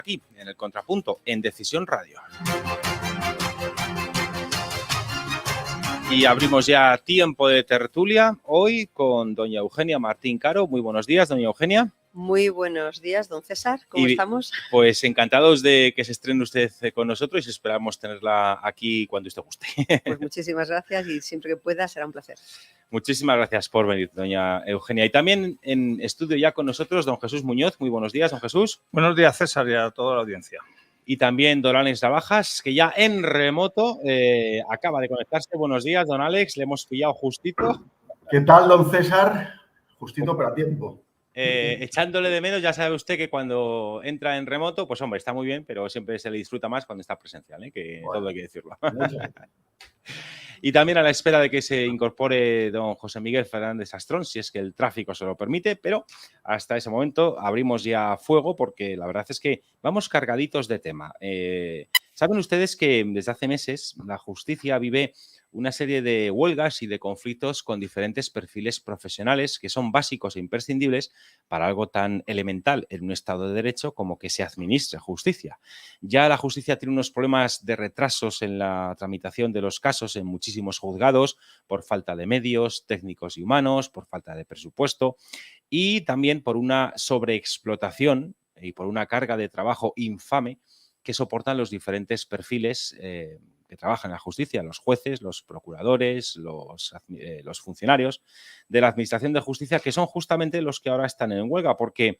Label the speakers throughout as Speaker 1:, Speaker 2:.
Speaker 1: aquí, en el Contrapunto, en Decisión Radio. Y abrimos ya tiempo de tertulia hoy con doña Eugenia Martín Caro. Muy buenos días, doña Eugenia.
Speaker 2: Muy buenos días, don César. ¿Cómo estamos?
Speaker 1: Pues encantados de que se estrene usted con nosotros y esperamos tenerla aquí cuando usted guste.
Speaker 2: Pues muchísimas gracias y siempre que pueda será un placer.
Speaker 1: Muchísimas gracias por venir, doña Eugenia. Y también en estudio ya con nosotros don Jesús Muñoz. Muy buenos días, don Jesús.
Speaker 3: Buenos días, César, y a toda la audiencia.
Speaker 1: Y también don Alex Navajas, que ya en remoto acaba de conectarse. Buenos días, don Alex. Le hemos pillado justito.
Speaker 4: ¿Qué tal, don César? Justito, pero a tiempo.
Speaker 1: Echándole de menos, ya sabe usted que cuando entra en remoto, pues hombre, está muy bien, pero siempre se le disfruta más cuando está presencial, ¿eh? Que bueno, todo hay que decirlo. Y también a la espera de que se incorpore don José Miguel Fernández Astrón, si es que el tráfico se lo permite, pero hasta ese momento abrimos ya fuego porque la verdad es que vamos cargaditos de tema. Saben ustedes que desde hace meses la justicia vive una serie de huelgas y de conflictos con diferentes perfiles profesionales que son básicos e imprescindibles para algo tan elemental en un Estado de Derecho como que se administre justicia. Ya la justicia tiene unos problemas de retrasos en la tramitación de los casos en muchísimos juzgados por falta de medios técnicos y humanos, por falta de presupuesto y también por una sobreexplotación y por una carga de trabajo infame que soportan los diferentes perfiles que trabajan en la justicia, los jueces, los procuradores, los funcionarios de la Administración de Justicia, que son justamente los que ahora están en huelga, porque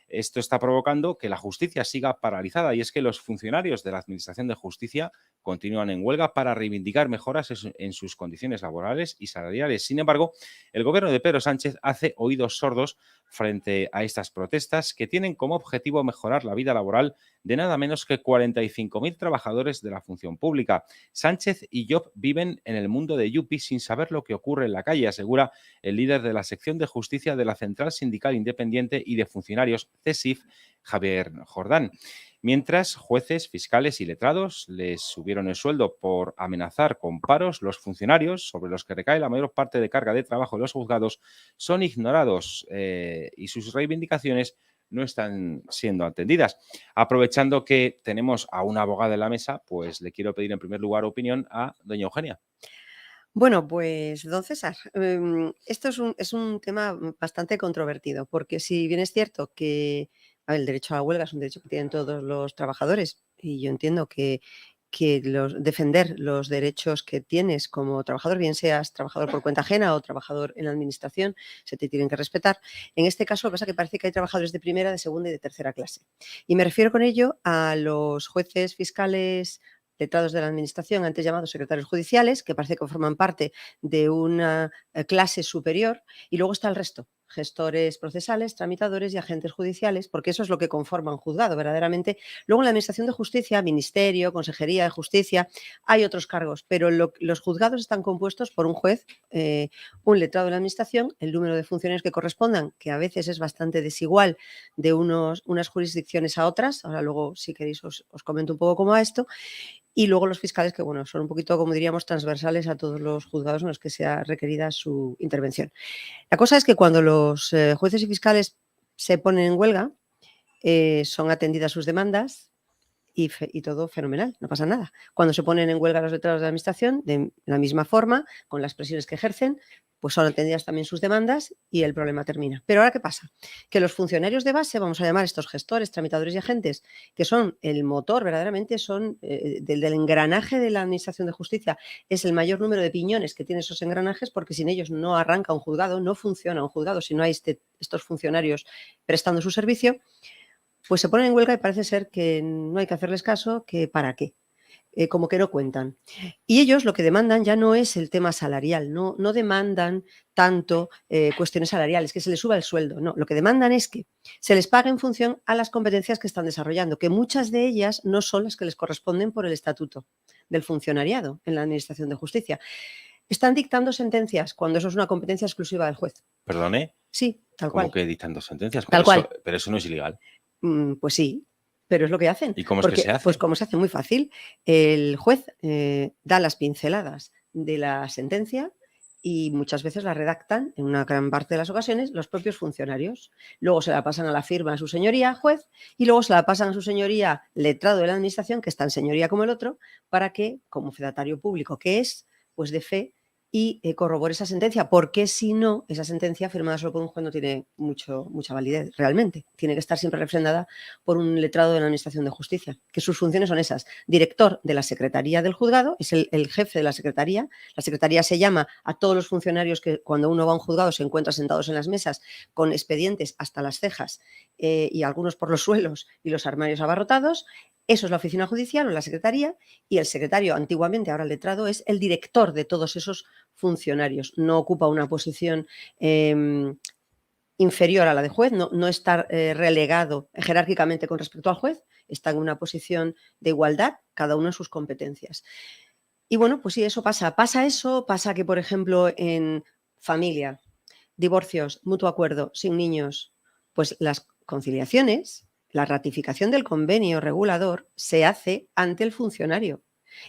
Speaker 1: esto está provocando que la justicia siga paralizada y es que los funcionarios de la Administración de Justicia continúan en huelga para reivindicar mejoras en sus condiciones laborales y salariales. Sin embargo, el gobierno de Pedro Sánchez hace oídos sordos frente a estas protestas que tienen como objetivo mejorar la vida laboral de nada menos que 45.000 trabajadores de la función pública. Sánchez y Job viven en el mundo de Yupi sin saber lo que ocurre en la calle, asegura el líder de la sección de justicia de la Central Sindical Independiente y de Funcionarios CESIF, Javier Jordán. Mientras, jueces, fiscales y letrados les subieron el sueldo por amenazar con paros, los funcionarios, sobre los que recae la mayor parte de carga de trabajo en los juzgados, son ignorados y sus reivindicaciones no están siendo atendidas. Aprovechando que tenemos a una abogada en la mesa, pues le quiero pedir en primer lugar opinión a doña Eugenia.
Speaker 2: Bueno, pues, don César, esto es un tema bastante controvertido, porque si bien es cierto que el derecho a la huelga es un derecho que tienen todos los trabajadores, y yo entiendo que defender los derechos que tienes como trabajador, bien seas trabajador por cuenta ajena o trabajador en la administración, se te tienen que respetar. En este caso, lo que pasa es que parece que hay trabajadores de primera, de segunda y de tercera clase. Y me refiero con ello a los jueces, fiscales, letrados de la administración, antes llamados secretarios judiciales, que parece que forman parte de una clase superior, y luego está el resto, gestores procesales, tramitadores y agentes judiciales, porque eso es lo que conforma un juzgado verdaderamente. Luego en la Administración de Justicia, Ministerio, Consejería de Justicia, hay otros cargos, pero los juzgados están compuestos por un juez, un letrado de la Administración, el número de funcionarios que correspondan, que a veces es bastante desigual de unas jurisdicciones a otras. Ahora luego, si queréis, os comento un poco cómo va esto. Y luego los fiscales que, bueno, son un poquito, como diríamos, transversales a todos los juzgados en los que sea requerida su intervención. La cosa es que cuando los jueces y fiscales se ponen en huelga, son atendidas sus demandas y todo fenomenal, no pasa nada. Cuando se ponen en huelga los letrados de la administración, de la misma forma, con las presiones que ejercen, pues son atendidas también sus demandas y el problema termina. Pero ahora, ¿qué pasa? Que los funcionarios de base, vamos a llamar estos gestores, tramitadores y agentes, que son el motor, verdaderamente son del engranaje de la Administración de Justicia, es el mayor número de piñones que tienen esos engranajes, porque sin ellos no arranca un juzgado, no funciona un juzgado si no hay estos funcionarios prestando su servicio. Pues se ponen en huelga y parece ser que no hay que hacerles caso, que para qué, como que no cuentan. Y ellos lo que demandan ya no es el tema salarial, no demandan tanto cuestiones salariales, que se les suba el sueldo, no, lo que demandan es que se les pague en función a las competencias que están desarrollando, que muchas de ellas no son las que les corresponden por el estatuto del funcionariado en la Administración de Justicia. Están dictando sentencias cuando eso es una competencia exclusiva del juez.
Speaker 1: ¿Perdone?
Speaker 2: Sí, tal cual.
Speaker 1: ¿Cómo que dictando sentencias?
Speaker 2: Tal cual.
Speaker 1: Pero eso no es ilegal.
Speaker 2: Pues sí, pero es lo que hacen.
Speaker 1: ¿Y cómo es que se hace?
Speaker 2: Pues como se hace muy fácil. El juez da las pinceladas de la sentencia y muchas veces la redactan, en una gran parte de las ocasiones, los propios funcionarios. Luego se la pasan a la firma a su señoría juez y luego se la pasan a su señoría letrado de la administración, que es tan señoría como el otro, para que, como fedatario público que es, pues dé fe y corrobore esa sentencia, porque si no, esa sentencia firmada solo por un juez no tiene mucha validez realmente. Tiene que estar siempre refrendada por un letrado de la Administración de Justicia, que sus funciones son esas. Director de la Secretaría del Juzgado, es el jefe de la Secretaría. La Secretaría se llama a todos los funcionarios que cuando uno va a un juzgado se encuentra sentados en las mesas con expedientes hasta las cejas y algunos por los suelos y los armarios abarrotados. Eso es la oficina judicial o la secretaría, y el secretario, antiguamente, ahora el letrado, es el director de todos esos funcionarios. No ocupa una posición inferior a la de juez, no está relegado jerárquicamente con respecto al juez, está en una posición de igualdad, cada uno en sus competencias. Y bueno, pues sí, eso pasa. Pasa que, por ejemplo, en familia, divorcios, mutuo acuerdo, sin niños, pues las conciliaciones, la ratificación del convenio regulador se hace ante el funcionario.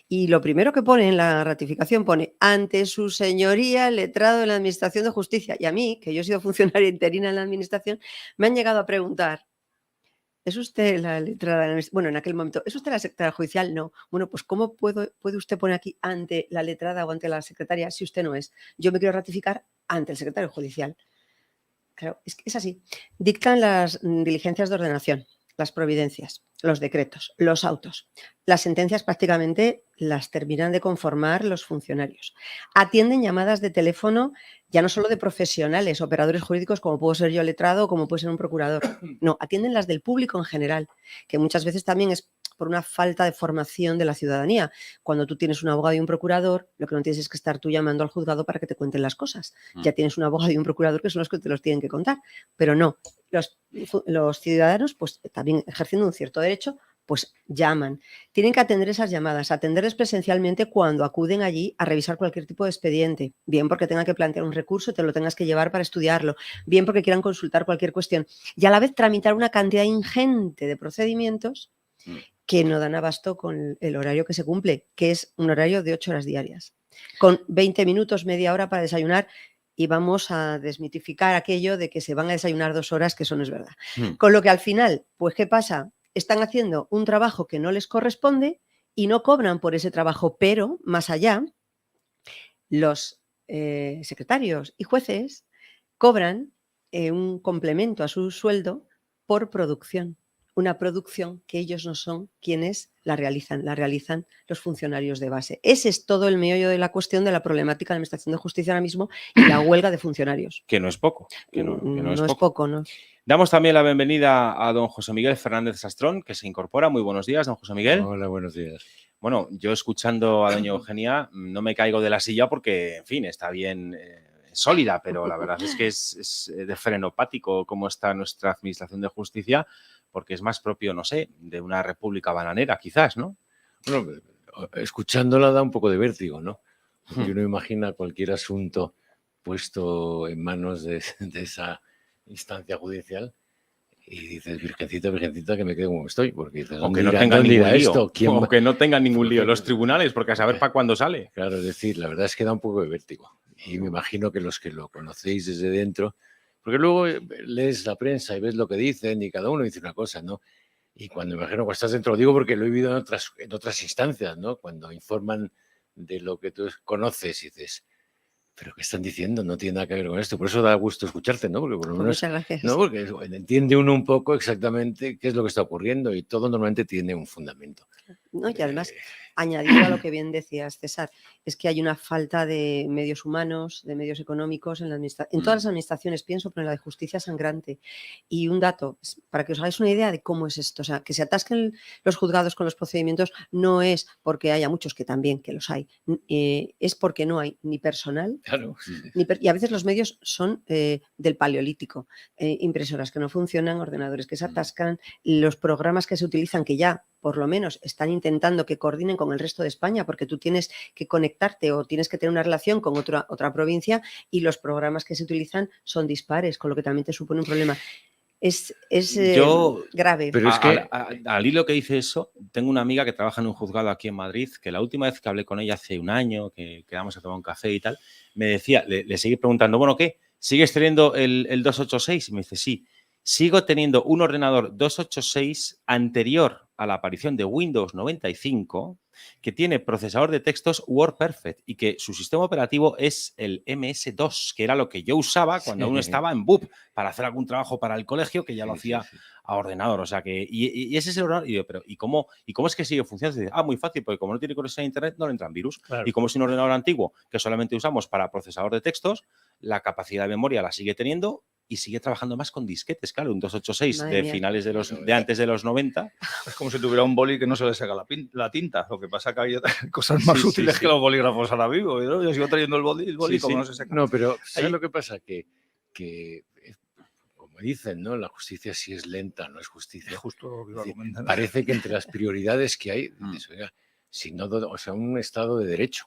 Speaker 2: Y lo primero que pone en la ratificación pone ante su señoría el letrado de la Administración de Justicia. Y a mí, que yo he sido funcionaria interina en la Administración, me han llegado a preguntar, ¿es usted la letrada de la Administración? Bueno, en aquel momento, ¿es usted la secretaria judicial? No. Bueno, pues ¿cómo puede usted poner aquí ante la letrada o ante la secretaria si usted no es? Yo me quiero ratificar ante el secretario judicial. Claro, es así. Dictan las diligencias de ordenación, las providencias, los decretos, los autos. Las sentencias prácticamente las terminan de conformar los funcionarios. Atienden llamadas de teléfono ya no solo de profesionales, operadores jurídicos como puedo ser yo letrado o como puede ser un procurador. No, atienden las del público en general, que muchas veces también es por una falta de formación de la ciudadanía. Cuando tú tienes un abogado y un procurador, lo que no tienes es que estar tú llamando al juzgado para que te cuenten las cosas. Ya tienes un abogado y un procurador que son los que te los tienen que contar. Pero no, los ciudadanos, pues también ejerciendo un cierto derecho, pues llaman. Tienen que atender esas llamadas, atenderles presencialmente cuando acuden allí a revisar cualquier tipo de expediente, bien porque tengan que plantear un recurso y te lo tengas que llevar para estudiarlo, bien porque quieran consultar cualquier cuestión y a la vez tramitar una cantidad ingente de procedimientos que no dan abasto con el horario que se cumple, que es un horario de 8 horas diarias, con 20 minutos, media hora para desayunar. Y vamos a desmitificar aquello de que se van a desayunar 2 horas, que eso no es verdad. Con lo que al final, pues ¿qué pasa? Están haciendo un trabajo que no les corresponde y no cobran por ese trabajo, pero más allá, los secretarios y jueces cobran un complemento a su sueldo por producción. Una producción que ellos no son quienes la realizan los funcionarios de base. Ese es todo el meollo de la cuestión de la problemática de la Administración de Justicia ahora mismo y la huelga de funcionarios.
Speaker 1: Que no es poco. Que no
Speaker 2: es poco, ¿no?
Speaker 1: Damos también la bienvenida a don José Miguel Fernández Sastrón, que se incorpora. Muy buenos días, don José Miguel.
Speaker 5: Hola, buenos días.
Speaker 1: Bueno, yo escuchando a doña Eugenia no me caigo de la silla porque, en fin, está bien sólida, pero la verdad es que es de frenopático cómo está nuestra Administración de Justicia, porque es más propio, no sé, de una república bananera, quizás, ¿no?
Speaker 5: Bueno, escuchándola da un poco de vértigo, ¿no? Porque uno imagina cualquier asunto puesto en manos de esa instancia judicial y dices, virgencita, virgencita, que me quedo como estoy, porque dices,
Speaker 1: aunque no tengan ningún lío, aunque no tengan ningún lío los tribunales, porque a saber para cuándo sale.
Speaker 5: Claro, es decir, la verdad es que da un poco de vértigo. Y me imagino que los que lo conocéis desde dentro, porque luego lees la prensa y ves lo que dicen y cada uno dice una cosa, ¿no? Y cuando imagino que estás dentro, lo digo porque lo he vivido en otras instancias, ¿no? Cuando informan de lo que tú conoces y dices, ¿pero qué están diciendo? No tiene nada que ver con esto. Por eso da gusto escucharte, ¿no? Porque por lo menos,
Speaker 2: muchas gracias.
Speaker 5: ¿no? Porque entiende uno un poco exactamente qué es lo que está ocurriendo y todo normalmente tiene un fundamento.
Speaker 2: No, y además, añadido a lo que bien decías, César, es que hay una falta de medios humanos, de medios económicos en todas las administraciones, pienso, pero en la de justicia sangrante. Y un dato, para que os hagáis una idea de cómo es esto, o sea, que se atasquen los juzgados con los procedimientos no es porque haya muchos, que también, que los hay, es porque no hay ni personal,
Speaker 5: claro,
Speaker 2: y a veces los medios son del paleolítico, impresoras que no funcionan, ordenadores que se atascan, los programas que se utilizan que ya por lo menos están intentando que coordinen con el resto de España, porque tú tienes que conectarte o tienes que tener una relación con otra provincia y los programas que se utilizan son dispares, con lo que también te supone un problema.
Speaker 1: Yo-
Speaker 2: grave.
Speaker 5: Pero es que
Speaker 1: Al hilo que dice eso, tengo una amiga que trabaja en un juzgado aquí en Madrid, que la última vez que hablé con ella hace un año, que quedamos a tomar un café y tal, me decía, le seguí preguntando, bueno, ¿qué? ¿Sigues teniendo el 286? Y me dice, sí, sigo teniendo un ordenador 286 anterior a la aparición de Windows 95, que tiene procesador de textos WordPerfect y que su sistema operativo es el MS2, que era lo que yo usaba cuando aún estaba en BUP para hacer algún trabajo para el colegio, que ya lo hacía a ordenador. O sea que, y ese es el ordenador. Y yo, pero ¿y cómo es que sigue funcionando? Y dice, muy fácil, porque como no tiene conexión a internet, no le entran virus.
Speaker 3: Claro.
Speaker 1: Y como es un ordenador antiguo que solamente usamos para procesador de textos, la capacidad de memoria la sigue teniendo y sigue trabajando más con disquetes, claro, un 286
Speaker 2: Madre
Speaker 1: de
Speaker 2: mía.
Speaker 1: finales de antes de los 90.
Speaker 3: Es como si tuviera un boli que no se le saca la tinta. Lo que pasa que hay cosas más
Speaker 1: Sí,
Speaker 3: útiles
Speaker 1: sí.
Speaker 3: que los bolígrafos ahora mismo. ¿No? Yo sigo trayendo el boli
Speaker 1: Sí,
Speaker 3: como
Speaker 1: sí.
Speaker 3: no se saca.
Speaker 5: no, pero ¿sabes
Speaker 3: Ahí-
Speaker 5: lo que pasa? Que, como dicen, ¿no? La justicia sí es lenta, no es justicia.
Speaker 3: Justo lo que iba a
Speaker 5: Es decir,
Speaker 3: comentar.
Speaker 5: parece que entre las prioridades que hay, dices, oiga, si no, o sea, un Estado de derecho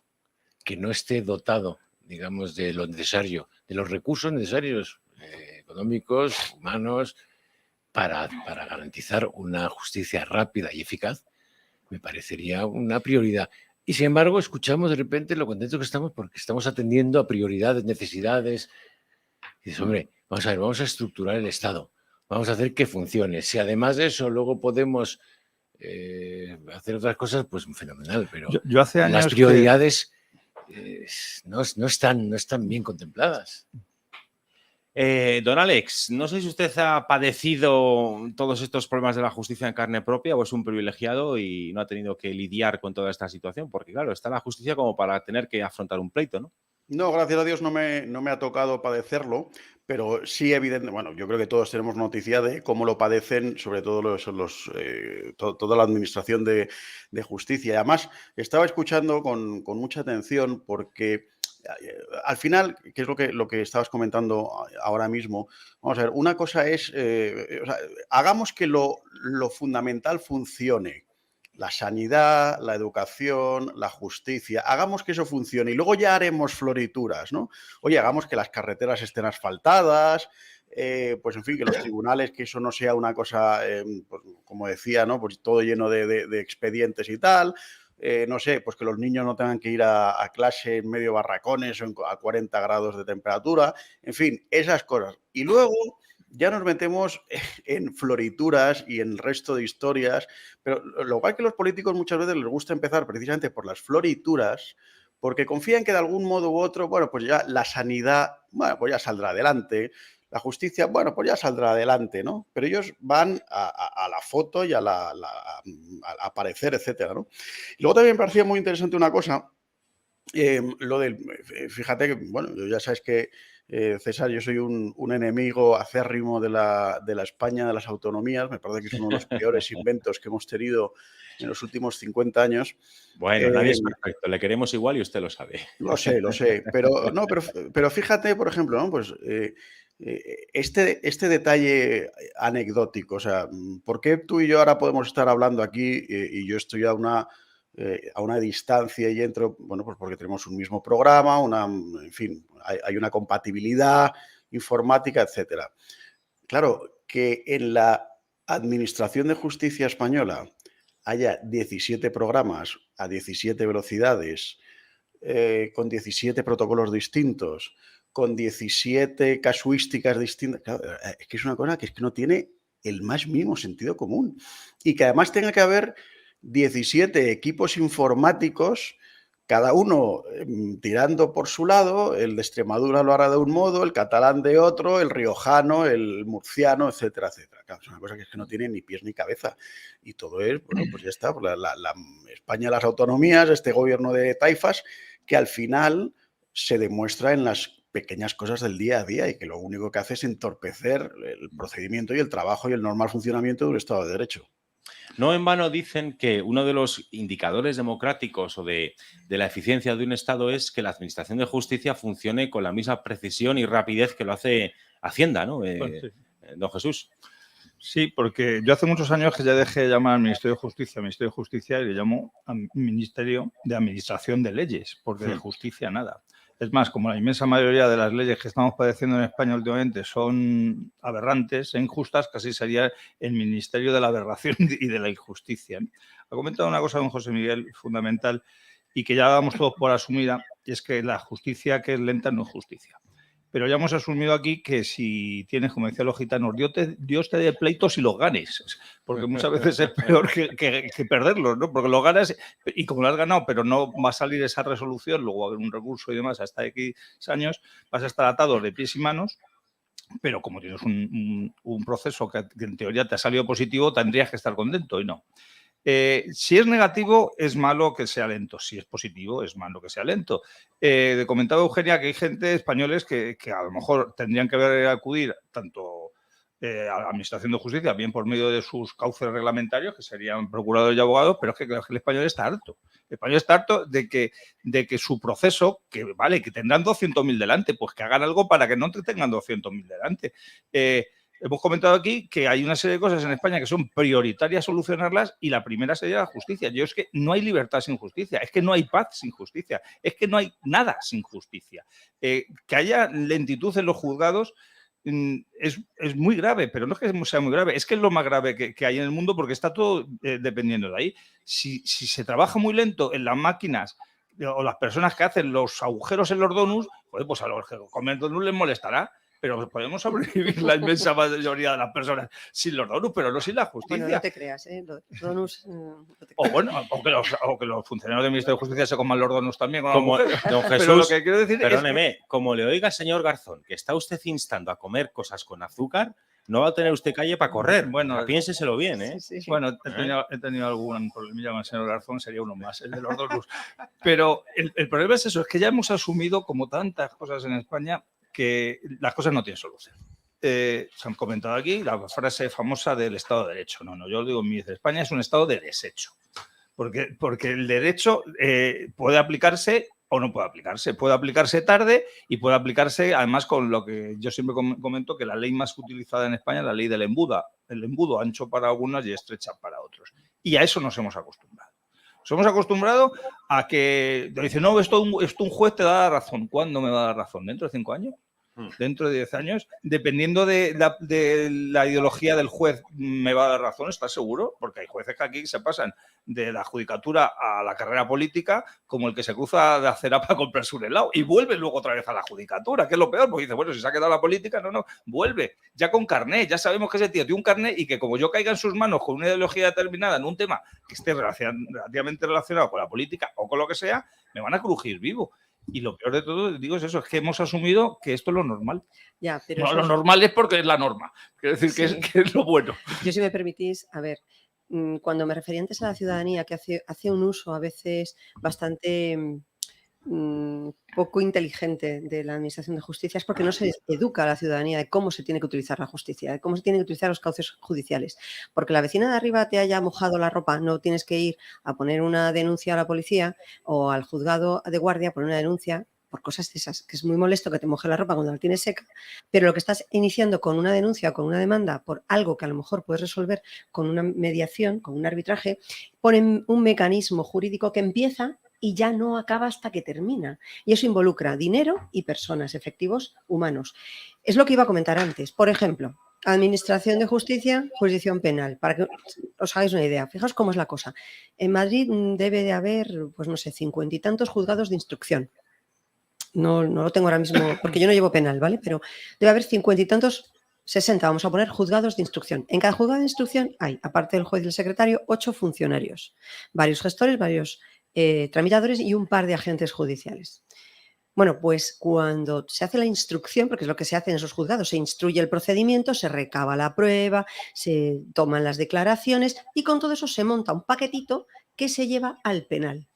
Speaker 5: que no esté dotado, digamos, de lo necesario, de los recursos necesarios económicos, humanos, para garantizar una justicia rápida y eficaz, me parecería una prioridad. Y sin embargo, escuchamos de repente lo contentos que estamos porque estamos atendiendo a prioridades, necesidades. Y dices, hombre, vamos a ver, vamos a estructurar el Estado, vamos a hacer que funcione. Si además de eso luego podemos hacer otras cosas, pues fenomenal. Pero
Speaker 3: Yo hace años
Speaker 5: las
Speaker 3: que-
Speaker 5: prioridades no están bien contempladas.
Speaker 1: Don Alex, no sé si usted ha padecido todos estos problemas de la justicia en carne propia o es un privilegiado y no ha tenido que lidiar con toda esta situación, porque claro, está la justicia como para tener que afrontar un pleito, ¿no?
Speaker 4: No, gracias a Dios no me ha tocado padecerlo, pero sí evidente, bueno, yo creo que todos tenemos noticia de cómo lo padecen, sobre todo toda la administración de justicia. Y además, estaba escuchando con mucha atención porque al final, que es lo que estabas comentando ahora mismo, vamos a ver, una cosa es, o sea, hagamos que lo fundamental funcione. La sanidad, la educación, la justicia, hagamos que eso funcione y luego ya haremos florituras, ¿no? Oye, hagamos que las carreteras estén asfaltadas, pues en fin, que los tribunales, que eso no sea una cosa, pues, como decía, ¿no? Pues todo lleno de expedientes y tal. No sé, pues que los niños no tengan que ir a clase en medio barracones o a 40 grados de temperatura, en fin, esas cosas. Y luego ya nos metemos en florituras y en el resto de historias, pero lo cual que los políticos muchas veces les gusta empezar precisamente por las florituras, porque confían que de algún modo u otro, bueno, pues ya la sanidad, bueno, pues ya saldrá adelante, la justicia, bueno, pues ya saldrá adelante, ¿no? Pero ellos van a la foto y a aparecer, etcétera, ¿no? Y luego también me parecía muy interesante una cosa, lo del, fíjate que, bueno, ya sabes que, César, yo soy un enemigo acérrimo de la España de las autonomías, me parece que es uno de los peores inventos que hemos tenido en los últimos 50 años.
Speaker 1: Bueno, nadie es perfecto, le queremos igual y usted lo sabe.
Speaker 4: Lo sé, pero, no, pero fíjate, por ejemplo, ¿no? Pues este detalle anecdótico, o sea, ¿por qué tú y yo ahora podemos estar hablando aquí y yo estoy a una distancia y entro? Bueno, pues porque tenemos un mismo programa, en fin, hay una compatibilidad informática, etcétera. Claro, que en la Administración de Justicia española haya 17 programas a 17 velocidades, con 17 protocolos distintos, con 17 casuísticas distintas. Claro, es que es una cosa que es que no tiene el más mínimo sentido común. Y que además tenga que haber 17 equipos informáticos, cada uno tirando por su lado, el de Extremadura lo hará de un modo, el catalán de otro, el riojano, el murciano, etcétera, etcétera. Claro, es una cosa que es que no tiene ni pies ni cabeza. Y todo es, bueno, pues ya está, la España, las autonomías, este gobierno de taifas, que al final se demuestra en las pequeñas cosas del día a día y que lo único que hace es entorpecer el procedimiento y el trabajo y el normal funcionamiento de un Estado de Derecho.
Speaker 1: No en vano dicen que uno de los indicadores democráticos o de la eficiencia de un Estado es que la administración de justicia funcione con la misma precisión y rapidez que lo hace Hacienda, ¿no?
Speaker 3: Pues sí.
Speaker 1: Don Jesús.
Speaker 3: Sí, porque yo hace muchos años que ya dejé de llamar al Ministerio de Justicia y le llamo al Ministerio de Administración de Leyes, porque de justicia nada. Es más, como la inmensa mayoría de las leyes que estamos padeciendo en España últimamente son aberrantes e injustas, casi sería el Ministerio de la Aberración y de la Injusticia. Ha comentado una cosa don José Miguel fundamental y que ya damos todos por asumida, y es que la justicia que es lenta no es justicia. Pero ya hemos asumido aquí que si tienes, como decían los gitanos, Dios te dé pleitos y los ganes, porque muchas veces es peor que perderlos, ¿no? Porque los ganas y como lo has ganado, pero no va a salir esa resolución, luego va a haber un recurso y demás hasta X años, vas a estar atado de pies y manos, pero como tienes un proceso que en teoría te ha salido positivo, tendrías que estar contento y no. Si es negativo, es malo que sea lento. Si es positivo, es malo que sea lento. Comentaba Eugenia que hay gente españoles que a lo mejor tendrían que acudir tanto a la Administración de Justicia, bien por medio de sus cauces reglamentarios, que serían procuradores y abogados, pero es que el español está harto. El español está harto de que su proceso, que vale, que tendrán 200.000 delante, pues que hagan algo para que no te tengan 200.000 delante. Hemos comentado aquí que hay una serie de cosas en España que son prioritarias solucionarlas y la primera sería la justicia. Yo es que no hay libertad sin justicia, es que no hay paz sin justicia, es que no hay nada sin justicia. Que haya lentitud en los juzgados es muy grave, pero no es que sea muy grave, es que es lo más grave que hay en el mundo porque está todo dependiendo de ahí. Si se trabaja muy lento en las máquinas o las personas que hacen los agujeros en los donuts, pues a los que comen donuts les molestará. Pero podemos sobrevivir la inmensa mayoría de las personas sin los donuts, pero no sin la justicia.
Speaker 2: Bueno, no te creas, los donuts... no te
Speaker 3: O
Speaker 2: creas.
Speaker 3: bueno, o que los funcionarios del Ministerio de Justicia se coman los donuts también. Con
Speaker 1: Como,
Speaker 3: mujer.
Speaker 1: don
Speaker 3: Pero
Speaker 1: Jesús,
Speaker 3: lo que quiero decir
Speaker 1: perdóneme, como le oiga, señor Garzón, que está usted instando a comer cosas con azúcar, no va a tener usted calle para correr.
Speaker 3: Bueno,
Speaker 1: O sea, piénseselo bien, ¿eh?
Speaker 2: Sí, sí.
Speaker 3: Bueno, he tenido algún problemilla con el señor Garzón, sería uno más, el de los donuts. Pero el problema es eso, es que ya hemos asumido, como tantas cosas en España, que las cosas no tienen solución. Se han comentado aquí la frase famosa del Estado de Derecho. No, yo lo digo en mi España es un Estado de desecho. Porque el derecho puede aplicarse o no puede aplicarse. Puede aplicarse tarde y puede aplicarse, además, con lo que yo siempre comento, que la ley más utilizada en España es la ley del embudo. El embudo ancho para algunos y estrecha para otros. Y a eso nos hemos acostumbrado. Nos hemos acostumbrado a que dice, no, esto un juez te da la razón. ¿Cuándo me va a dar razón? ¿Dentro de 5 años? Dentro de 10 años, dependiendo de la ideología del juez, me va a dar razón, ¿estás seguro? Porque hay jueces que aquí se pasan de la judicatura a la carrera política como el que se cruza de acera para comprarse un helado y vuelve luego otra vez a la judicatura, que es lo peor, porque dice, bueno, si se ha quedado la política, no, vuelve, ya con carné, ya sabemos que ese tío tiene un carné y que como yo caiga en sus manos con una ideología determinada en un tema que esté relativamente relacionado con la política o con lo que sea, me van a crujir vivo. Y lo peor de todo, digo, es eso, es que hemos asumido que esto es lo normal.
Speaker 2: Ya, pero
Speaker 3: No, lo normal es porque es la norma. Quiero decir que es lo bueno.
Speaker 2: Yo, si me permitís, a ver, cuando me refería antes a la ciudadanía, que hace un uso a veces bastante poco inteligente de la Administración de Justicia, es porque no se educa a la ciudadanía de cómo se tiene que utilizar la justicia, de cómo se tienen que utilizar los cauces judiciales. Porque la vecina de arriba te haya mojado la ropa, no tienes que ir a poner una denuncia a la policía o al juzgado de guardia a poner una denuncia por cosas de esas, que es muy molesto que te moje la ropa cuando la tienes seca, pero lo que estás iniciando con una denuncia o con una demanda por algo que a lo mejor puedes resolver con una mediación, con un arbitraje, ponen un mecanismo jurídico que empieza y ya no acaba hasta que termina. Y eso involucra dinero y personas, efectivos humanos. Es lo que iba a comentar antes. Por ejemplo, Administración de Justicia, jurisdicción penal. Para que os hagáis una idea, fijaos cómo es la cosa. En Madrid debe de haber, pues no sé, 50 y tantos juzgados de instrucción. No lo tengo ahora mismo, porque yo no llevo penal, ¿vale? Pero debe haber 50 y tantos, 60, vamos a poner, juzgados de instrucción. En cada juzgado de instrucción hay, aparte del juez y el secretario, 8 funcionarios, varios gestores, varios tramitadores y un par de agentes judiciales. Bueno, pues cuando se hace la instrucción, porque es lo que se hace en esos juzgados, se instruye el procedimiento, se recaba la prueba, se toman las declaraciones y con todo eso se monta un paquetito que se lleva al penal.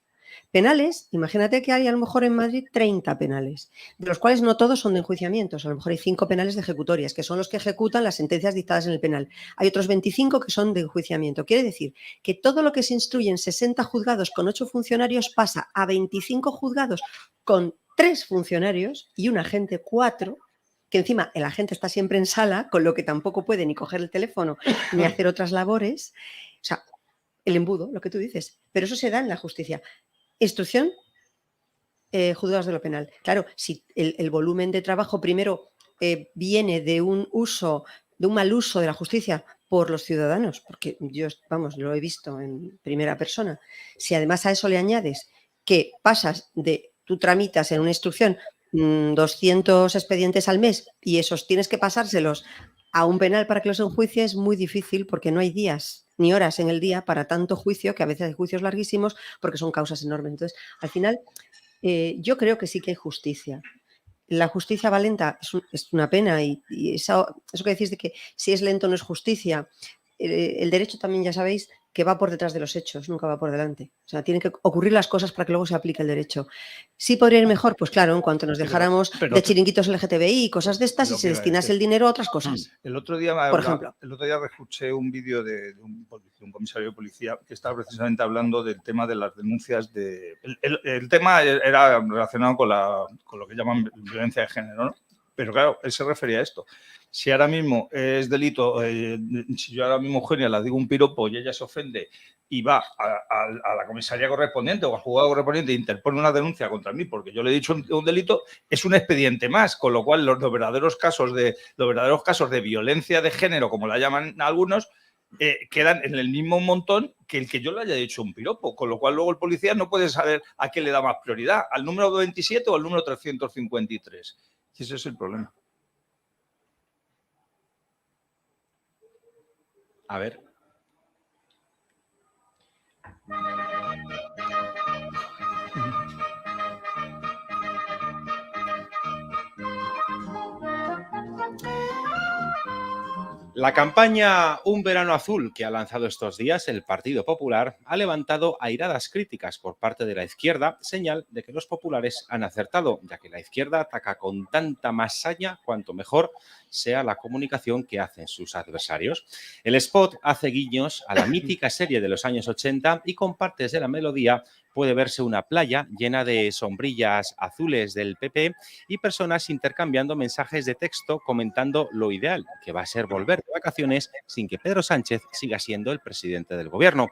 Speaker 2: Penales, imagínate que hay a lo mejor en Madrid 30 penales, de los cuales no todos son de enjuiciamientos, a lo mejor hay 5 penales de ejecutorias, que son los que ejecutan las sentencias dictadas en el penal. Hay otros 25 que son de enjuiciamiento. Quiere decir que todo lo que se instruye en 60 juzgados con 8 funcionarios pasa a 25 juzgados con 3 funcionarios y un agente 4, que encima el agente está siempre en sala, con lo que tampoco puede ni coger el teléfono ni hacer otras labores. O sea, el embudo, lo que tú dices. Pero eso se da en la justicia. Instrucción, juzgados de lo penal. Claro, si el volumen de trabajo primero viene de un mal uso de la justicia por los ciudadanos, porque yo, vamos, lo he visto en primera persona. Si además a eso le añades que tú tramitas en una instrucción 200 expedientes al mes y esos tienes que pasárselos a un penal para que los enjuicie, es muy difícil porque no hay días ni horas en el día para tanto juicio, que a veces hay juicios larguísimos porque son causas enormes. Entonces, al final, yo creo que sí que hay justicia. La justicia va lenta, es una pena, y eso que decís de que si es lento no es justicia. El derecho también, ya sabéis, que va por detrás de los hechos, nunca va por delante. O sea, tienen que ocurrir las cosas para que luego se aplique el derecho. ¿Sí podría ir mejor? Pues claro, en cuanto nos dejáramos de chiringuitos LGTBI y cosas de estas y se destinase el dinero a otras cosas.
Speaker 3: El otro día escuché un vídeo de un comisario de policía que estaba precisamente hablando del tema de las denuncias el tema era relacionado con lo que llaman violencia de género, ¿no? Pero claro, él se refería a esto. Si ahora mismo es delito, si yo ahora mismo, Eugenia, le digo un piropo y ella se ofende y va a la comisaría correspondiente o al juzgado correspondiente e interpone una denuncia contra mí porque yo le he dicho un delito, es un expediente más, con lo cual los verdaderos casos de violencia de género, como la llaman algunos, quedan en el mismo montón que el que yo le haya dicho un piropo, con lo cual luego el policía no puede saber a qué le da más prioridad, al número 27 o al número 353. Y ese es el problema.
Speaker 1: A ver. La campaña Un Verano Azul que ha lanzado estos días el Partido Popular ha levantado airadas críticas por parte de la izquierda, señal de que los populares han acertado, ya que la izquierda ataca con tanta más saña cuanto mejor sea la comunicación que hacen sus adversarios. El spot hace guiños a la mítica serie de los años 80 y con partes de la melodía puede verse una playa llena de sombrillas azules del PP y personas intercambiando mensajes de texto comentando lo ideal, que va a ser volver de vacaciones sin que Pedro Sánchez siga siendo el presidente del gobierno.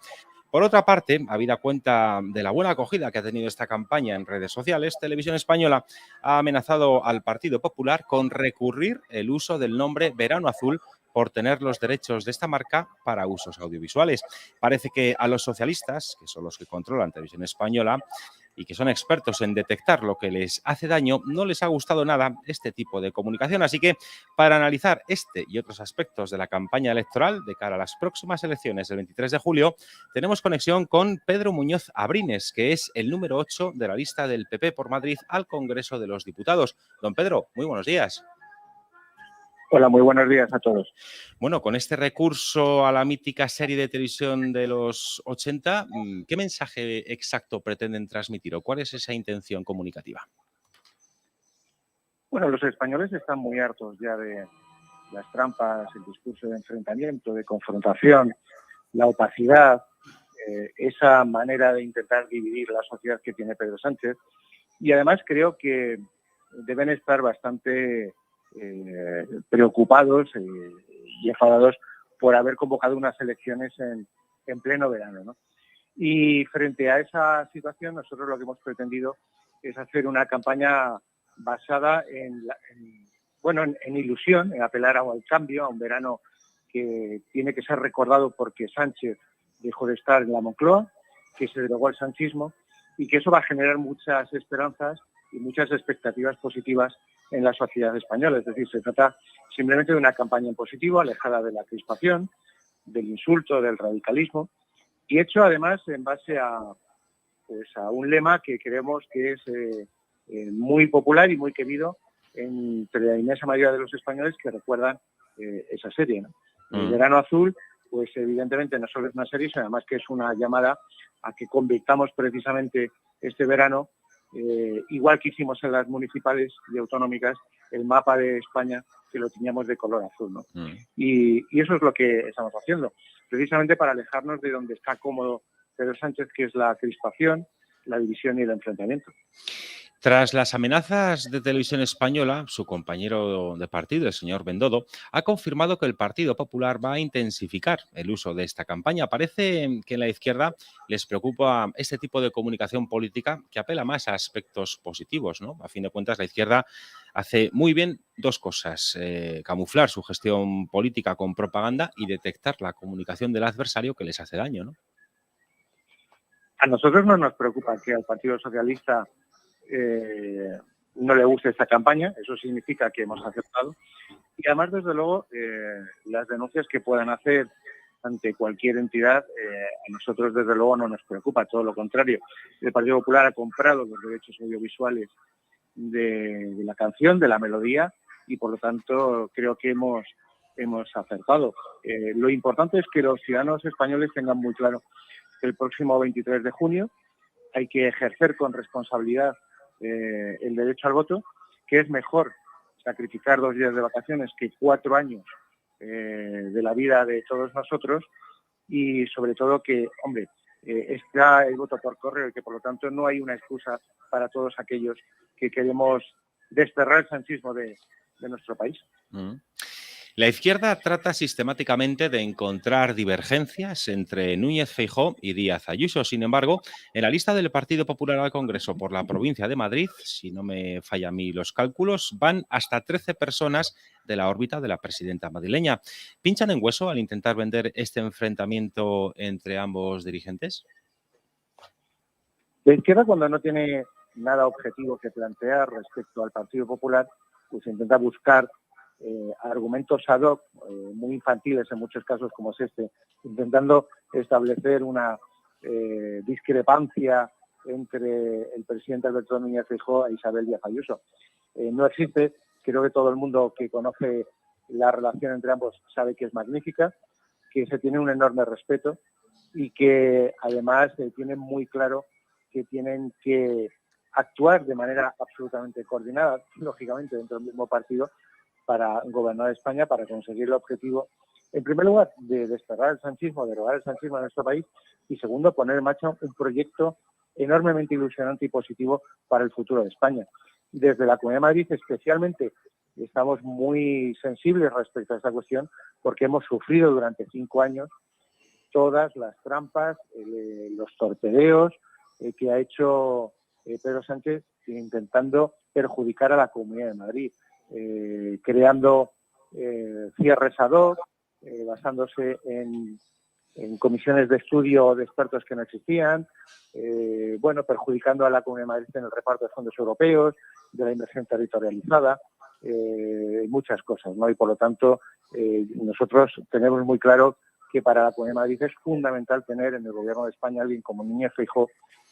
Speaker 1: Por otra parte, habida cuenta de la buena acogida que ha tenido esta campaña en redes sociales, Televisión Española ha amenazado al Partido Popular con recurrir el uso del nombre Verano Azul por tener los derechos de esta marca para usos audiovisuales. Parece que a los socialistas, que son los que controlan Televisión Española y que son expertos en detectar lo que les hace daño, no les ha gustado nada este tipo de comunicación. Así que para analizar este y otros aspectos de la campaña electoral de cara a las próximas elecciones del 23 de julio, tenemos conexión con Pedro Muñoz Abrines, que es el número 8 de la lista del PP por Madrid al Congreso de los Diputados. Don Pedro, muy buenos días.
Speaker 6: Hola, muy buenos días a todos.
Speaker 1: Bueno, con este recurso a la mítica serie de televisión de los 80, ¿qué mensaje exacto pretenden transmitir o cuál es esa intención comunicativa?
Speaker 6: Bueno, los españoles están muy hartos ya de las trampas, el discurso de enfrentamiento, de confrontación, la opacidad, esa manera de intentar dividir la sociedad que tiene Pedro Sánchez. Y además creo que deben estar bastante preocupados y enfadados por haber convocado unas elecciones en pleno verano, ¿no? Y frente a esa situación, nosotros lo que hemos pretendido es hacer una campaña basada en ilusión, en apelar al cambio, a un verano que tiene que ser recordado porque Sánchez dejó de estar en la Moncloa, que se derogó el sanchismo y que eso va a generar muchas esperanzas y muchas expectativas positivas en la sociedad española. Es decir, se trata simplemente de una campaña en positivo, alejada de la crispación, del insulto, del radicalismo, y hecho además en base a un lema que creemos que es muy popular y muy querido entre la inmensa mayoría de los españoles que recuerdan esa serie, ¿no? El Verano Azul, pues evidentemente no solo es una serie, sino además que es una llamada a que convirtamos precisamente este verano, igual que hicimos en las municipales y autonómicas, el mapa de España que lo teníamos de color azul, ¿no? Y eso es lo que estamos haciendo, precisamente para alejarnos de donde está cómodo Pedro Sánchez, que es la crispación, la división y el enfrentamiento.
Speaker 1: Tras las amenazas de Televisión Española, su compañero de partido, el señor Bendodo, ha confirmado que el Partido Popular va a intensificar el uso de esta campaña. Parece que en la izquierda les preocupa este tipo de comunicación política que apela más a aspectos positivos, ¿no? A fin de cuentas, la izquierda hace muy bien dos cosas: camuflar su gestión política con propaganda y detectar la comunicación del adversario que les hace daño, ¿no?
Speaker 6: A nosotros no nos preocupa que al Partido Socialista no le guste esta campaña, eso significa que hemos aceptado. Y además, desde luego, las denuncias que puedan hacer ante cualquier entidad, a nosotros desde luego no nos preocupa, todo lo contrario. El Partido Popular ha comprado los derechos audiovisuales de la canción, de la melodía, y por lo tanto creo que hemos acertado. Lo importante es que los ciudadanos españoles tengan muy claro que el próximo 23 de junio hay que ejercer con responsabilidad el derecho al voto, que es mejor sacrificar 2 días de vacaciones que 4 años de la vida de todos nosotros, y sobre todo que, hombre, está el voto por correo y que por lo tanto no hay una excusa para todos aquellos que queremos desterrar el sanchismo de nuestro país.
Speaker 1: La izquierda trata sistemáticamente de encontrar divergencias entre Núñez Feijóo y Díaz Ayuso. Sin embargo, en la lista del Partido Popular al Congreso por la provincia de Madrid, si no me falla a mí los cálculos, van hasta 13 personas de la órbita de la presidenta madrileña. ¿Pinchan en hueso al intentar vender este enfrentamiento entre ambos dirigentes?
Speaker 6: La izquierda, cuando no tiene nada objetivo que plantear respecto al Partido Popular, pues intenta buscar argumentos ad hoc, muy infantiles en muchos casos como es este, intentando establecer una discrepancia entre el presidente Alberto Núñez Feijóo e Isabel Díaz Ayuso. No existe, creo que todo el mundo que conoce la relación entre ambos sabe que es magnífica, que se tiene un enorme respeto y que además tienen muy claro que tienen que actuar de manera absolutamente coordinada, lógicamente dentro del mismo partido, para gobernar España, para conseguir el objetivo, en primer lugar, de desterrar el sanchismo, derogar el sanchismo en nuestro país, y segundo, poner en marcha un proyecto enormemente ilusionante y positivo para el futuro de España. Desde la Comunidad de Madrid, especialmente, estamos muy sensibles respecto a esta cuestión, porque hemos sufrido durante 5 años todas las trampas, los torpedeos que ha hecho Pedro Sánchez intentando perjudicar a la Comunidad de Madrid, creando cierres ad hoc, basándose en comisiones de estudio de expertos que no existían, perjudicando a la Comunidad de Madrid en el reparto de fondos europeos, de la inversión territorializada, muchas cosas, ¿no? Y por lo tanto, nosotros tenemos muy claro que para la Comunidad de Madrid es fundamental tener en el Gobierno de España alguien como Núñez Feijóo,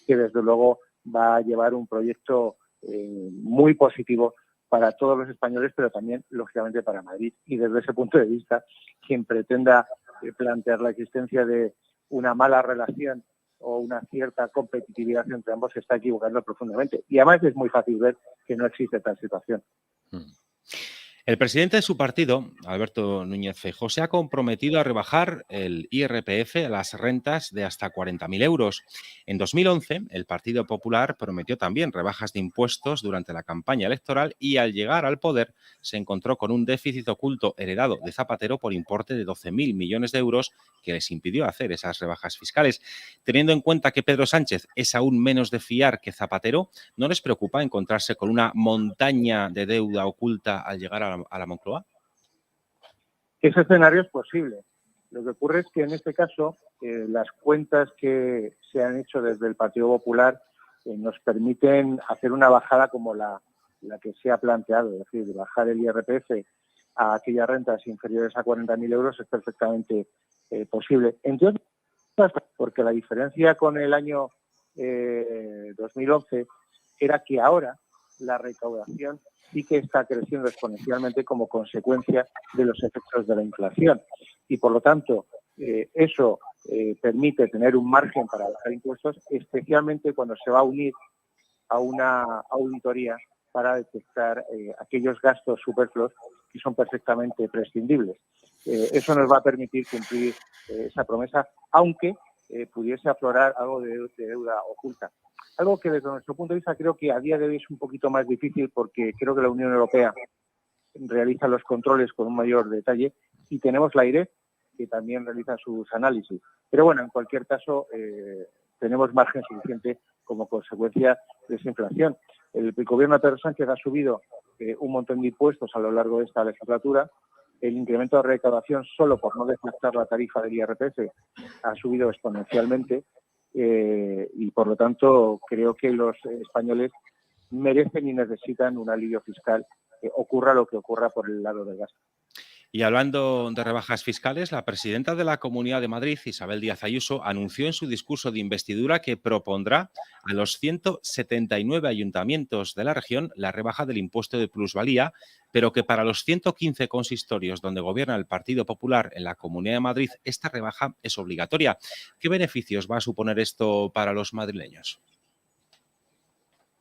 Speaker 6: que desde luego va a llevar un proyecto muy positivo para todos los españoles, pero también, lógicamente, para Madrid. Y desde ese punto de vista, quien pretenda plantear la existencia de una mala relación o una cierta competitividad entre ambos se está equivocando profundamente. Y además es muy fácil ver que no existe tal situación.
Speaker 1: El presidente de su partido, Alberto Núñez Feijóo, se ha comprometido a rebajar el IRPF a las rentas de hasta 40.000 euros. En 2011, el Partido Popular prometió también rebajas de impuestos durante la campaña electoral y al llegar al poder se encontró con un déficit oculto heredado de Zapatero por importe de 12.000 millones de euros que les impidió hacer esas rebajas fiscales. Teniendo en cuenta que Pedro Sánchez es aún menos de fiar que Zapatero, ¿no les preocupa encontrarse con una montaña de deuda oculta al llegar a la Moncloa?
Speaker 6: Ese escenario es posible. Lo que ocurre es que en este caso las cuentas que se han hecho desde el Partido Popular nos permiten hacer una bajada como la que se ha planteado, es decir, bajar el IRPF a aquellas rentas inferiores a 40.000 euros es perfectamente posible. Entre otras, porque la diferencia con el año 2011 era que ahora la recaudación sí que está creciendo exponencialmente como consecuencia de los efectos de la inflación. Y por lo tanto, eso permite tener un margen para bajar impuestos, especialmente cuando se va a unir a una auditoría para detectar aquellos gastos superfluos que son perfectamente prescindibles. Eso nos va a permitir cumplir esa promesa, aunque pudiese aflorar algo de deuda oculta. Algo que desde nuestro punto de vista creo que a día de hoy es un poquito más difícil, porque creo que la Unión Europea realiza los controles con un mayor detalle y tenemos la AIRE, que también realiza sus análisis. Pero bueno, en cualquier caso, tenemos margen suficiente como consecuencia de esa inflación. El gobierno de Pedro Sánchez ha subido un montón de impuestos a lo largo de esta legislatura. El incremento de recaudación, solo por no deflactar la tarifa del IRPF, ha subido exponencialmente y, por lo tanto, creo que los españoles merecen y necesitan un alivio fiscal, ocurra lo que ocurra por el lado del gasto.
Speaker 1: Y hablando de rebajas fiscales, la presidenta de la Comunidad de Madrid, Isabel Díaz Ayuso, anunció en su discurso de investidura que propondrá a los 179 ayuntamientos de la región la rebaja del impuesto de plusvalía, pero que para los 115 consistorios donde gobierna el Partido Popular en la Comunidad de Madrid, esta rebaja es obligatoria. ¿Qué beneficios va a suponer esto para los madrileños?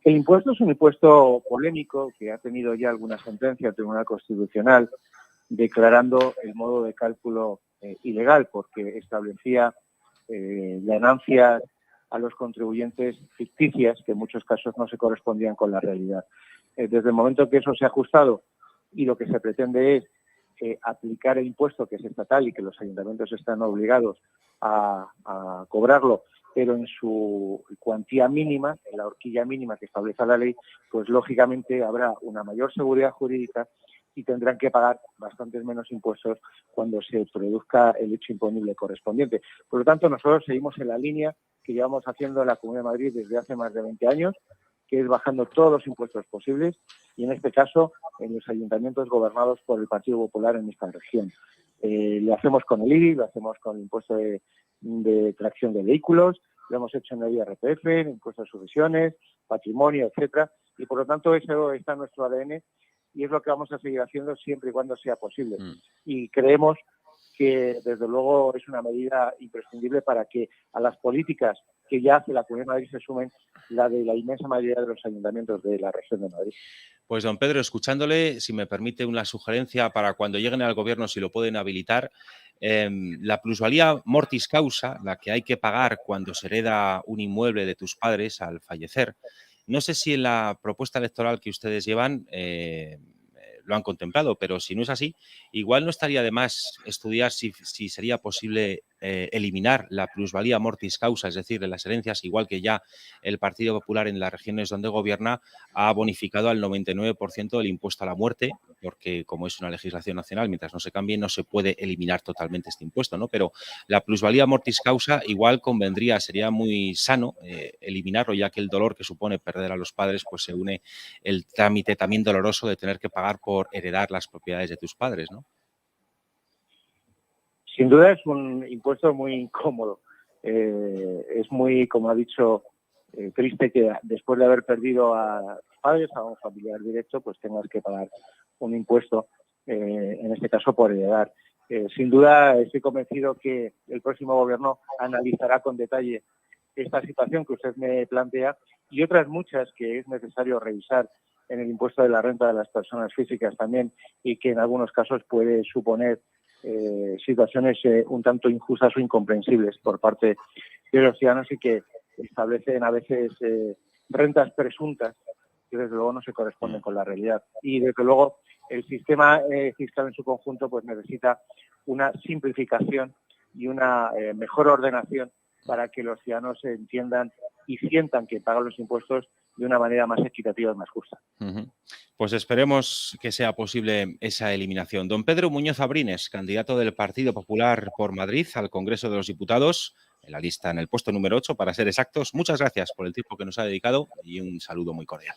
Speaker 6: El impuesto es un impuesto polémico que ha tenido ya alguna sentencia del Tribunal Constitucional declarando el modo de cálculo ilegal, porque establecía ganancias a los contribuyentes ficticias que en muchos casos no se correspondían con la realidad. Desde el momento que eso se ha ajustado y lo que se pretende es aplicar el impuesto, que es estatal y que los ayuntamientos están obligados a cobrarlo, pero en su cuantía mínima, en la horquilla mínima que establece la ley, pues lógicamente habrá una mayor seguridad jurídica y tendrán que pagar bastantes menos impuestos cuando se produzca el hecho imponible correspondiente. Por lo tanto, nosotros seguimos en la línea que llevamos haciendo en la Comunidad de Madrid desde hace más de 20 años, que es bajando todos los impuestos posibles y, en este caso, en los ayuntamientos gobernados por el Partido Popular en esta región. Lo hacemos con el IBI, lo hacemos con el impuesto de tracción de vehículos, lo hemos hecho en el IRPF, en el impuesto de sucesiones, patrimonio, etcétera, y por lo tanto eso está en nuestro ADN y es lo que vamos a seguir haciendo siempre y cuando sea posible. Y creemos que, desde luego, es una medida imprescindible para que a las políticas que ya hace la Comunidad de Madrid se sumen la de la inmensa mayoría de los ayuntamientos de la región de Madrid.
Speaker 1: Pues, don Pedro, escuchándole, si me permite una sugerencia para cuando lleguen al gobierno, si lo pueden habilitar, la plusvalía mortis causa, la que hay que pagar cuando se hereda un inmueble de tus padres al fallecer. No sé si en la propuesta electoral que ustedes llevan lo han contemplado, pero si no es así, igual no estaría de más estudiar si sería posible eliminar la plusvalía mortis causa, es decir, de las herencias, igual que ya el Partido Popular en las regiones donde gobierna ha bonificado al 99% el impuesto a la muerte, porque como es una legislación nacional, mientras no se cambie, no se puede eliminar totalmente este impuesto, ¿no? Pero la plusvalía mortis causa igual convendría, sería muy sano eliminarlo, ya que el dolor que supone perder a los padres, pues se une el trámite también doloroso de tener que pagar por heredar las propiedades de tus padres, ¿no?
Speaker 6: Sin duda es un impuesto muy incómodo. Es muy, como ha dicho, triste que después de haber perdido a tus padres, a un familiar directo, pues tengas que pagar un impuesto, en este caso por heredar. Sin duda estoy convencido que el próximo gobierno analizará con detalle esta situación que usted me plantea y otras muchas que es necesario revisar en el impuesto de la renta de las personas físicas también, y que en algunos casos puede suponer situaciones un tanto injustas o incomprensibles por parte de los ciudadanos y que establecen a veces rentas presuntas que desde luego no se corresponden con la realidad. Y desde luego el sistema fiscal en su conjunto pues necesita una simplificación y una mejor ordenación para que los ciudadanos entiendan y sientan que pagan los impuestos de una manera más equitativa y más justa.
Speaker 1: Pues esperemos que sea posible esa eliminación. Don Pedro Muñoz Abrines, candidato del Partido Popular por Madrid al Congreso de los Diputados, en la lista en el puesto número 8, para ser exactos. Muchas gracias por el tiempo que nos ha dedicado y un saludo muy cordial.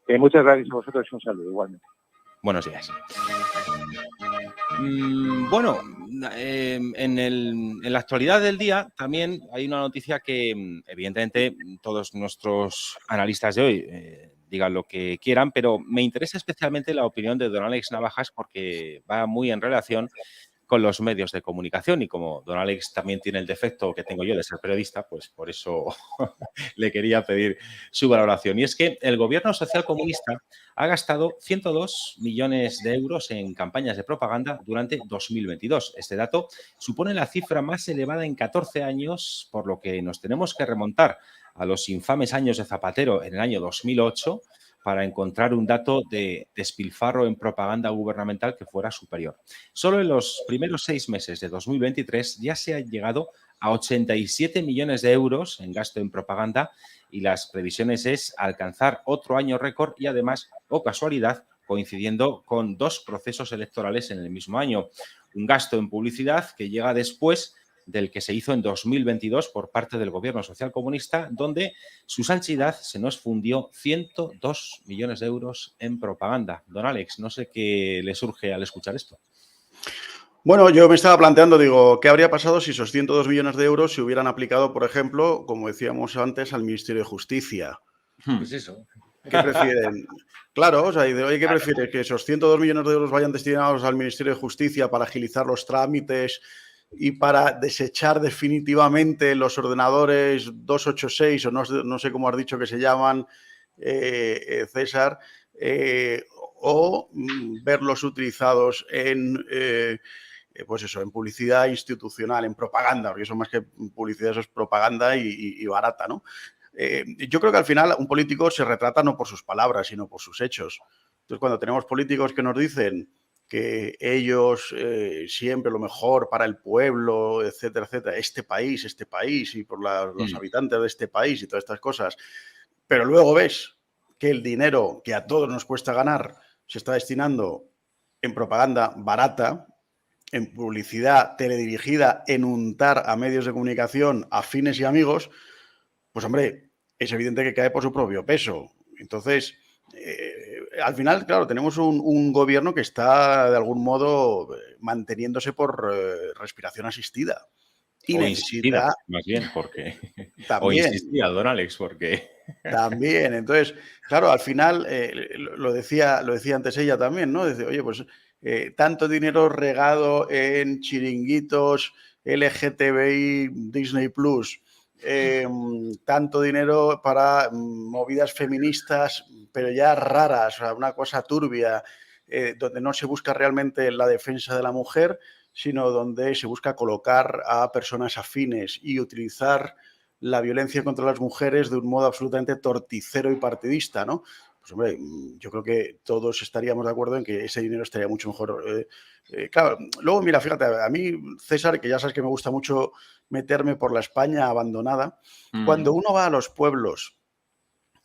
Speaker 6: Muchas gracias a vosotros y un saludo igualmente.
Speaker 1: Buenos días. Bueno, en la actualidad del día también hay una noticia que evidentemente todos nuestros analistas de hoy digan lo que quieran, pero me interesa especialmente la opinión de don Alex Navajas porque va muy en relación con los medios de comunicación. Y como don Alex también tiene el defecto que tengo yo de ser periodista, pues por eso le quería pedir su valoración. Y es que el gobierno socialcomunista ha gastado 102 millones de euros en campañas de propaganda durante 2022. Este dato supone la cifra más elevada en 14 años, por lo que nos tenemos que remontar a los infames años de Zapatero en el año 2008 para encontrar un dato de despilfarro en propaganda gubernamental que fuera superior. Solo en los primeros 6 meses de 2023 ya se ha llegado a 87 millones de euros en gasto en propaganda y las previsiones es alcanzar otro año récord y además, o casualidad, coincidiendo con 2 procesos electorales en el mismo año. Un gasto en publicidad que llega después del que se hizo en 2022 por parte del gobierno socialcomunista, donde su sanchidad se nos fundió 102 millones de euros en propaganda. Don Alex, no sé qué le surge al escuchar esto.
Speaker 4: Bueno, yo me estaba planteando, digo, ¿qué habría pasado si esos 102 millones de euros se hubieran aplicado, por ejemplo, como decíamos antes, al Ministerio de Justicia?
Speaker 5: Pues eso.
Speaker 4: ¿Qué prefieren? Claro, o sea, oye, ¿qué prefieres? ¿Que esos 102 millones de euros vayan destinados al Ministerio de Justicia para agilizar los trámites y para desechar definitivamente los ordenadores 286 o no sé cómo has dicho que se llaman, César, o verlos utilizados en, pues eso, en publicidad institucional, en propaganda, porque eso más que publicidad, eso es propaganda y barata, ¿no? Yo creo que al final un político se retrata no por sus palabras, sino por sus hechos. Entonces, cuando tenemos políticos que nos dicen que ellos siempre lo mejor para el pueblo, etcétera, etcétera, este país y por los habitantes de este país y todas estas cosas, pero luego ves que el dinero que a todos nos cuesta ganar se está destinando en propaganda barata, en publicidad teledirigida, en untar a medios de comunicación afines y amigos, pues hombre, es evidente que cae por su propio peso. Entonces, al final, claro, tenemos un gobierno que está de algún modo manteniéndose por respiración asistida. Y
Speaker 1: o
Speaker 4: necesita...
Speaker 1: insistida, más bien, porque...
Speaker 4: También.
Speaker 1: O insistía, don Alex, porque...
Speaker 4: También, entonces, claro, al final, lo decía antes ella también, ¿no? Dice, oye, pues tanto dinero regado en chiringuitos, LGTBI, Disney Plus, tanto dinero para movidas feministas, pero ya raras, o sea, una cosa turbia, donde no se busca realmente la defensa de la mujer, sino donde se busca colocar a personas afines y utilizar la violencia contra las mujeres de un modo absolutamente torticero y partidista, ¿no? Pues hombre, yo creo que todos estaríamos de acuerdo en que ese dinero estaría mucho mejor. Claro, luego, mira, fíjate, a mí, César, que ya sabes que me gusta mucho meterme por la España abandonada, cuando uno va a los pueblos,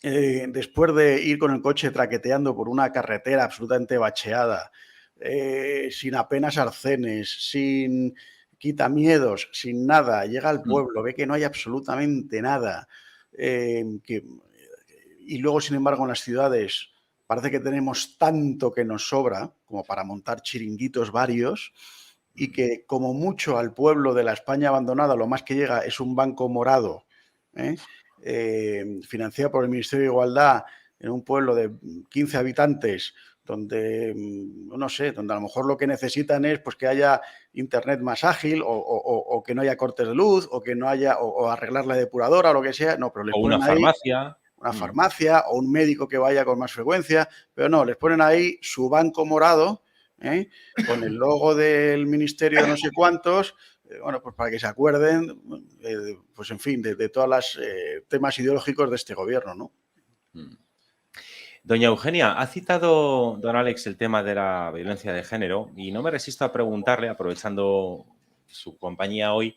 Speaker 4: después de ir con el coche traqueteando por una carretera absolutamente bacheada, sin apenas arcenes, sin quitamiedos, sin nada, llega al pueblo, ve que no hay absolutamente nada, y luego, sin embargo, en las ciudades parece que tenemos tanto que nos sobra como para montar chiringuitos varios y que como mucho al pueblo de la España abandonada lo más que llega es un banco morado, financiado por el Ministerio de Igualdad en un pueblo de 15 habitantes donde, no sé, donde a lo mejor lo que necesitan es pues, que haya internet más ágil o que no haya cortes de luz o que no haya, o arreglar la depuradora o lo que sea. No, pero les ponen
Speaker 1: una
Speaker 4: ahí
Speaker 1: farmacia.
Speaker 4: Una farmacia o un médico que vaya con más frecuencia, pero no, les ponen ahí su banco morado, con el logo del ministerio de no sé cuántos, bueno, pues para que se acuerden, pues en fin, de todos los temas ideológicos de este gobierno, ¿no?
Speaker 1: Doña Eugenia, ha citado don Alex el tema de la violencia de género y no me resisto a preguntarle, aprovechando su compañía hoy,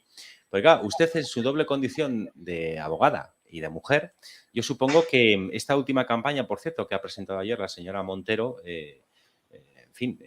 Speaker 1: oiga, usted en su doble condición de abogada y de mujer, yo supongo que esta última campaña, por cierto, que ha presentado ayer la señora Montero, en fin,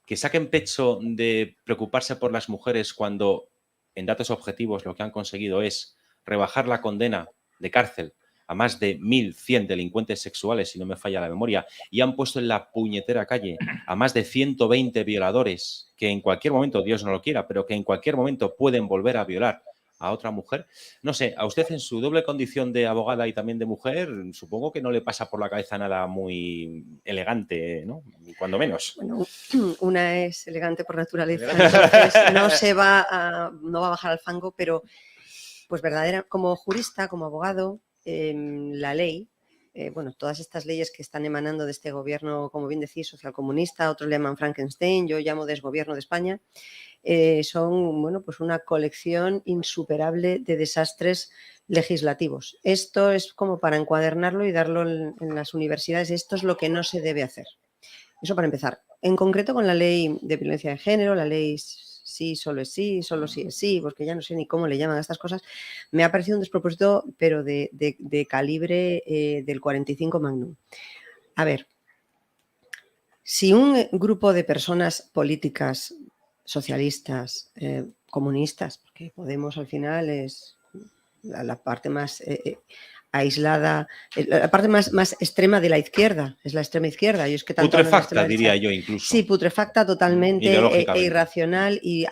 Speaker 1: que saquen pecho de preocuparse por las mujeres cuando en datos objetivos lo que han conseguido es rebajar la condena de cárcel a más de 1.100 delincuentes sexuales, si no me falla la memoria, y han puesto en la puñetera calle a más de 120 violadores que en cualquier momento, Dios no lo quiera, pero que en cualquier momento pueden volver a violar a otra mujer. No sé, a usted en su doble condición de abogada y también de mujer, supongo que no le pasa por la cabeza nada muy elegante, ¿no? Cuando menos.
Speaker 2: Bueno, una es elegante por naturaleza,
Speaker 1: Elegante.
Speaker 2: entonces no va a bajar al fango, pero pues como jurista, como abogado, la ley, bueno, todas estas leyes que están emanando de este gobierno, como bien decís, socialcomunista, otros le llaman Frankenstein, yo llamo desgobierno de España, son, bueno, pues una colección insuperable de desastres legislativos. Esto es como para encuadernarlo y darlo en las universidades. Esto es lo que no se debe hacer. Eso para empezar. En concreto con la ley de violencia de género, la ley sí, solo sí es sí, porque ya no sé ni cómo le llaman a estas cosas, me ha parecido un despropósito, pero de calibre del 45 Magnum. A ver, si un grupo de personas políticas, socialistas, comunistas, porque Podemos al final es la parte más aislada, la parte más extrema de la izquierda, es la extrema izquierda. Yo es que tanto
Speaker 1: putrefacta, diría yo incluso.
Speaker 2: Sí, putrefacta totalmente, irracional y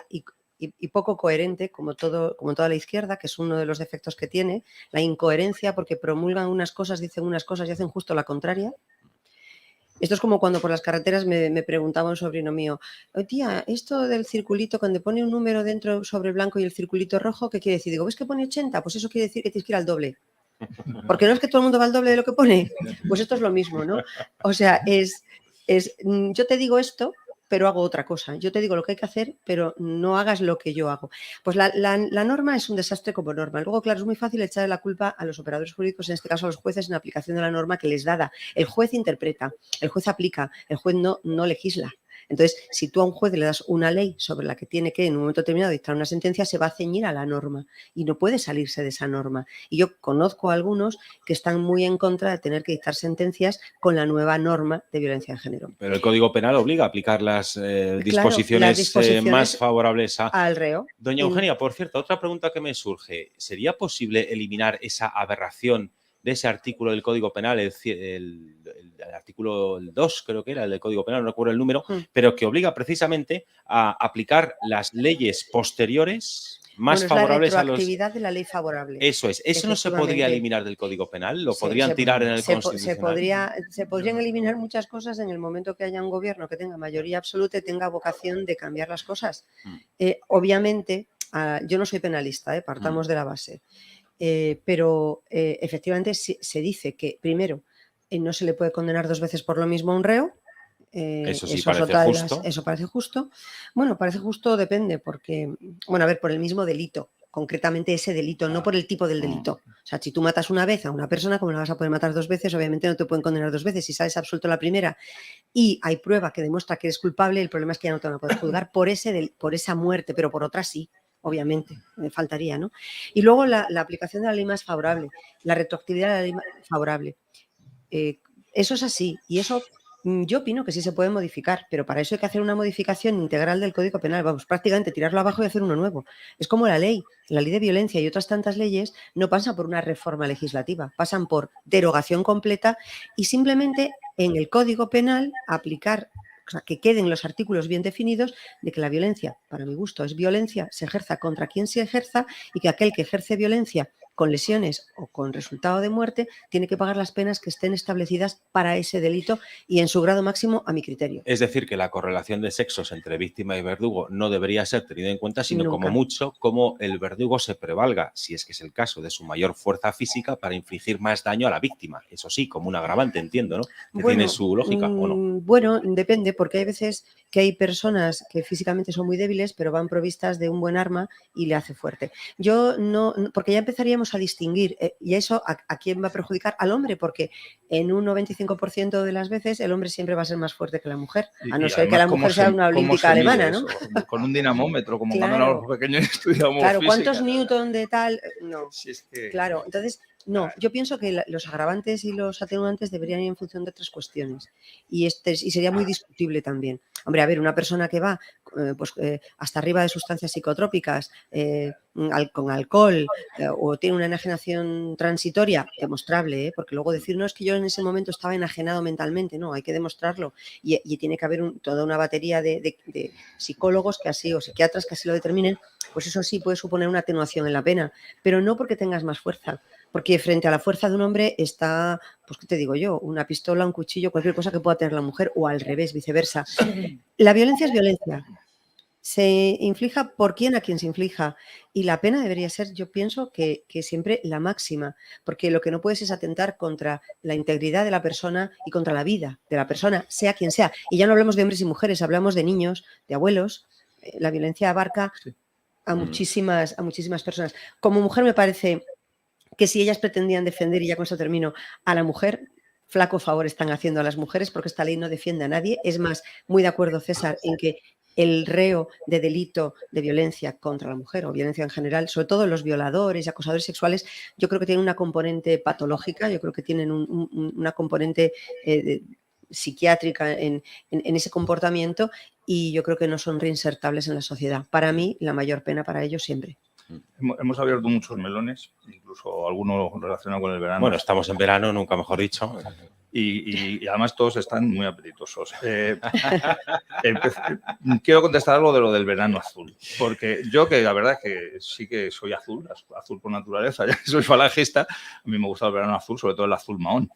Speaker 2: poco coherente, como toda la izquierda, que es uno de los defectos que tiene, la incoherencia, porque promulgan unas cosas, dicen unas cosas y hacen justo la contraria. Esto es como cuando por las carreteras me preguntaba un sobrino mío, tía, esto del circulito, cuando pone un número dentro sobre blanco y el circulito rojo, ¿qué quiere decir? Digo, ¿ves que pone 80? Pues eso quiere decir que tienes que ir al doble. Porque no es que todo el mundo va al doble de lo que pone. Pues esto es lo mismo, ¿no? O sea, yo te digo esto, pero hago otra cosa. Yo te digo lo que hay que hacer, pero no hagas lo que yo hago. Pues la norma es un desastre como norma. Luego, claro, es muy fácil echarle la culpa a los operadores jurídicos, en este caso a los jueces, en aplicación de la norma que les dada. El juez interpreta, el juez aplica, el juez no legisla. Entonces, si tú a un juez le das una ley sobre la que tiene que en un momento determinado dictar una sentencia, se va a ceñir a la norma y no puede salirse de esa norma. Y yo conozco a algunos que están muy en contra de tener que dictar sentencias con la nueva norma de violencia de género.
Speaker 1: Pero el Código Penal obliga a aplicar las disposiciones más favorables
Speaker 2: al reo.
Speaker 1: Doña Eugenia, por cierto, otra pregunta que me surge. ¿Sería posible eliminar esa aberración de ese artículo del Código Penal, el artículo 2, creo que era, el del Código Penal, no recuerdo el número, pero que obliga precisamente a aplicar las leyes posteriores más favorables
Speaker 2: a los... La retroactividad de la ley favorable.
Speaker 1: Eso es. ¿Eso no se podría eliminar del Código Penal? ¿Lo podrían tirar en el Constitucional?
Speaker 2: Se podrían eliminar muchas cosas en el momento que haya un gobierno que tenga mayoría absoluta y tenga vocación de cambiar las cosas. Obviamente, yo no soy penalista, partamos de la base. Pero efectivamente se dice que, primero, no se le puede condenar 2 veces por lo mismo a un reo.
Speaker 1: Eso sí parece justo.
Speaker 2: Eso parece justo. Bueno, parece justo, depende, porque, bueno, a ver, por el mismo delito, concretamente ese delito, no por el tipo del delito. O sea, si tú matas una vez a una persona, como la vas a poder matar 2 veces, obviamente no te pueden condenar 2 veces. Si sales absuelto la primera y hay prueba que demuestra que eres culpable, el problema es que ya no te van a poder juzgar por esa muerte, pero por otra sí. Obviamente, me faltaría, ¿no? Y luego la aplicación de la ley más favorable, la retroactividad de la ley más favorable. Eso es así y eso yo opino que sí se puede modificar, pero para eso hay que hacer una modificación integral del Código Penal, vamos, prácticamente tirarlo abajo y hacer uno nuevo. Es como la ley de violencia y otras tantas leyes no pasan por una reforma legislativa, pasan por derogación completa y simplemente en el Código Penal aplicar, o sea, que queden los artículos bien definidos de que la violencia, para mi gusto, es violencia, se ejerza contra quien se ejerza y que aquel que ejerce violencia con lesiones o con resultado de muerte tiene que pagar las penas que estén establecidas para ese delito y en su grado máximo a mi criterio.
Speaker 1: Es decir, que la correlación de sexos entre víctima y verdugo no debería ser tenida en cuenta, sino como mucho como el verdugo se prevalga, si es que es el caso, de su mayor fuerza física para infligir más daño a la víctima. Eso sí, como un agravante, entiendo, ¿no? Que tiene su lógica, ¿o no?
Speaker 2: Bueno, depende, porque hay veces que hay personas que físicamente son muy débiles, pero van provistas de un buen arma y le hace fuerte. Yo no, porque ya empezaríamos a distinguir, y eso ¿a quién va a perjudicar? Al hombre, porque en un 95% de las veces el hombre siempre va a ser más fuerte que la mujer, a no ser que la mujer sea una olímpica alemana, ¿no?
Speaker 3: Con un dinamómetro, como
Speaker 2: claro,
Speaker 3: cuando éramos pequeños estudiábamos
Speaker 2: claro,
Speaker 3: física.
Speaker 2: ¿cuántos newton de tal? No,
Speaker 3: si es que...
Speaker 2: claro, entonces... No, yo pienso que los agravantes y los atenuantes deberían ir en función de otras cuestiones y sería muy discutible también. Hombre, a ver, una persona que va hasta arriba de sustancias psicotrópicas, con alcohol, o tiene una enajenación transitoria, demostrable, porque luego decir, no, es que yo en ese momento estaba enajenado mentalmente, no, hay que demostrarlo. Y tiene que haber toda una batería de psicólogos que así, o psiquiatras que así lo determinen, pues eso sí puede suponer una atenuación en la pena, pero no porque tengas más fuerza, porque frente a la fuerza de un hombre está, pues qué te digo yo, una pistola, un cuchillo, cualquier cosa que pueda tener la mujer, o al revés, viceversa. La violencia es violencia. Se inflija por quién a quien se inflija, y la pena debería ser, yo pienso, que siempre la máxima, porque lo que no puedes es atentar contra la integridad de la persona y contra la vida de la persona, sea quien sea. Y ya no hablamos de hombres y mujeres, hablamos de niños, de abuelos. La violencia abarca a muchísimas personas. Como mujer me parece que si ellas pretendían defender, y ya con esto termino, a la mujer, flaco favor están haciendo a las mujeres, porque esta ley no defiende a nadie. Es más, muy de acuerdo, César, en que el reo de delito de violencia contra la mujer o violencia en general, sobre todo los violadores y acosadores sexuales, yo creo que tienen una componente patológica, yo creo que tienen una componente psiquiátrica en ese comportamiento, y yo creo que no son reinsertables en la sociedad. Para mí, la mayor pena para ellos siempre.
Speaker 3: Hemos abierto muchos melones, incluso algunos relacionados con el verano.
Speaker 1: Bueno, estamos en verano, nunca mejor dicho.
Speaker 3: Y además todos están muy apetitosos. Quiero contestar algo de lo del verano azul, porque yo, que la verdad es que sí que soy azul por naturaleza, ya que soy falangista, a mí me gusta el verano azul, sobre todo el azul mahón.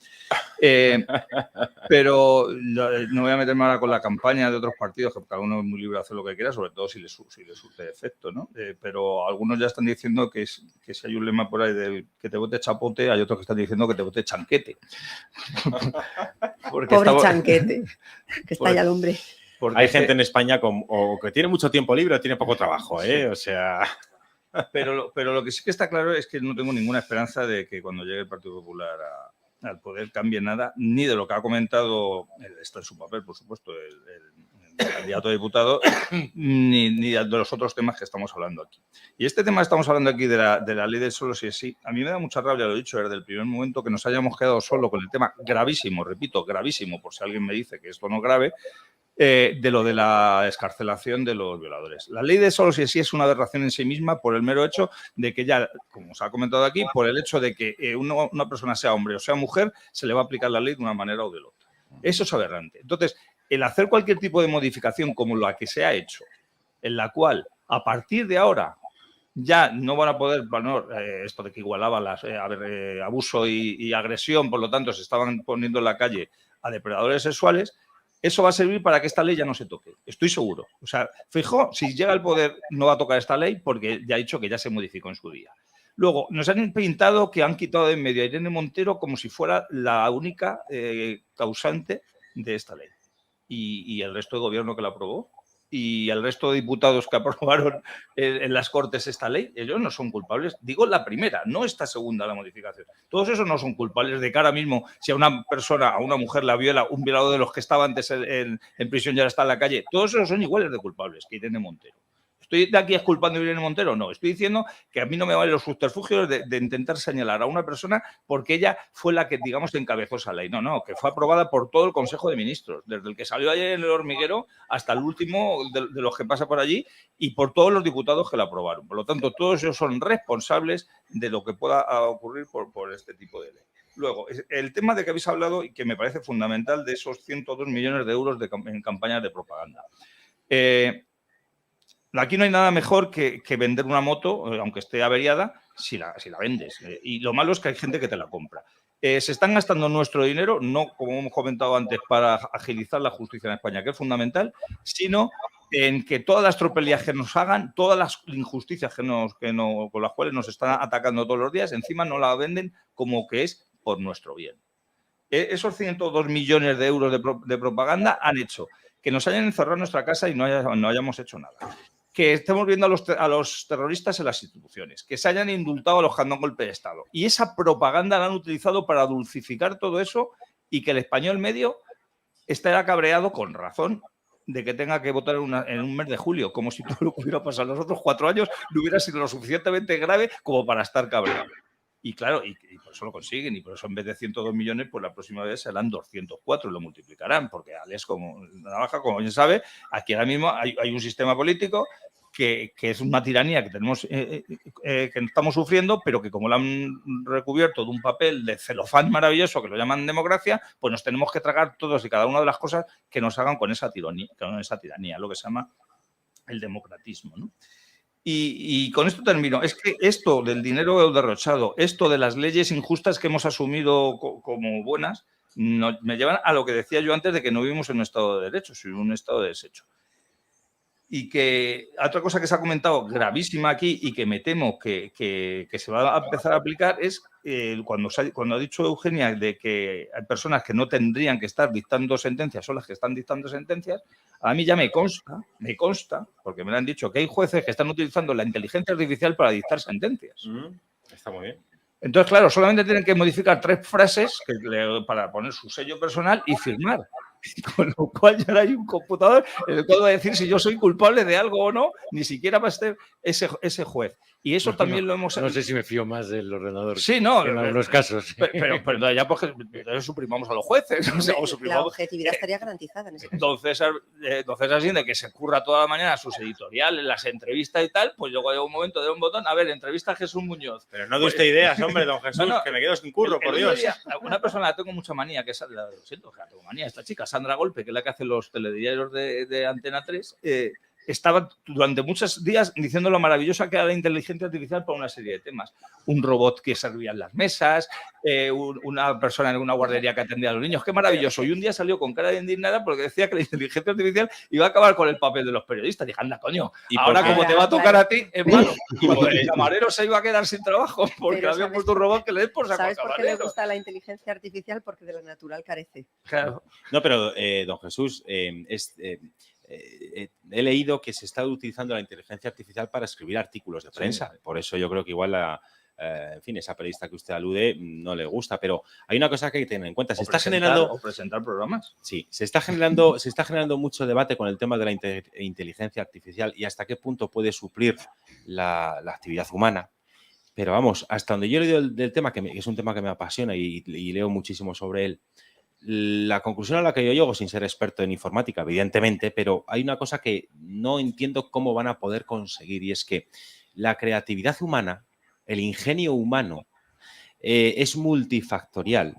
Speaker 3: Pero no voy a meterme ahora con la campaña de otros partidos, que cada uno es muy libre de hacer lo que quiera, sobre todo si le surte efecto, ¿no? Pero algunos ya están diciendo que si hay un lema por ahí de que te vote chapote, hay otros que están diciendo que te vote chanquete.
Speaker 2: Pobre chanquete, que está ya lumbre.
Speaker 1: Hay gente en España que tiene mucho tiempo libre o tiene poco trabajo, ¿eh? O sea...
Speaker 3: Pero lo que sí que está claro es que no tengo ninguna esperanza de que cuando llegue el Partido Popular al poder cambie nada, ni de lo que ha comentado, está en su papel, por supuesto, el candidato a diputado, ni de los otros temas que estamos hablando aquí. Y este tema estamos hablando aquí de la ley del solo sí es sí. A mí me da mucha rabia, lo he dicho desde el primer momento, que nos hayamos quedado solo con el tema gravísimo, repito, gravísimo, por si alguien me dice que esto no es grave, de lo de la excarcelación de los violadores. La ley de solo si es sí es una aberración en sí misma por el mero hecho de que ya, como se ha comentado aquí, por el hecho de que una persona sea hombre o sea mujer, se le va a aplicar la ley de una manera o de la otra. Eso es aberrante. Entonces, el hacer cualquier tipo de modificación como la que se ha hecho, en la cual a partir de ahora ya no van a poder, bueno, esto de que igualaba abuso y agresión, por lo tanto se estaban poniendo en la calle a depredadores sexuales, eso va a servir para que esta ley ya no se toque. Estoy seguro. O sea, Feijóo, si llega al poder, no va a tocar esta ley porque ya ha dicho que ya se modificó en su día. Luego, nos han pintado que han quitado de en medio a Irene Montero como si fuera la única causante de esta ley. Y el resto de gobierno que la aprobó y el resto de diputados que aprobaron en las Cortes esta ley, ellos no son culpables. Digo la primera, no esta segunda, la modificación. Todos esos no son culpables de que ahora mismo, si a una persona, a una mujer la viola, un violador de los que estaba antes en prisión y ahora está en la calle, todos esos son iguales de culpables que Irene Montero. ¿Estoy de aquí exculpando a Irene Montero? No, estoy diciendo que a mí no me valen los subterfugios de intentar señalar a una persona porque ella fue la que, digamos, encabezó esa ley. No, que fue aprobada por todo el Consejo de Ministros, desde el que salió ayer en el hormiguero hasta el último de los que pasa por allí y por todos los diputados que la aprobaron. Por lo tanto, todos ellos son responsables de lo que pueda ocurrir por este tipo de ley. Luego, el tema de que habéis hablado y que me parece fundamental de esos 102 millones de euros en campañas de propaganda. Aquí no hay nada mejor que vender una moto, aunque esté averiada, si la vendes. Y lo malo es que hay gente que te la compra. Se están gastando nuestro dinero, no, como hemos comentado antes, para agilizar la justicia en España, que es fundamental, sino en que todas las tropelías que nos hagan, todas las injusticias con las cuales nos están atacando todos los días, encima no la venden como que es por nuestro bien. Esos 102 millones de euros de propaganda han hecho que nos hayan encerrado en nuestra casa y no hayamos hecho nada. Que estemos viendo a los terroristas en las instituciones, que se hayan indultado a los que han dado golpe de Estado. Y esa propaganda la han utilizado para dulcificar todo eso y que el español medio estará cabreado con razón de que tenga que votar en un mes de julio, como si todo lo que hubiera pasado en los otros 4 años no hubiera sido lo suficientemente grave como para estar cabreado. Y claro, y por eso lo consiguen, y por eso en vez de 102 millones, pues la próxima vez serán 204 y lo multiplicarán, porque Alex, como la navaja, como bien sabe, aquí ahora mismo hay un sistema político que es una tiranía que tenemos que estamos sufriendo, pero que como lo han recubierto de un papel de celofán maravilloso que lo llaman democracia, pues nos tenemos que tragar todos y cada una de las cosas que nos hagan con esa tiranía, lo que se llama el democratismo, ¿no? Y con esto termino. Es que esto del dinero derrochado, esto de las leyes injustas que hemos asumido como buenas, me llevan a lo que decía yo antes de que no vivimos en un Estado de Derecho, sino en un Estado de desecho. Y que otra cosa que se ha comentado gravísima aquí y que me temo que se va a empezar a aplicar es cuando ha dicho Eugenia de que hay personas que no tendrían que estar dictando sentencias, son las que están dictando sentencias. A mí ya me consta, porque me lo han dicho, que hay jueces que están utilizando la inteligencia artificial para dictar sentencias.
Speaker 1: Está muy bien.
Speaker 3: Entonces, claro, solamente tienen que modificar 3 frases para poner su sello personal y firmar. Con lo cual ya no hay un computador en el cual va a decir si yo soy culpable de algo o no, ni siquiera va a ser ese juez. Y eso también lo hemos...
Speaker 5: No sé si me fío más del ordenador.
Speaker 3: Sí, no.
Speaker 5: En algunos casos.
Speaker 3: Pero ya pues suprimamos a los jueces. O sea,
Speaker 2: la objetividad estaría garantizada en ese caso.
Speaker 3: Entonces así de que se curra toda la mañana sus editoriales, las entrevistas y tal, pues luego llega un momento de un botón, a ver, entrevista a Jesús Muñoz.
Speaker 1: Pero no de usted ideas, hombre, don Jesús, que me quedo sin curro, por Dios.
Speaker 3: Una persona la tengo mucha manía, que es, lo siento, que la tengo manía, esta chica, Sandra Golpe, que es la que hace los telediarios de Antena 3, estaba durante muchos días diciendo lo maravillosa que era la inteligencia artificial para una serie de temas. Un robot que servía en las mesas, una persona en una guardería que atendía a los niños. ¡Qué maravilloso! Y un día salió con cara de indignada porque decía que la inteligencia artificial iba a acabar con el papel de los periodistas. Dije, anda, coño, y ahora como te va a tocar a ti, es malo. Como el camarero se iba a quedar sin trabajo porque había puesto un robot que le des por saco al camarero.
Speaker 2: ¿Sabes por qué le gusta la inteligencia artificial? Porque de la natural carece.
Speaker 3: Claro.
Speaker 1: No, pero don Jesús, he leído que se está utilizando la inteligencia artificial para escribir artículos de prensa. Sí. Por eso yo creo que igual en fin, esa periodista que usted alude no le gusta, pero hay una cosa que hay que tener en cuenta. Se está generando...
Speaker 3: ¿O presentar programas?
Speaker 1: Sí, se está generando mucho debate con el tema de la inteligencia artificial y hasta qué punto puede suplir la actividad humana. Pero vamos, hasta donde yo he leído del tema, que es un tema que me apasiona y leo muchísimo sobre él, la conclusión a la que yo llego, sin ser experto en informática, evidentemente, pero hay una cosa que no entiendo cómo van a poder conseguir y es que la creatividad humana, el ingenio humano, es multifactorial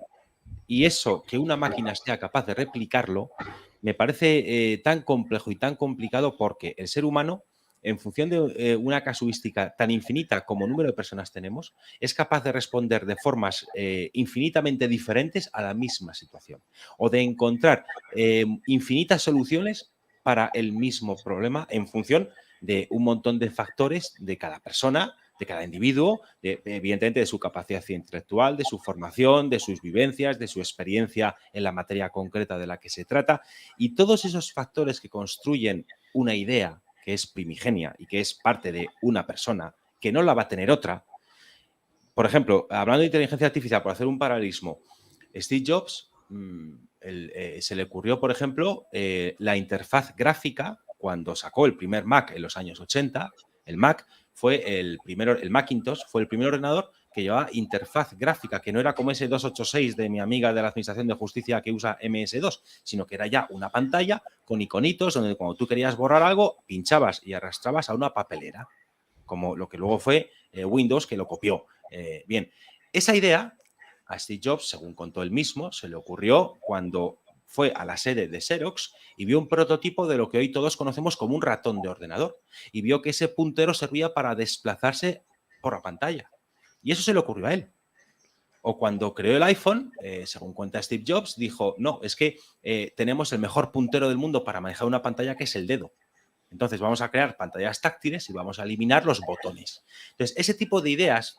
Speaker 1: y eso, que una máquina sea capaz de replicarlo, me parece tan complejo y tan complicado porque el ser humano, en función de una casuística tan infinita como número de personas tenemos, es capaz de responder de formas infinitamente diferentes a la misma situación o de encontrar infinitas soluciones para el mismo problema en función de un montón de factores de cada persona, de cada individuo, evidentemente de su capacidad intelectual, de su formación, de sus vivencias, de su experiencia en la materia concreta de la que se trata y todos esos factores que construyen una idea que es primigenia y que es parte de una persona, que no la va a tener otra. Por ejemplo, hablando de inteligencia artificial, por hacer un paralelismo, Steve Jobs se le ocurrió, por ejemplo, la interfaz gráfica cuando sacó el primer Mac en los años 80. El Mac fue el Macintosh fue el primer ordenador que llevaba interfaz gráfica, que no era como ese 286 de mi amiga de la Administración de Justicia que usa MS2, sino que era ya una pantalla con iconitos donde cuando tú querías borrar algo, pinchabas y arrastrabas a una papelera, como lo que luego fue Windows, que lo copió. Bien, esa idea a Steve Jobs, según contó él mismo, se le ocurrió cuando fue a la sede de Xerox y vio un prototipo de lo que hoy todos conocemos como un ratón de ordenador y vio que ese puntero servía para desplazarse por la pantalla. Y eso se le ocurrió a él. O cuando creó el iPhone, según cuenta Steve Jobs, dijo, no, es que tenemos el mejor puntero del mundo para manejar una pantalla que es el dedo. Entonces vamos a crear pantallas táctiles y vamos a eliminar los botones. Entonces, ese tipo de ideas,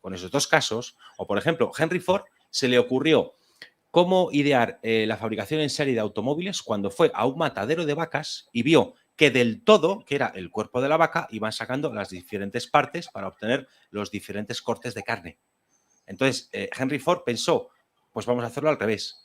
Speaker 1: con esos dos casos, o por ejemplo, Henry Ford se le ocurrió cómo idear la fabricación en serie de automóviles cuando fue a un matadero de vacas y vio que del todo, que era el cuerpo de la vaca, iban sacando las diferentes partes para obtener los diferentes cortes de carne. Entonces, Henry Ford pensó, pues vamos a hacerlo al revés.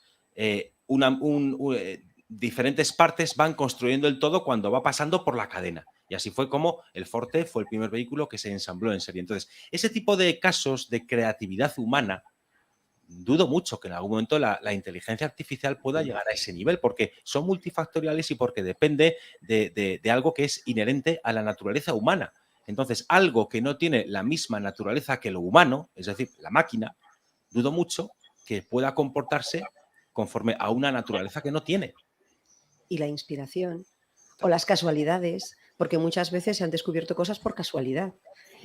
Speaker 1: Diferentes partes van construyendo el todo cuando va pasando por la cadena. Y así fue como el Forte fue el primer vehículo que se ensambló en serie. Entonces, ese tipo de casos de creatividad humana, dudo mucho que en algún momento la inteligencia artificial pueda llegar a ese nivel, porque son multifactoriales y porque depende de algo que es inherente a la naturaleza humana. Entonces, algo que no tiene la misma naturaleza que lo humano, es decir, la máquina, dudo mucho que pueda comportarse conforme a una naturaleza que no tiene.
Speaker 2: Y la inspiración o las casualidades, porque muchas veces se han descubierto cosas por casualidad,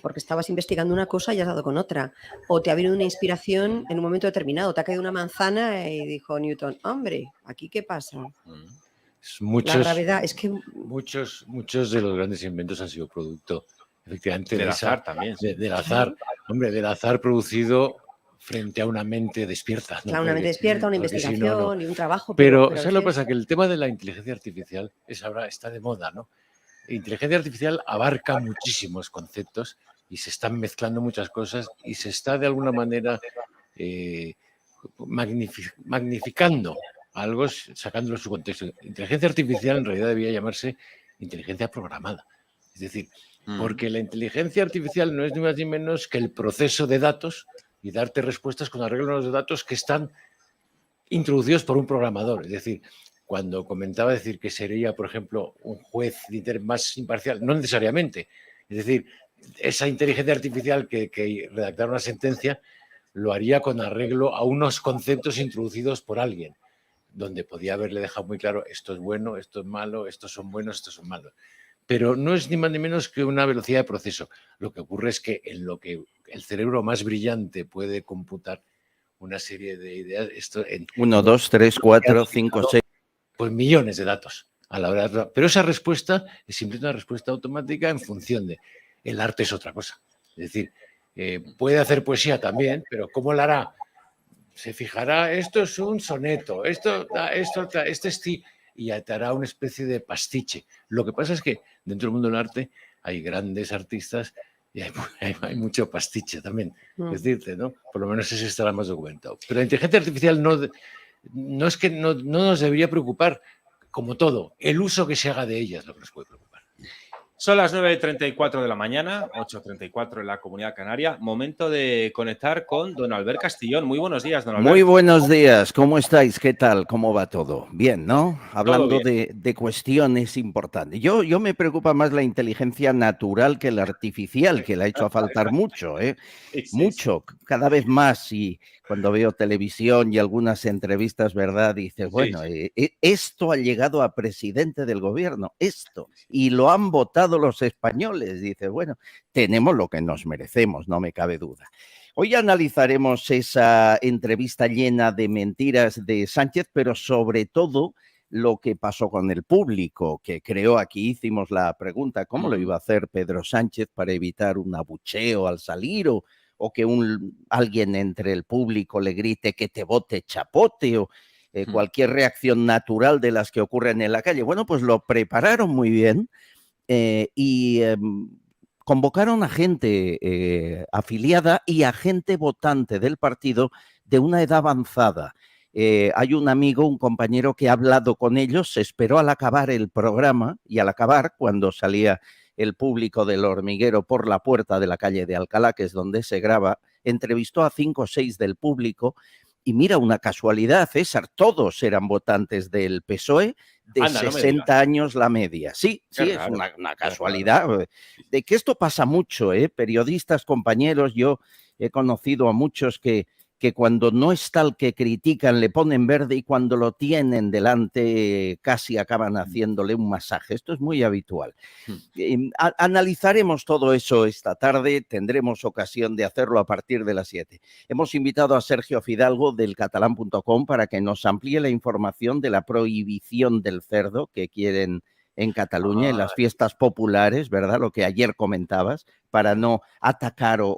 Speaker 2: porque estabas investigando una cosa y has dado con otra, o te ha venido una inspiración en un momento determinado, te ha caído una manzana y dijo Newton, hombre, ¿aquí qué pasa? La gravedad, es que...
Speaker 5: Muchos de los grandes inventos han sido producto, efectivamente,
Speaker 1: Del azar también. Sí.
Speaker 5: Del azar. Hombre, del azar producido frente a una mente despierta. ¿no?
Speaker 2: Claro, una mente despierta, una investigación
Speaker 5: no.
Speaker 2: y un trabajo.
Speaker 5: Pero ¿sabes lo que pasa? Que el tema de la inteligencia artificial ahora está de moda, ¿no? La inteligencia artificial abarca muchísimos conceptos y se están mezclando muchas cosas y se está de alguna manera magnificando algo, sacándolo de su contexto. Inteligencia artificial en realidad debía llamarse inteligencia programada. Es decir, porque la inteligencia artificial no es ni más ni menos que el proceso de datos y darte respuestas con arreglo a los datos que están introducidos por un programador. Es decir, cuando comentaba decir que sería, por ejemplo, un juez más imparcial, no necesariamente. Es decir, esa inteligencia artificial que redactara una sentencia lo haría con arreglo a unos conceptos introducidos por alguien, donde podía haberle dejado muy claro esto es bueno, esto es malo, estos son buenos, estos son malos. Pero no es ni más ni menos que una velocidad de proceso. Lo que ocurre es que en lo que el cerebro más brillante puede computar una serie de ideas, esto en
Speaker 7: 1, 2, 3, 4, 5, 6.
Speaker 5: Pues millones de datos a la hora de... Pero esa respuesta es simplemente una respuesta automática en función de... El arte es otra cosa. Es decir, puede hacer poesía también, pero ¿cómo la hará? Se fijará, esto es un soneto, esto es... Y te hará una especie de pastiche. Lo que pasa es que dentro del mundo del arte hay grandes artistas y hay mucho pastiche también. Es decirte, ¿no? Por lo menos ese estará más documentado. Pero la inteligencia artificial no es que no nos debería preocupar, como todo, el uso que se haga de ella es lo que nos puede preocupar.
Speaker 1: Son las 9:34 de la mañana, 8:34 en la Comunidad Canaria. Momento de conectar con don Albert Castillón. Muy buenos días, don Albert.
Speaker 7: Muy buenos días, ¿cómo estáis? ¿Qué tal? ¿Cómo va todo? Bien, ¿no? Hablando de cuestiones importantes. Yo me preocupa más la inteligencia natural que la artificial, que la ha hecho a faltar mucho, ¿eh? Sí. Mucho, cada vez más. Y cuando veo televisión y algunas entrevistas, ¿verdad? Dices, bueno, esto ha llegado a presidente del gobierno, esto, y lo han votado los españoles. Dices, bueno, tenemos lo que nos merecemos, no me cabe duda. Hoy analizaremos esa entrevista llena de mentiras de Sánchez, pero sobre todo lo que pasó con el público, que creo aquí hicimos la pregunta, ¿cómo lo iba a hacer Pedro Sánchez para evitar un abucheo al salir o que alguien entre el público le grite que te vote chapote o cualquier reacción natural de las que ocurren en la calle? Bueno, pues lo prepararon muy bien y convocaron a gente afiliada y a gente votante del partido de una edad avanzada. Hay un amigo, un compañero que ha hablado con ellos, se esperó al acabar el programa y al acabar, cuando salía el público del Hormiguero por la puerta de la calle de Alcalá, que es donde se graba, entrevistó a 5 o 6 del público y mira, una casualidad, César, todos eran votantes del PSOE, de 60 años la media. Sí, sí, es una casualidad. De que esto pasa mucho, periodistas, compañeros, yo he conocido a muchos que cuando no está el que critican le ponen verde y cuando lo tienen delante casi acaban haciéndole un masaje. Esto es muy habitual. Analizaremos todo eso esta tarde, tendremos ocasión de hacerlo a partir de las 7. Hemos invitado a Sergio Fidalgo del catalán.com para que nos amplíe la información de la prohibición del cerdo que quieren en Cataluña, en las fiestas populares, ¿verdad? Lo que ayer comentabas, para no atacar o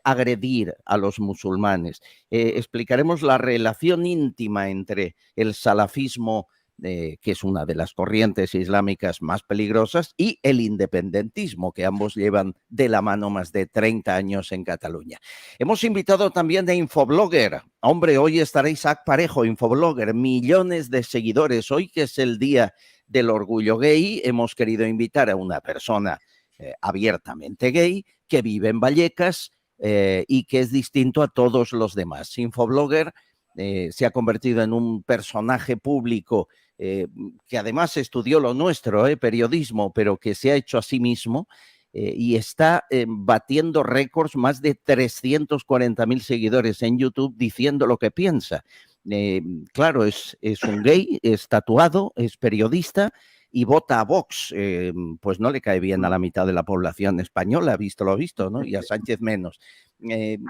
Speaker 7: agredir a los musulmanes. Explicaremos la relación íntima entre el salafismo que es una de las corrientes islámicas más peligrosas, y el independentismo, que ambos llevan de la mano más de 30 años en Cataluña. Hemos invitado también a Infoblogger. Hombre, hoy estará Isaac Parejo, Infoblogger, millones de seguidores. Hoy, que es el Día del Orgullo Gay, hemos querido invitar a una persona abiertamente gay, que vive en Vallecas y que es distinto a todos los demás. Infoblogger se ha convertido en un personaje público que además estudió lo nuestro, periodismo, pero que se ha hecho a sí mismo y está batiendo récords, más de 340.000 seguidores en YouTube diciendo lo que piensa. Claro, es un gay, es tatuado, es periodista y vota a Vox. Pues no le cae bien a la mitad de la población española, visto lo visto, ¿no? Y a Sánchez menos.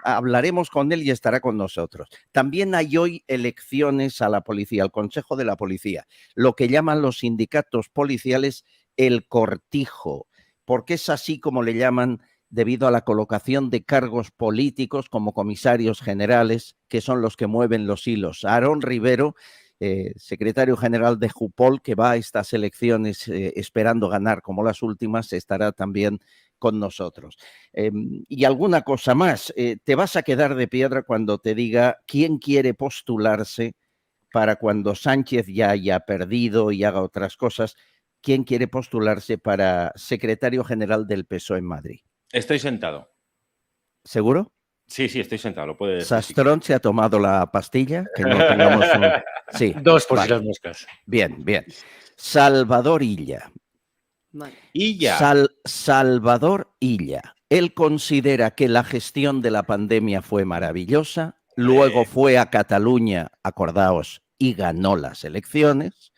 Speaker 7: Hablaremos con él y estará con nosotros. También hay hoy elecciones a la policía, al Consejo de la Policía, lo que llaman los sindicatos policiales el cortijo, porque es así como le llaman debido a la colocación de cargos políticos como comisarios generales, que son los que mueven los hilos. Aarón Rivero, secretario general de Jupol, que va a estas elecciones esperando ganar como las últimas, estará también con nosotros. Y alguna cosa más, te vas a quedar de piedra cuando te diga quién quiere postularse para cuando Sánchez ya haya perdido y haga otras cosas, quién quiere postularse para secretario general del PSOE en Madrid.
Speaker 1: Estoy sentado.
Speaker 7: ¿Seguro?
Speaker 1: Sí, estoy sentado, lo puede decir.
Speaker 7: ¿Sastrón se ha tomado la pastilla? Que no tengamos un... Sí.
Speaker 5: Dos por si las moscas.
Speaker 7: Bien, bien. Salvador Illa.
Speaker 1: Illa.
Speaker 7: Salvador Illa. Él considera que la gestión de la pandemia fue maravillosa, luego fue a Cataluña, acordaos, y ganó las elecciones,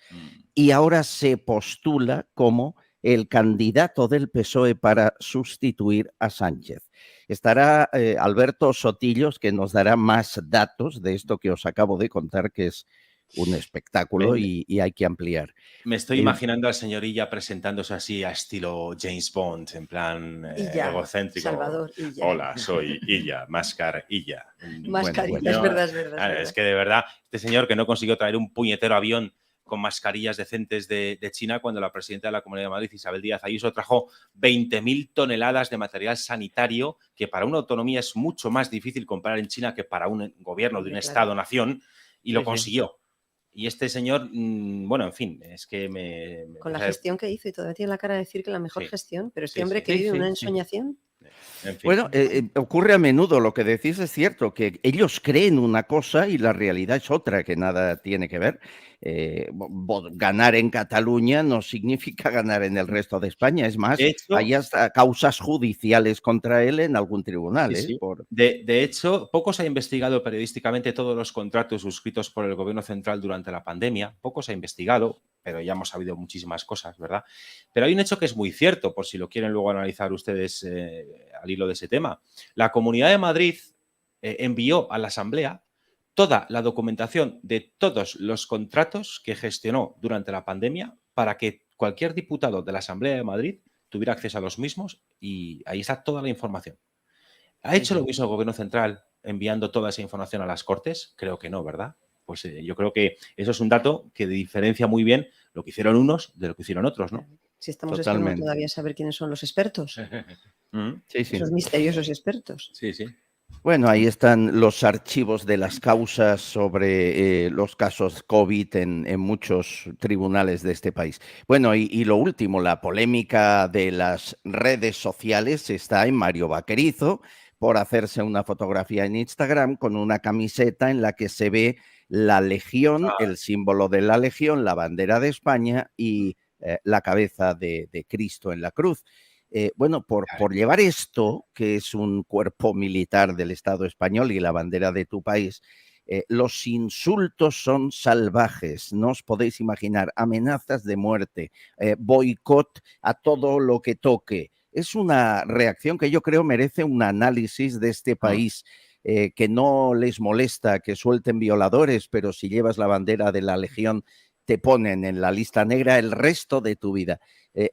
Speaker 7: y ahora se postula como el candidato del PSOE para sustituir a Sánchez. Estará Alberto Sotillos, que nos dará más datos de esto que os acabo de contar, que es un espectáculo y hay que ampliar.
Speaker 1: Me estoy imaginando al señor Illa presentándose así a estilo James Bond, en plan egocéntrico.
Speaker 2: Salvador Illa.
Speaker 1: Hola, soy Illa, Máscar Illa.
Speaker 2: Mascarilla,
Speaker 1: Bueno,
Speaker 2: es verdad.
Speaker 1: Es que de verdad, este señor que no consiguió traer un puñetero avión con mascarillas decentes de China, cuando la presidenta de la Comunidad de Madrid, Isabel Díaz Ayuso, trajo 20.000 toneladas de material sanitario, que para una autonomía es mucho más difícil comprar en China que para un gobierno de un Estado-nación, y lo consiguió. Y este señor, bueno, en fin, es que
Speaker 2: con la gestión que hizo, y todavía tiene la cara de decir que la mejor gestión, pero este hombre que vive una ensoñación.
Speaker 1: En fin.
Speaker 7: Bueno, ocurre a menudo, lo que decís es cierto, que ellos creen una cosa y la realidad es otra, que nada tiene que ver. Ganar en Cataluña no significa ganar en el resto de España, es más, hay hasta causas judiciales contra él en algún tribunal.
Speaker 1: De hecho, poco se ha investigado periodísticamente todos los contratos suscritos por el gobierno central durante la pandemia, poco se ha investigado, pero ya hemos sabido muchísimas cosas, ¿verdad? Pero hay un hecho que es muy cierto, por si lo quieren luego analizar ustedes al hilo de ese tema. La Comunidad de Madrid envió a la Asamblea toda la documentación de todos los contratos que gestionó durante la pandemia para que cualquier diputado de la Asamblea de Madrid tuviera acceso a los mismos, y ahí está toda la información. ¿Ha hecho lo mismo el Gobierno central enviando toda esa información a las Cortes? Creo que no, ¿verdad? Pues yo creo que eso es un dato que diferencia muy bien lo que hicieron unos de lo que hicieron otros, ¿no?
Speaker 2: Si estamos esperando todavía saber quiénes son los expertos. Esos misteriosos expertos.
Speaker 1: Sí, sí.
Speaker 7: Bueno, ahí están los archivos de las causas sobre los casos COVID en muchos tribunales de este país. Bueno, y lo último, la polémica de las redes sociales está en Mario Vaquerizo por hacerse una fotografía en Instagram con una camiseta en la que se ve la Legión, el símbolo de la Legión, la bandera de España y la cabeza de Cristo en la cruz. Bueno, por llevar esto, que es un cuerpo militar del Estado español y la bandera de tu país, los insultos son salvajes, no os podéis imaginar, amenazas de muerte, boicot a todo lo que toque. Es una reacción que yo creo merece un análisis de este país, que no les molesta que suelten violadores, pero si llevas la bandera de la Legión te ponen en la lista negra el resto de tu vida.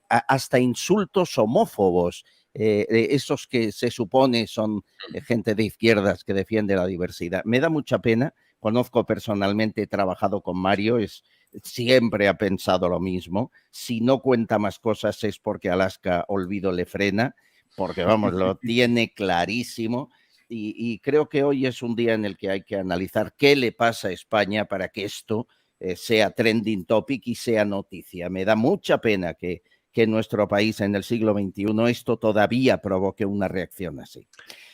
Speaker 7: Hasta insultos homófobos, esos que se supone son gente de izquierdas que defiende la diversidad. Me da mucha pena, conozco personalmente, he trabajado con Mario, es siempre ha pensado lo mismo. Si no cuenta más cosas es porque Alaska olvido le frena, porque vamos, lo tiene clarísimo. Y creo que hoy es un día en el que hay que analizar qué le pasa a España para que esto sea trending topic y sea noticia. Me da mucha pena que en nuestro país en el siglo XXI esto todavía provoque una reacción así.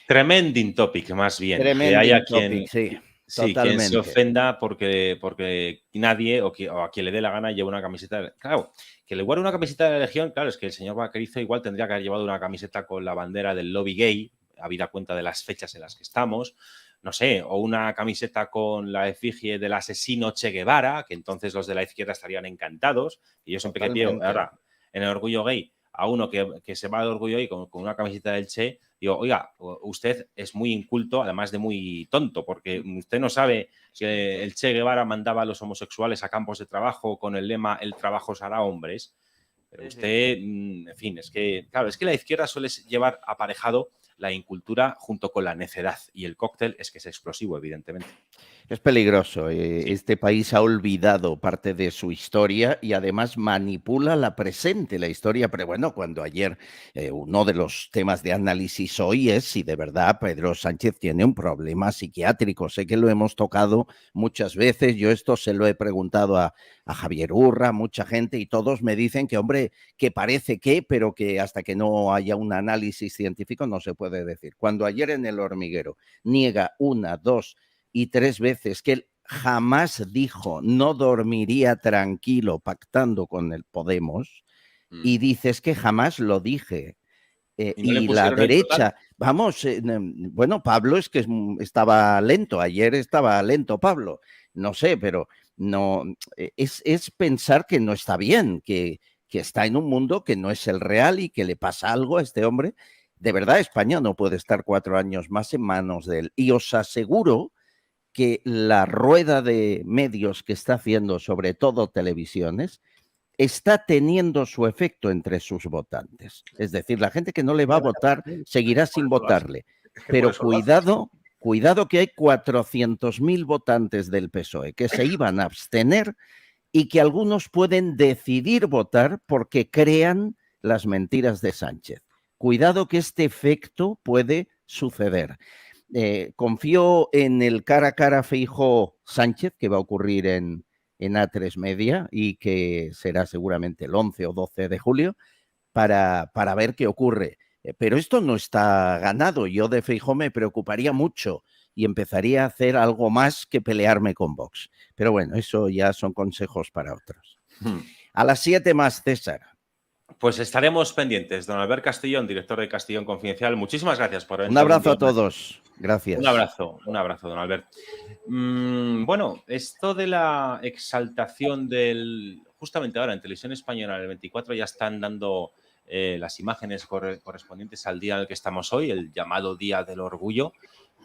Speaker 1: Tremending topic, más bien.
Speaker 7: Tremending
Speaker 1: que haya
Speaker 7: topic, sí,
Speaker 1: quien
Speaker 7: totalmente.
Speaker 1: se ofenda porque nadie o a quien le dé la gana lleva una camiseta. Claro, que le guarde una camiseta de la Legión, claro, es que el señor Vaquerizo igual tendría que haber llevado una camiseta con la bandera del lobby gay, habida cuenta de las fechas en las que estamos. No sé, o una camiseta con la efigie del asesino Che Guevara, que entonces los de la izquierda estarían encantados. Y yo siempre que pido ahora en el orgullo gay a uno que se va de orgullo gay con una camiseta del Che, digo, oiga, usted es muy inculto, además de muy tonto, porque usted no sabe que el Che Guevara mandaba a los homosexuales a campos de trabajo con el lema "el trabajo os hará hombres". Pero usted, en fin, es que, claro, es que la izquierda suele llevar aparejado la incultura junto con la necedad, y el cóctel es que es explosivo, evidentemente.
Speaker 7: Es peligroso.
Speaker 1: Sí.
Speaker 7: Este país ha olvidado parte de su historia y además manipula la presente, la historia. Pero bueno, cuando ayer uno de los temas de análisis hoy es si de verdad Pedro Sánchez tiene un problema psiquiátrico. Sé que lo hemos tocado muchas veces. Yo esto se lo he preguntado a Javier Urra, mucha gente, y todos me dicen que, hombre, que parece que, pero que hasta que no haya un análisis científico no se puede decir. Cuando ayer en El Hormiguero niega 1, 2 y 3 veces que él jamás dijo no dormiría tranquilo pactando con el Podemos, y dices que jamás lo dije. Y la derecha, vamos, bueno, Pablo es que estaba lento, ayer estaba lento Pablo, no sé, pero no, es pensar que no está bien, que está en un mundo que no es el real y que le pasa algo a este hombre. De verdad, España no puede estar 4 años más en manos de él. Y os aseguro que la rueda de medios que está haciendo, sobre todo televisiones, está teniendo su efecto entre sus votantes. Es decir, la gente que no le va a votar seguirá sin votarle. Pero cuidado que hay 400.000 votantes del PSOE que se iban a abstener y que algunos pueden decidir votar porque crean las mentiras de Sánchez. Cuidado que este efecto puede suceder. Confío en el cara a cara Feijóo-Sánchez que va a ocurrir en A3 Media y que será seguramente el 11 o 12 de julio para ver qué ocurre. Pero esto no está ganado. Yo de Feijóo me preocuparía mucho y empezaría a hacer algo más que pelearme con Vox. Pero bueno, eso ya son consejos para otros. A las 7 más, César.
Speaker 1: Pues estaremos pendientes. Don Albert Castellón, director de Castellón Confidencial, muchísimas gracias por haber
Speaker 7: Un abrazo a todos. Gracias.
Speaker 1: Un abrazo, don Albert. Bueno, esto de la exaltación justamente ahora en Televisión Española, el 24, ya están dando las imágenes correspondientes al día en el que estamos hoy, el llamado Día del Orgullo.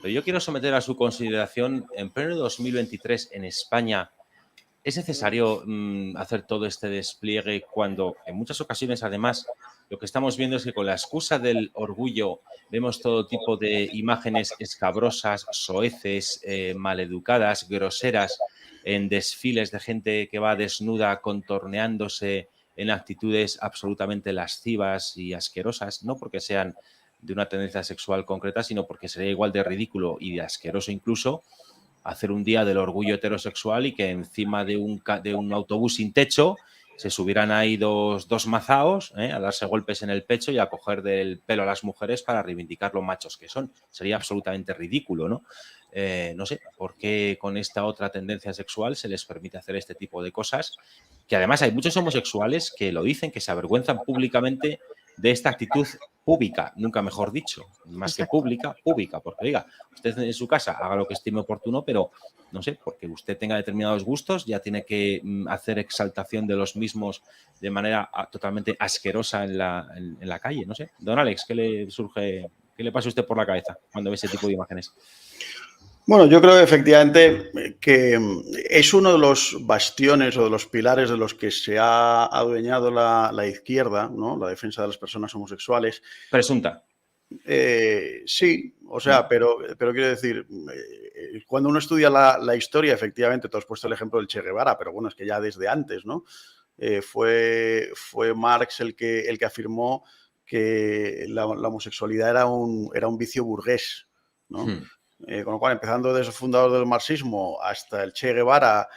Speaker 1: Pero yo quiero someter a su consideración, en pleno 2023 en España, ¿es necesario hacer todo este despliegue cuando en muchas ocasiones, además, lo que estamos viendo es que con la excusa del orgullo vemos todo tipo de imágenes escabrosas, soeces, maleducadas, groseras, en desfiles de gente que va desnuda, contorneándose en actitudes absolutamente lascivas y asquerosas, no porque sean de una tendencia sexual concreta, sino porque sería igual de ridículo y de asqueroso incluso hacer un día del orgullo heterosexual y que encima de un autobús sin techo se subieran ahí dos mazaos a darse golpes en el pecho y a coger del pelo a las mujeres para reivindicar lo machos que son. Sería absolutamente ridículo, ¿no? No sé por qué con esta otra tendencia sexual se les permite hacer este tipo de cosas, que además hay muchos homosexuales que lo dicen, que se avergüenzan públicamente de esta actitud pública, nunca mejor dicho, más que pública, porque diga, usted en su casa haga lo que estime oportuno, pero no sé, porque usted tenga determinados gustos, ya tiene que hacer exaltación de los mismos de manera totalmente asquerosa en la calle, no sé. Don Alex, ¿qué le surge, qué le pasa a usted por la cabeza cuando ve ese tipo de imágenes?
Speaker 4: Bueno, yo creo efectivamente que es uno de los bastiones o de los pilares de los que se ha adueñado la izquierda, ¿no? La defensa de las personas homosexuales.
Speaker 1: Presunta.
Speaker 4: Sí, o sea, pero quiero decir, cuando uno estudia la historia, efectivamente, tú has puesto el ejemplo del Che Guevara, pero bueno, es que ya desde antes, ¿no? Fue Marx el que afirmó que la homosexualidad era un vicio burgués, ¿no? Con lo cual, empezando desde el fundador del marxismo hasta el Che Guevara,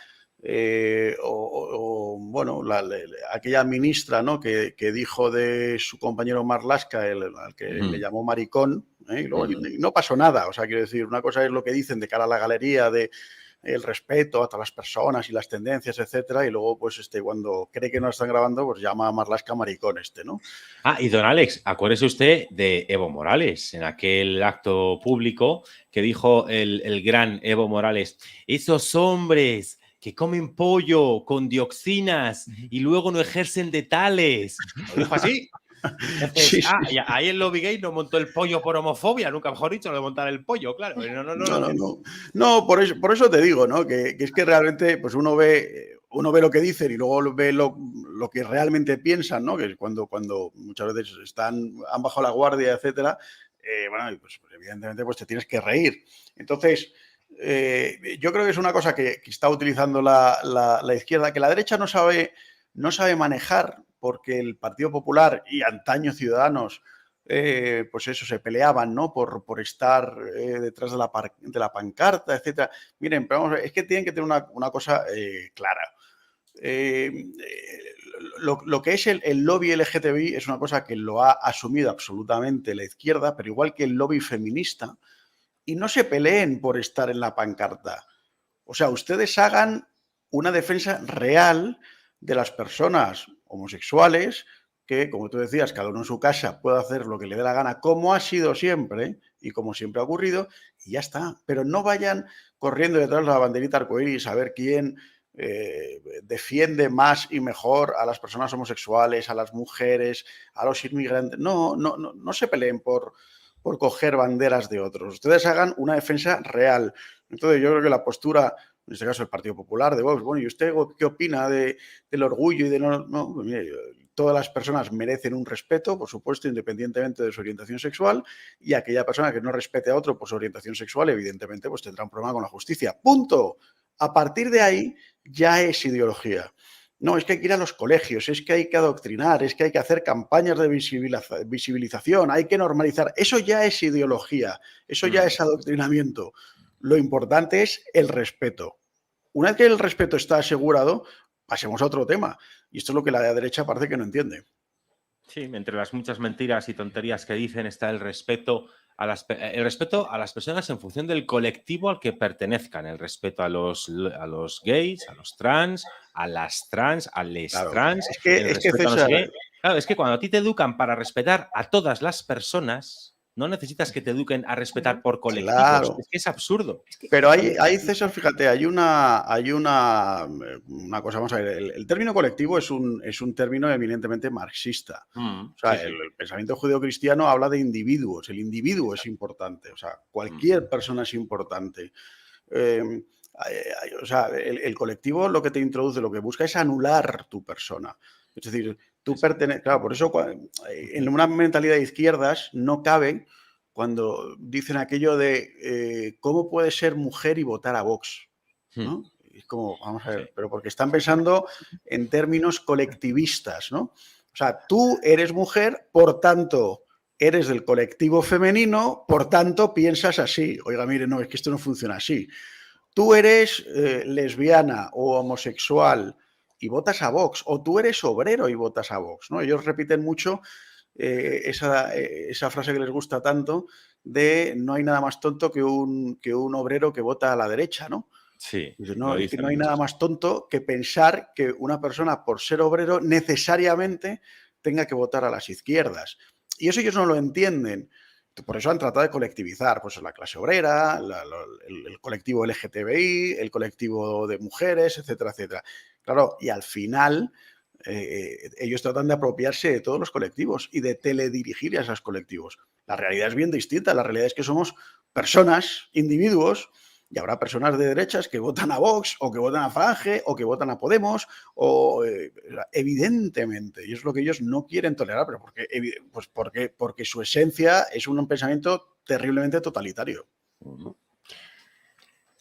Speaker 4: bueno, aquella ministra, ¿no? que dijo de su compañero Marlaska, al que le llamó maricón, y luego no pasó nada. O sea, quiero decir, una cosa es lo que dicen de cara a la galería, de el respeto a todas las personas y las tendencias, etcétera, y luego, pues, cuando cree que no están grabando, pues llama a Marlaska maricón, ¿no?
Speaker 1: Y don Alex, acuérdese usted de Evo Morales, en aquel acto público que dijo el gran Evo Morales: esos hombres que comen pollo con dioxinas y luego no ejercen de tales. ¿Lo dijo así? Entonces, y ahí el lobby gay no montó el pollo por homofobia, nunca mejor dicho, lo de montar el pollo, claro.
Speaker 4: No, por eso te digo, ¿no? Que es que realmente, pues uno ve lo que dicen y luego ve lo que realmente piensan, ¿no? Que cuando muchas veces han bajado la guardia, etcétera, bueno, pues evidentemente pues te tienes que reír. Entonces, yo creo que es una cosa que está utilizando la izquierda, que la derecha no sabe manejar, porque el Partido Popular y antaño Ciudadanos, pues eso, se peleaban, ¿no? por estar detrás de la pancarta, etcétera. Miren, pero vamos a ver, es que tienen que tener una cosa clara. Lo que es el lobby LGTBI es una cosa que lo ha asumido absolutamente la izquierda, pero igual que el lobby feminista, y no se peleen por estar en la pancarta. O sea, ustedes hagan una defensa real de las personas homosexuales que, como tú decías, cada uno en su casa puede hacer lo que le dé la gana, como ha sido siempre y como siempre ha ocurrido, y ya está. Pero no vayan corriendo detrás de la banderita arcoíris a ver quién defiende más y mejor a las personas homosexuales, a las mujeres, a los inmigrantes. No se peleen por coger banderas de otros. Ustedes hagan una defensa real. Entonces, yo creo que la postura, en este caso el Partido Popular, de Vox, bueno, ¿y usted qué opina del orgullo y de no? Pues mire, todas las personas merecen un respeto, por supuesto, independientemente de su orientación sexual, y aquella persona que no respete a otro por su orientación sexual, evidentemente, pues tendrá un problema con la justicia. ¡Punto! A partir de ahí ya es ideología. No, es que hay que ir a los colegios, es que hay que adoctrinar, es que hay que hacer campañas de visibilización, hay que normalizar. Eso ya es ideología, eso ya es adoctrinamiento. Lo importante es el respeto. Una vez que el respeto está asegurado, pasemos a otro tema. Y esto es lo que la derecha parece que no entiende.
Speaker 1: Sí, entre las muchas mentiras y tonterías que dicen está el respeto a las personas en función del colectivo al que pertenezcan, el respeto a los gays, a los trans, a las trans, a les trans. Es que cuando a ti te educan para respetar a todas las personas, no necesitas que te eduquen a respetar por colectivos. Claro. Es que es absurdo.
Speaker 4: Pero hay César, fíjate, hay una cosa, vamos a ver, el término colectivo es un término eminentemente marxista. O sea, sí. El pensamiento judeocristiano habla de individuos, el individuo es importante, o sea, cualquier persona es importante. O sea, el colectivo lo que te introduce, lo que busca es anular tu persona. Es decir, tú perteneces. Claro, por eso en una mentalidad de izquierdas no cabe cuando dicen aquello de cómo puede ser mujer y votar a Vox, ¿no? Es como, vamos a ver, pero porque están pensando en términos colectivistas, ¿no? O sea, tú eres mujer, por tanto, eres del colectivo femenino, por tanto, piensas así. Oiga, mire, no, es que esto no funciona así. Tú eres lesbiana o homosexual y votas a Vox, o tú eres obrero y votas a Vox, ¿no? Ellos repiten mucho esa frase que les gusta tanto de no hay nada más tonto que un obrero que vota a la derecha, ¿no?
Speaker 1: Sí.
Speaker 4: No hay nada más tonto que pensar que una persona, por ser obrero, necesariamente tenga que votar a las izquierdas. Y eso ellos no lo entienden. Por eso han tratado de colectivizar pues, la clase obrera, el colectivo LGTBI, el colectivo de mujeres, etcétera, etcétera. Claro, y al final ellos tratan de apropiarse de todos los colectivos y de teledirigir a esos colectivos. La realidad es bien distinta. La realidad es que somos personas, individuos, y habrá personas de derechas que votan a Vox o que votan a Falange o que votan a Podemos, o evidentemente, y es lo que ellos no quieren tolerar, pero porque su esencia es un pensamiento terriblemente totalitario.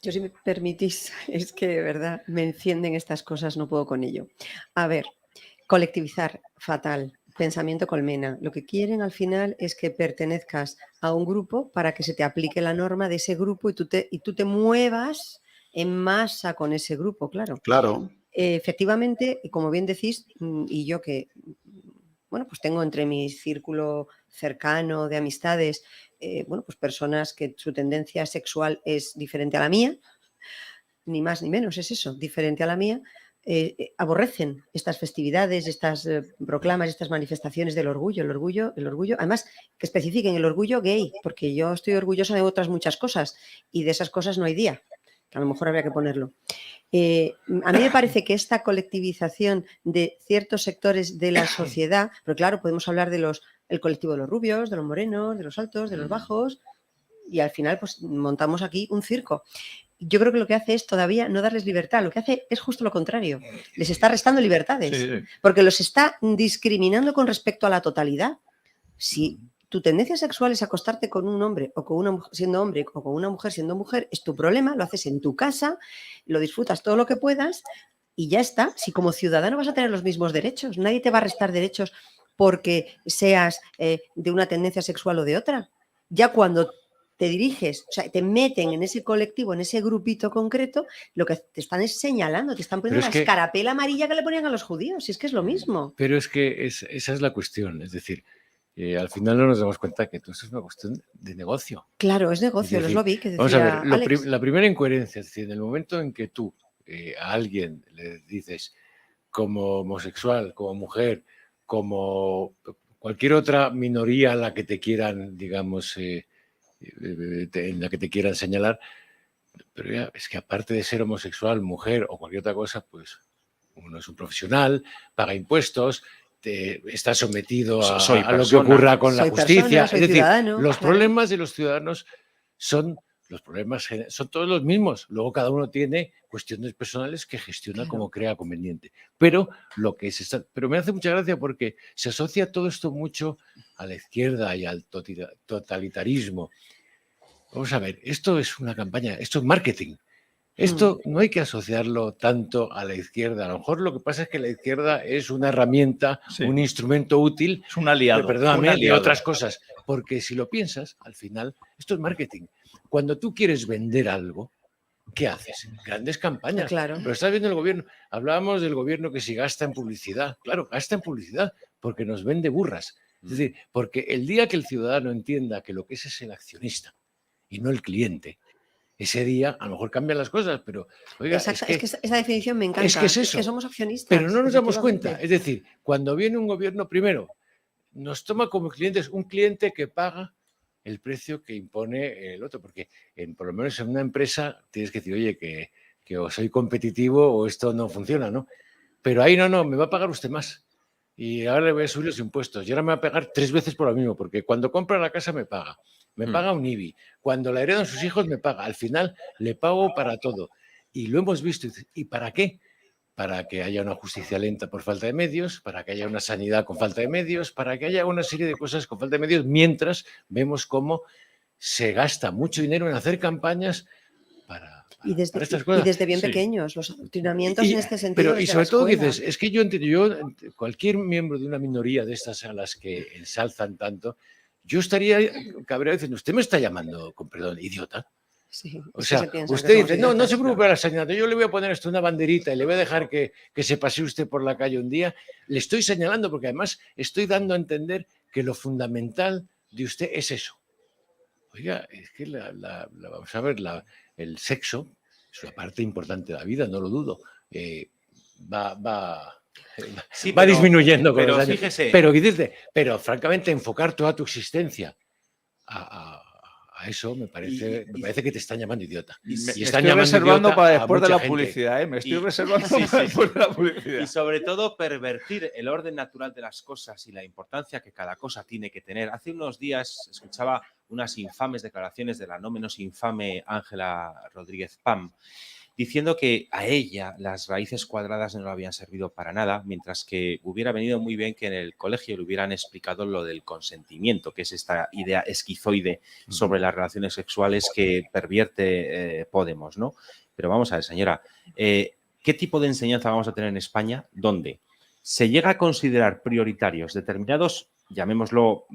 Speaker 2: Yo, si me permitís, es que de verdad me encienden estas cosas, no puedo con ello. A ver, colectivizar, fatal. Pensamiento colmena. Lo que quieren al final es que pertenezcas a un grupo para que se te aplique la norma de ese grupo y tú te muevas en masa con ese grupo, claro.
Speaker 4: Claro.
Speaker 2: Efectivamente, como bien decís, y yo que, bueno, pues tengo entre mi círculo cercano de amistades, bueno, pues personas que su tendencia sexual es diferente a la mía, ni más ni menos, es eso, diferente a la mía, aborrecen estas festividades, estas proclamas, estas manifestaciones del orgullo, el orgullo, además que especifiquen el orgullo gay, porque yo estoy orgullosa de otras muchas cosas y de esas cosas no hay día, que a lo mejor habría que ponerlo. A mí me parece que esta colectivización de ciertos sectores de la sociedad, pero claro, podemos hablar del colectivo de los rubios, de los morenos, de los altos, de los bajos, y al final pues montamos aquí un circo. Yo creo que lo que hace es todavía no darles libertad, lo que hace es justo lo contrario, les está restando libertades,
Speaker 3: Sí.
Speaker 2: porque los está discriminando con respecto a la totalidad. Si tu tendencia sexual es acostarte con un hombre o con una mujer siendo hombre o con una mujer siendo mujer, es tu problema, lo haces en tu casa, lo disfrutas todo lo que puedas y ya está. Si como ciudadano vas a tener los mismos derechos, nadie te va a restar derechos porque seas de una tendencia sexual o de otra. Ya cuando te diriges, o sea, te meten en ese colectivo, en ese grupito concreto, lo que te están es señalando, te están poniendo la escarapela amarilla que le ponían a los judíos, y es que es lo mismo.
Speaker 5: Pero es que esa es la cuestión, es decir, al final no nos damos cuenta que todo esto es una cuestión de negocio.
Speaker 2: Claro, es negocio,
Speaker 5: Es decir,
Speaker 2: lo vi que decía
Speaker 5: vamos a ver,
Speaker 2: Alex.
Speaker 5: la primera incoherencia, es decir, en el momento en que tú a alguien le dices como homosexual, como mujer, como cualquier otra minoría a la que te quieran, digamos, en la que te quieran señalar, pero ya, es que aparte de ser homosexual, mujer o cualquier otra cosa, pues uno es un profesional, paga impuestos, está sometido a lo que ocurra con la justicia. Es decir, los problemas de los ciudadanos son todos los mismos. Luego cada uno tiene cuestiones personales que gestiona como crea conveniente. Pero pero me hace mucha gracia porque se asocia todo esto mucho a la izquierda y al totalitarismo. Vamos a ver, esto es una campaña, esto es marketing. Esto no hay que asociarlo tanto a la izquierda. A lo mejor lo que pasa es que la izquierda es una herramienta, un instrumento útil.
Speaker 3: Es un aliado.
Speaker 5: Perdóname, de otras cosas. Porque si lo piensas, al final, esto es marketing. Cuando tú quieres vender algo, ¿qué haces? Grandes campañas.
Speaker 2: Claro.
Speaker 5: Pero estás viendo el gobierno. Hablábamos del gobierno que si gasta en publicidad. Claro, gasta en publicidad porque nos vende burras. Es decir, porque el día que el ciudadano entienda que lo que es el accionista y no el cliente, ese día a lo mejor cambian las cosas, pero oiga,
Speaker 2: exacto, es que esa definición me encanta.
Speaker 5: Es que es eso.
Speaker 2: Es que somos accionistas.
Speaker 5: Pero no nos damos cuenta. Es decir, cuando viene un gobierno, primero, nos toma como clientes un cliente que paga el precio que impone el otro, porque por lo menos en una empresa tienes que decir, oye, que o soy competitivo o esto no funciona, ¿no? Pero ahí no, me va a pagar usted más. Y ahora le voy a subir los impuestos. Y ahora me va a pagar 3 veces por lo mismo, porque cuando compra la casa me paga. Me paga un IBI. Cuando la heredan sus hijos me paga. Al final le pago para todo. Y lo hemos visto. ¿Y para qué? Para que haya una justicia lenta por falta de medios, para que haya una sanidad con falta de medios, para que haya una serie de cosas con falta de medios, mientras vemos cómo se gasta mucho dinero en hacer campañas para estas cosas.
Speaker 2: Y desde bien pequeños, los adoctrinamientos en este sentido.
Speaker 5: Pero, y sobre todo dices, es que yo entiendo, cualquier miembro de una minoría de estas a las que ensalzan tanto, yo estaría cabreado diciendo, usted me está llamando, con perdón, idiota.
Speaker 2: Sí,
Speaker 5: o sea, usted dice, no se preocupe de la sanidad, yo le voy a poner esto una banderita y le voy a dejar que se pase usted por la calle un día. Le estoy señalando porque además estoy dando a entender que lo fundamental de usted es eso. Oiga, es que vamos a ver, el sexo es una parte importante de la vida, no lo dudo. Va disminuyendo con los años.
Speaker 1: Fíjese,
Speaker 5: pero francamente enfocar toda tu existencia a eso me parece que te están llamando idiota.
Speaker 3: Me estoy reservando para después de la publicidad, Me estoy reservando para después de la publicidad.
Speaker 1: Y sobre todo pervertir el orden natural de las cosas y la importancia que cada cosa tiene que tener. Hace unos días escuchaba unas infames declaraciones de la no menos infame Ángela Rodríguez Pam, diciendo que a ella las raíces cuadradas no le habían servido para nada, mientras que hubiera venido muy bien que en el colegio le hubieran explicado lo del consentimiento, que es esta idea esquizoide sobre las relaciones sexuales que pervierte Podemos, ¿no? Pero vamos a ver, señora, ¿qué tipo de enseñanza vamos a tener en España donde se llega a considerar prioritarios determinados, llamémoslo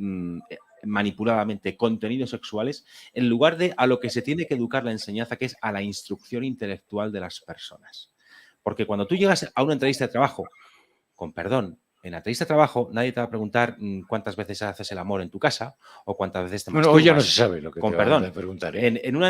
Speaker 1: manipuladamente, contenidos sexuales, en lugar de a lo que se tiene que educar la enseñanza, que es a la instrucción intelectual de las personas? Porque cuando tú llegas a una entrevista de trabajo, con perdón, en la entrevista de trabajo nadie te va a preguntar cuántas veces haces el amor en tu casa o cuántas veces te masturbas.
Speaker 5: Hoy ya no se sabe lo que
Speaker 1: con
Speaker 5: te
Speaker 1: perdón.
Speaker 5: van a preguntar. ¿eh?
Speaker 1: En una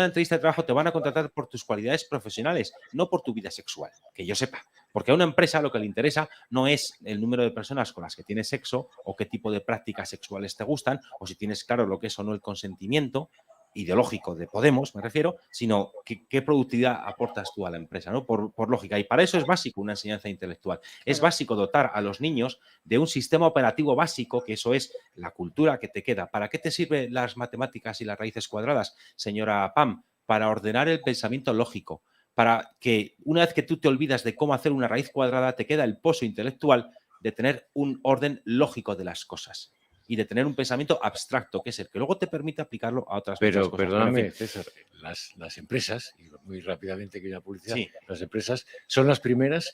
Speaker 1: entrevista de trabajo te van a contratar por tus cualidades profesionales, no por tu vida sexual, que yo sepa. Porque a una empresa lo que le interesa no es el número de personas con las que tienes sexo o qué tipo de prácticas sexuales te gustan o si tienes claro lo que es o no el consentimiento ideológico de Podemos, me refiero, sino qué productividad aportas tú a la empresa, ¿no? Por lógica. Y para eso es básico una enseñanza intelectual. Es básico dotar a los niños de un sistema operativo básico, que eso es la cultura que te queda. ¿Para qué te sirven las matemáticas y las raíces cuadradas, señora Pam? Para ordenar el pensamiento lógico, para que una vez que tú te olvidas de cómo hacer una raíz cuadrada, te queda el pozo intelectual de tener un orden lógico de las cosas y de tener un pensamiento abstracto, que es el que luego te permite aplicarlo a otras muchas cosas.
Speaker 5: Perdóname,
Speaker 1: en fin.
Speaker 5: César, las empresas, y muy rápidamente que la publicidad,
Speaker 1: Sí.
Speaker 5: las empresas son las primeras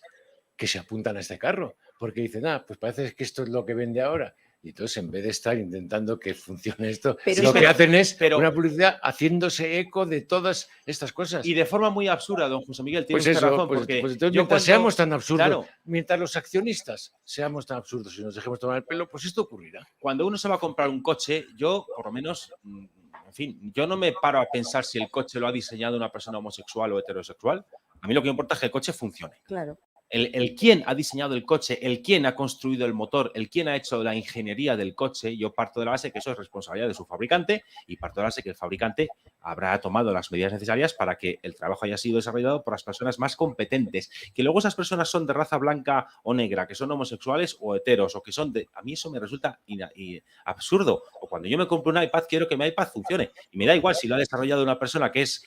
Speaker 5: que se apuntan a este carro, porque dicen, pues parece que esto es lo que vende ahora. Y entonces, en vez de estar intentando que funcione esto, lo que hacen es una publicidad haciéndose eco de todas estas cosas.
Speaker 1: Y de forma muy absurda, don José Miguel, tiene
Speaker 5: Pues
Speaker 1: usted
Speaker 5: eso,
Speaker 1: razón.
Speaker 5: pues
Speaker 1: Porque
Speaker 5: entonces,
Speaker 1: yo
Speaker 5: mientras seamos tan absurdos,
Speaker 1: claro,
Speaker 5: mientras los accionistas seamos tan absurdos y nos dejemos tomar el pelo, pues esto ocurrirá.
Speaker 1: Cuando uno se va a comprar un coche, yo, por lo menos, en fin, yo no me paro a pensar si el coche lo ha diseñado una persona homosexual o heterosexual. A mí lo que me importa es que el coche funcione.
Speaker 2: Claro.
Speaker 1: El quién ha diseñado el coche, el quién ha construido el motor, el quién ha hecho la ingeniería del coche, yo parto de la base que eso es responsabilidad de su fabricante y parto de la base que el fabricante habrá tomado las medidas necesarias para que el trabajo haya sido desarrollado por las personas más competentes. Que luego esas personas son de raza blanca o negra, que son homosexuales o heteros, o que son de... A mí eso me resulta absurdo. O cuando yo me compro un iPad, quiero que mi iPad funcione. Y me da igual si lo ha desarrollado una persona que es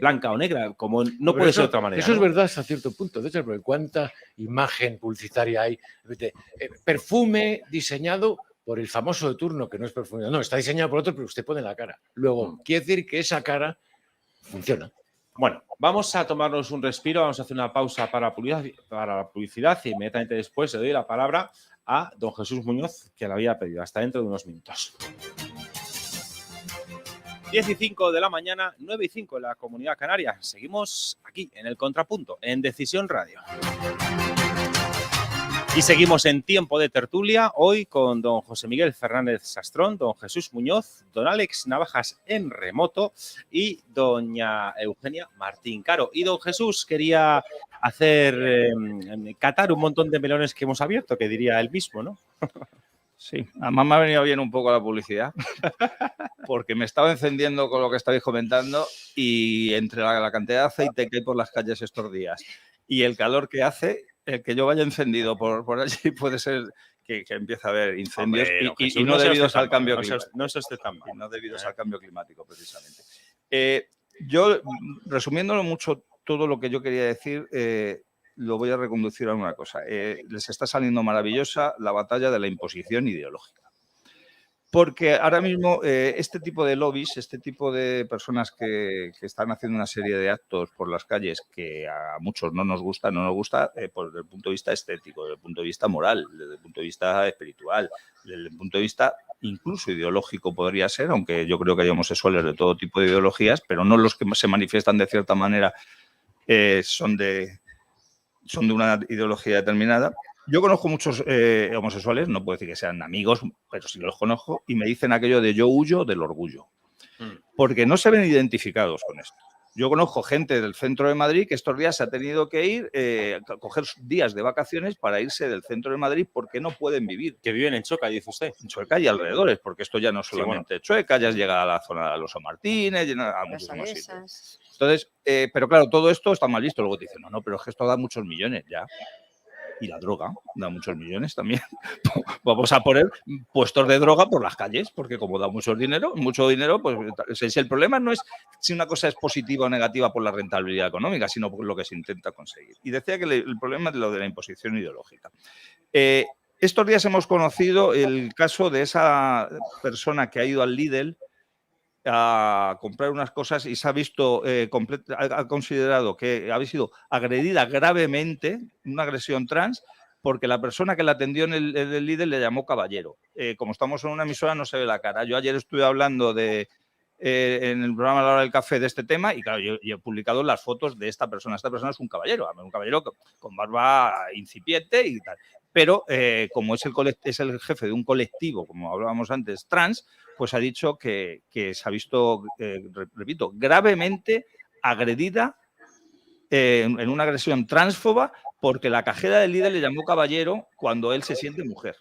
Speaker 1: blanca o negra, como no puede ser de otra manera.
Speaker 5: Eso es verdad hasta cierto punto. De hecho, porque cuánta imagen publicitaria hay. Perfume diseñado por el famoso de turno, que no es perfume. No, está diseñado por otro, pero usted pone la cara. Luego, quiere decir que esa cara funciona.
Speaker 1: Bueno, vamos a tomarnos un respiro, vamos a hacer una pausa para la publicidad y inmediatamente después le doy la palabra a don Jesús Muñoz, que la había pedido. Hasta dentro de unos minutos. 10:05 de la mañana, 9:05 en la Comunidad Canaria. Seguimos aquí en El Contrapunto, en Decisión Radio. Y seguimos en tiempo de tertulia, hoy con don José Miguel Fernández Sastrón, don Jesús Muñoz, don Alex Navajas en remoto y doña Eugenia Martín Caro. Y don Jesús quería catar un montón de melones que hemos abierto, que diría él mismo, ¿no?
Speaker 3: Sí, además me ha venido bien un poco la publicidad, porque me estaba encendiendo con lo que estabais comentando y entre la cantidad de aceite que hay por las calles estos días y el calor que hace, el que yo vaya encendido por allí puede ser que empiece a haber incendios. Hombre, y no debidos al cambio climático.
Speaker 1: No es usted tan mal.
Speaker 3: No debidos al cambio climático, precisamente. Yo, resumiéndolo mucho, todo lo que yo quería decir... lo voy a reconducir a una cosa. Les está saliendo maravillosa la batalla de la imposición ideológica. Porque ahora mismo este tipo de lobbies, este tipo de personas que están haciendo una serie de actos por las calles que a muchos no nos gusta desde el punto de vista estético, desde el punto de vista moral, desde el punto de vista espiritual, desde el punto de vista incluso ideológico podría ser, aunque yo creo que hay homosexuales de todo tipo de ideologías, pero no los que se manifiestan de cierta manera son de una ideología determinada. Yo conozco muchos homosexuales, no puedo decir que sean amigos, pero sí los conozco, y me dicen aquello de yo huyo del orgullo, porque no se ven identificados con esto. Yo conozco gente del centro de Madrid que estos días se ha tenido que ir a coger días de vacaciones para irse del centro de Madrid porque no pueden vivir.
Speaker 1: Que viven en Chueca, dice usted.
Speaker 3: En Chueca y alrededores, porque esto ya no es solamente Chueca, ya llega a la zona de Alonso Martínez, a muchísimos sitios. Entonces, pero claro, todo esto está mal visto. Luego te dicen, no, pero es que esto da muchos millones ya. Y la droga da muchos millones también. Vamos a poner puestos de droga por las calles, porque como da mucho dinero, pues el problema no es si una cosa es positiva o negativa por la rentabilidad económica, sino por lo que se intenta conseguir. Y decía que el problema es lo de la imposición ideológica. Estos días hemos conocido el caso de esa persona que ha ido al Lidl a comprar unas cosas y se ha visto, ha considerado que había sido agredida gravemente, una agresión trans, porque la persona que la atendió en el Lidl le llamó caballero. Como estamos en una emisora no se ve la cara. Yo ayer estuve hablando en el programa La Hora del Café de este tema y claro, yo he publicado las fotos de esta persona. Esta persona es un caballero con barba incipiente y tal. Pero como es el jefe de un colectivo, como hablábamos antes, trans, pues ha dicho que se ha visto, repito, gravemente agredida en una agresión transfoba porque la cajera del líder le llamó caballero cuando él se siente mujer.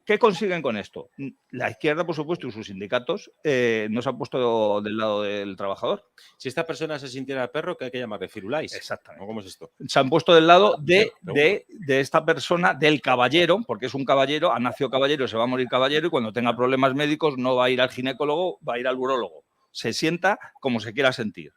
Speaker 3: ¿Qué consiguen con esto? La izquierda, por supuesto, y sus sindicatos no se han puesto del lado del trabajador.
Speaker 1: Si esta persona se sintiera perro, ¿qué hay que llamarle? Firulais.
Speaker 3: Exactamente.
Speaker 1: ¿Cómo es esto?
Speaker 3: Se han puesto del lado de esta persona, del caballero, porque es un caballero, ha nacido caballero, se va a morir caballero y cuando tenga problemas médicos no va a ir al ginecólogo, va a ir al urólogo. Se sienta como se quiera sentir.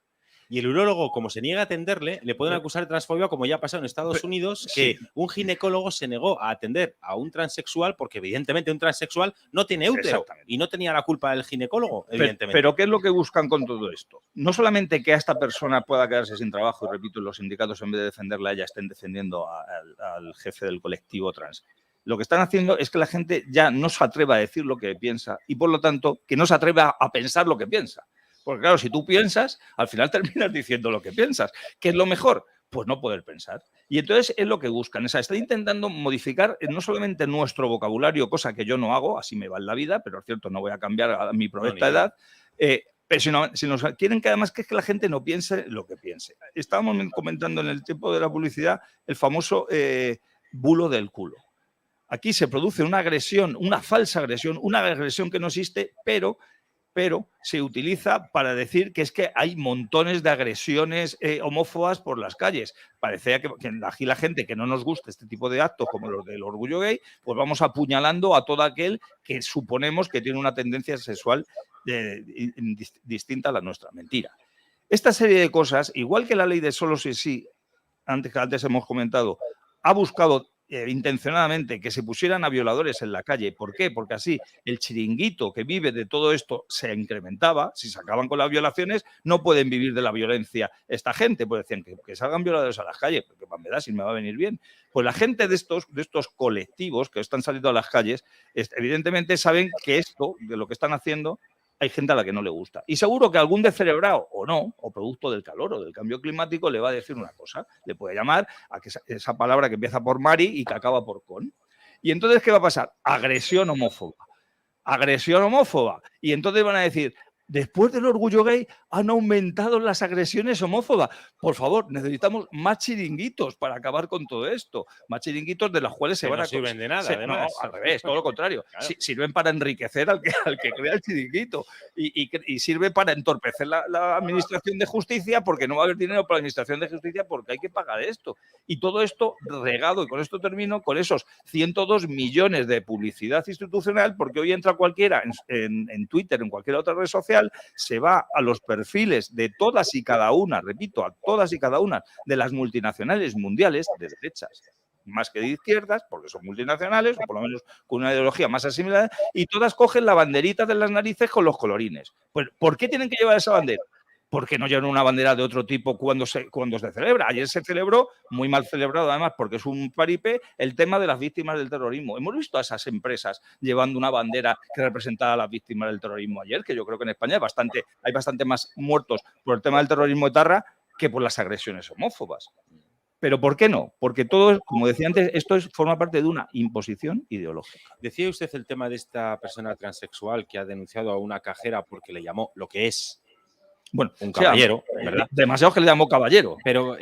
Speaker 1: Y el urólogo, como se niega a atenderle, le pueden acusar de transfobia, como ya ha pasado en Estados Unidos, que un ginecólogo se negó a atender a un transexual porque, evidentemente, un transexual no tiene útero y no tenía la culpa del ginecólogo, evidentemente.
Speaker 3: Pero ¿qué es lo que buscan con todo esto? No solamente que a esta persona pueda quedarse sin trabajo, y repito, los sindicatos en vez de defenderla a ella estén defendiendo al jefe del colectivo trans. Lo que están haciendo es que la gente ya no se atreva a decir lo que piensa y, por lo tanto, que no se atreva a pensar lo que piensa. Porque claro, si tú piensas, al final terminas diciendo lo que piensas. ¿Qué es lo mejor? Pues no poder pensar. Y entonces es lo que buscan. O sea, están intentando modificar no solamente nuestro vocabulario, cosa que yo no hago, así me va en la vida, pero es cierto, no voy a cambiar a mi provecta edad, pero si nos quieren que además que es que la gente no piense lo que piense. Estábamos comentando en el tiempo de la publicidad el famoso bulo del culo. Aquí se produce una agresión, una falsa agresión, una agresión que no existe, pero se utiliza para decir que es que hay montones de agresiones homófobas por las calles. Parecía que aquí la gente que no nos gusta este tipo de actos como los del orgullo gay, pues vamos apuñalando a todo aquel que suponemos que tiene una tendencia sexual distinta a la nuestra. Mentira. Esta serie de cosas, igual que la ley de solo sí sí, antes hemos comentado, ha buscado intencionadamente que se pusieran a violadores en la calle. ¿Por qué? Porque así el chiringuito que vive de todo esto se incrementaba. Si se acaban con las violaciones, no pueden vivir de la violencia esta gente. Pues decían que salgan violadores a las calles, porque me da si me va a venir bien. Pues la gente de estos colectivos que están saliendo a las calles, evidentemente saben que esto, de lo que están haciendo, hay gente a la que no le gusta. Y seguro que algún descerebrado o no, o producto del calor o del cambio climático, le va a decir una cosa. Le puede llamar a que esa palabra que empieza por Mari y que acaba por con. Y entonces, ¿qué va a pasar? Agresión homófoba. Agresión homófoba. Y entonces van a decir, después del orgullo gay han aumentado las agresiones homófobas. Por favor, necesitamos más chiringuitos para acabar con todo esto. Más chiringuitos de los cuales se van a...
Speaker 1: No sirven de nada, además.
Speaker 3: No, al revés, todo lo contrario. Claro. Sirven para enriquecer al que crea el chiringuito y sirve para entorpecer la administración de justicia porque no va a haber dinero para la administración de justicia porque hay que pagar esto. Y todo esto regado, y con esto termino, con esos 102 millones de publicidad institucional, porque hoy entra cualquiera en Twitter, en cualquier otra red social, se va a los perfiles de todas y cada una, repito, a todas y cada una de las multinacionales mundiales de derechas, más que de izquierdas, porque son multinacionales, o por lo menos con una ideología más asimilada, y todas cogen la banderita de las narices con los colorines. Pues, ¿por qué tienen que llevar esa bandera? Porque no llevan una bandera de otro tipo cuando se celebra. Ayer se celebró, muy mal celebrado además porque es un paripé, el tema de las víctimas del terrorismo. Hemos visto a esas empresas llevando una bandera que representaba a las víctimas del terrorismo ayer, que yo creo que en España hay bastante más muertos por el tema del terrorismo etarra que por las agresiones homófobas. ¿Pero por qué no? Porque todo, como decía antes, esto forma parte de una imposición ideológica.
Speaker 1: Decía usted el tema de esta persona transexual que ha denunciado a una cajera porque le llamó lo que es
Speaker 3: bueno,
Speaker 1: un caballero, ¿verdad?
Speaker 3: Demasiado que le llamó caballero.
Speaker 1: Pero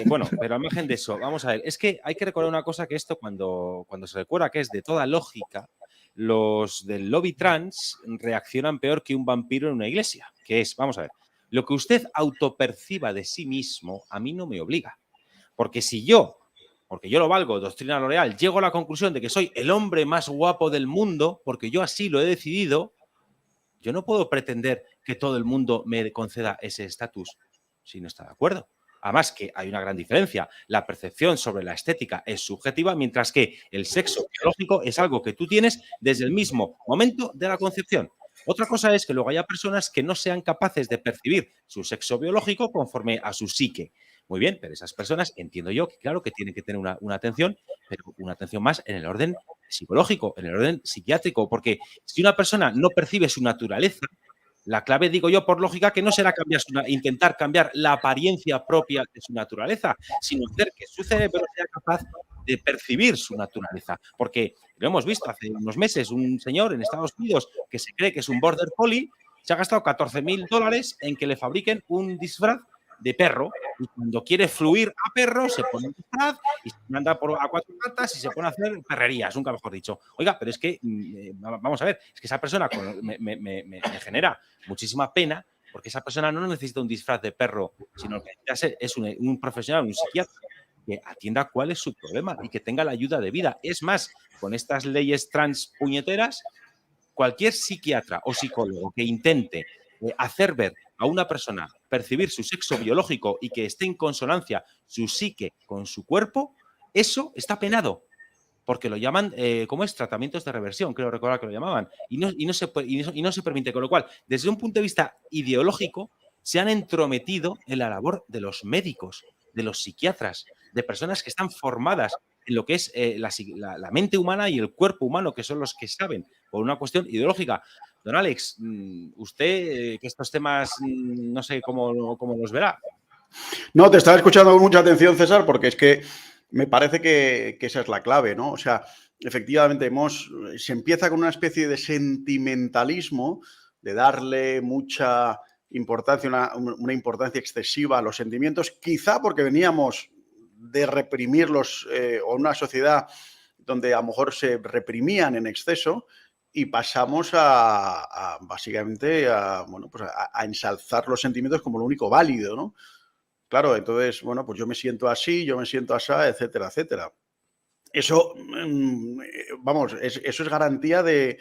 Speaker 1: bueno, pero al margen de eso, vamos a ver, es que hay que recordar una cosa, que esto cuando se recuerda que es de toda lógica, los del lobby trans reaccionan peor que un vampiro en una iglesia, que es, vamos a ver, lo que usted autoperciba de sí mismo a mí no me obliga, porque si yo porque yo lo valgo, doctrina L'Oreal, llego a la conclusión de que soy el hombre más guapo del mundo, porque yo así lo he decidido, yo no puedo pretender que todo el mundo me conceda ese estatus si no está de acuerdo. Además que hay una gran diferencia. La percepción sobre la estética es subjetiva, mientras que el sexo biológico es algo que tú tienes desde el mismo momento de la concepción. Otra cosa es que luego haya personas que no sean capaces de percibir su sexo biológico conforme a su psique. Muy bien, pero esas personas entiendo yo que claro que tienen que tener una atención, pero una atención más en el orden psicológico, en el orden psiquiátrico, porque si una persona no percibe su naturaleza, la clave, digo yo, por lógica, que no será intentar cambiar la apariencia propia de su naturaleza, sino hacer que su cerebro sea capaz de percibir su naturaleza. Porque lo hemos visto hace unos meses, un señor en Estados Unidos que se cree que es un border collie, se ha gastado $14.000 en que le fabriquen un disfraz de perro, y cuando quiere fluir a perro se pone un disfraz y se anda a 4 patas y se pone a hacer perrerías, nunca mejor dicho. Oiga, pero es que, vamos a ver, es que esa persona me genera muchísima pena, porque esa persona no necesita un disfraz de perro, sino que es un profesional, un psiquiatra, que atienda cuál es su problema y que tenga la ayuda debida. Es más, con estas leyes trans puñeteras, cualquier psiquiatra o psicólogo que intente hacer ver a una persona percibir su sexo biológico y que esté en consonancia su psique con su cuerpo, eso está penado. Porque lo llaman, ¿cómo es? Tratamientos de reversión, creo recordar que lo llamaban. Y no se permite. Con lo cual, desde un punto de vista ideológico, se han entrometido en la labor de los médicos, de los psiquiatras, de personas que están formadas en lo que es la mente humana y el cuerpo humano, que son los que saben, por una cuestión ideológica. Don Alex, usted, que estos temas no sé cómo los verá.
Speaker 4: No, te estaba escuchando con mucha atención, César, porque es que me parece que esa es la clave, ¿no? O sea, efectivamente se empieza con una especie de sentimentalismo, de darle mucha importancia, una importancia excesiva a los sentimientos, quizá porque veníamos de reprimirlos o una sociedad donde a lo mejor se reprimían en exceso, y pasamos básicamente a ensalzar los sentimientos como lo único válido, ¿no? Claro, entonces, bueno, pues yo me siento así, yo me siento así, etcétera, etcétera. Eso, eso es garantía de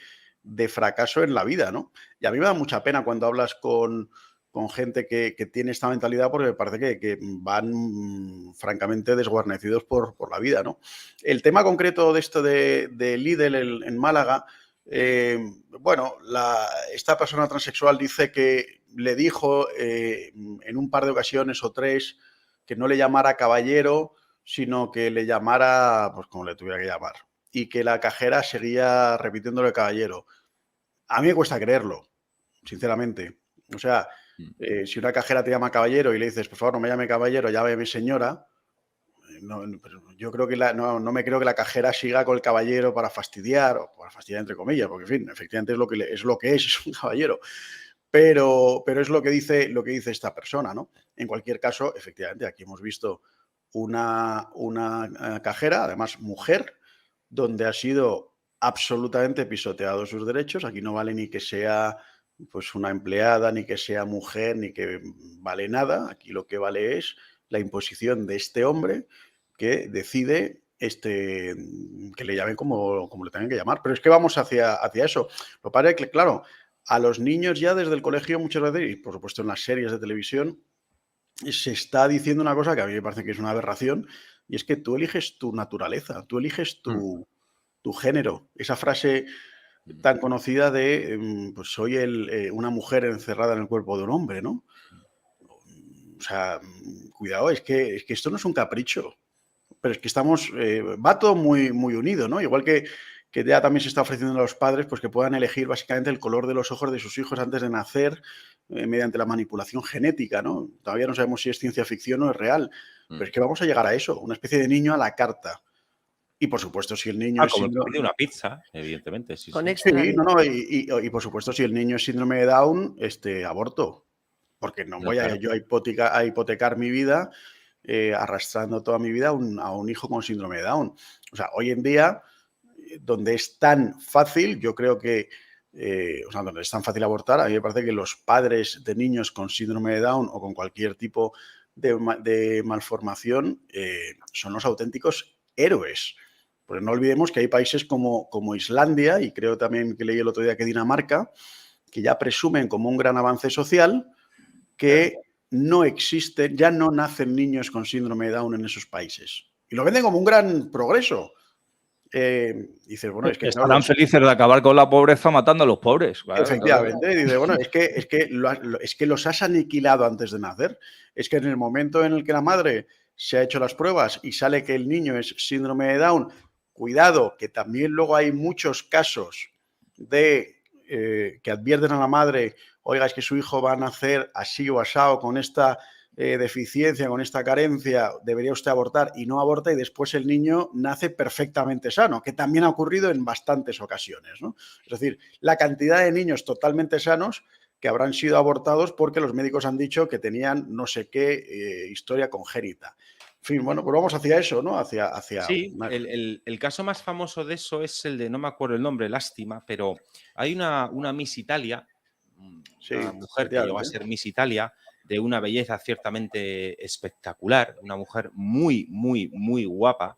Speaker 4: fracaso en la vida, ¿no? Y a mí me da mucha pena cuando hablas con gente que tiene esta mentalidad, porque me parece que van francamente desguarnecidos por la vida, ¿no? El tema concreto de esto de Lidl en Málaga, esta persona transexual dice que le dijo en un par de ocasiones o 3 que no le llamara caballero, sino que le llamara, pues como le tuviera que llamar, y que la cajera seguía repitiéndole caballero. A mí me cuesta creerlo, sinceramente. O sea, si una cajera te llama caballero y le dices, por favor, no me llame caballero, llámeme señora, yo creo que no me creo que la cajera siga con el caballero para fastidiar, o para fastidiar entre comillas, porque, en fin, efectivamente es lo que es un caballero. Pero es lo que dice esta persona, ¿no? En cualquier caso, efectivamente, aquí hemos visto una cajera, además mujer, donde ha sido absolutamente pisoteado sus derechos. Aquí no vale ni que sea pues una empleada, ni que sea mujer, ni que vale nada. Aquí lo que vale es la imposición de este hombre que decide que le llamen como le tengan que llamar. Pero es que vamos hacia eso. Lo que pasa es que, claro, a los niños ya desde el colegio muchas veces, y por supuesto en las series de televisión, se está diciendo una cosa que a mí me parece que es una aberración, y es que tú eliges tu naturaleza, tú eliges tu género. Esa frase tan conocida de pues soy una mujer encerrada en el cuerpo de un hombre, ¿no? O sea, cuidado, es que esto no es un capricho, pero es que va todo muy, muy unido, ¿no? Igual que ya también se está ofreciendo a los padres pues que puedan elegir básicamente el color de los ojos de sus hijos antes de nacer mediante la manipulación genética, ¿no? Todavía no sabemos si es ciencia ficción o es real, pero es que vamos a llegar a eso, una especie de niño a la carta. Y por supuesto, si el niño es
Speaker 1: como
Speaker 4: síndrome...
Speaker 1: de una pizza, evidentemente. Sí,
Speaker 2: Con
Speaker 1: sí.
Speaker 2: extra.
Speaker 4: Sí, y por supuesto, si el niño es síndrome de Down, aborto. Porque no voy yo a hipotecar mi vida arrastrando toda mi vida a un hijo con síndrome de Down. O sea, hoy en día, donde es tan fácil, yo creo que, donde es tan fácil abortar, a mí me parece que los padres de niños con síndrome de Down o con cualquier tipo de malformación son los auténticos héroes. Porque no olvidemos que hay países como Islandia, y creo también que leí el otro día que Dinamarca, que ya presumen como un gran avance social que no existen, ya no nacen niños con síndrome de Down en esos países. Y lo venden como un gran progreso. Dices, bueno, es que
Speaker 3: estarán felices de acabar con la pobreza matando a los pobres. Claro,
Speaker 4: efectivamente. Claro. Dice, bueno, es que los has aniquilado antes de nacer. Es que en el momento en el que la madre se ha hecho las pruebas y sale que el niño es síndrome de Down, cuidado, que también luego hay muchos casos de que advierten a la madre, oiga, es que su hijo va a nacer así o asado, con esta deficiencia, con esta carencia, debería usted abortar, y no aborta, y después el niño nace perfectamente sano, que también ha ocurrido en bastantes ocasiones, ¿no? Es decir, la cantidad de niños totalmente sanos que habrán sido abortados porque los médicos han dicho que tenían no sé qué historia congénita. En fin, bueno, pues vamos hacia eso, ¿no?
Speaker 1: Sí, el caso más famoso de eso es el de, no me acuerdo el nombre, lástima, pero hay una Miss Italia, una mujer que llegó a ser Miss Italia, de una belleza ciertamente espectacular, una mujer muy, muy, muy guapa,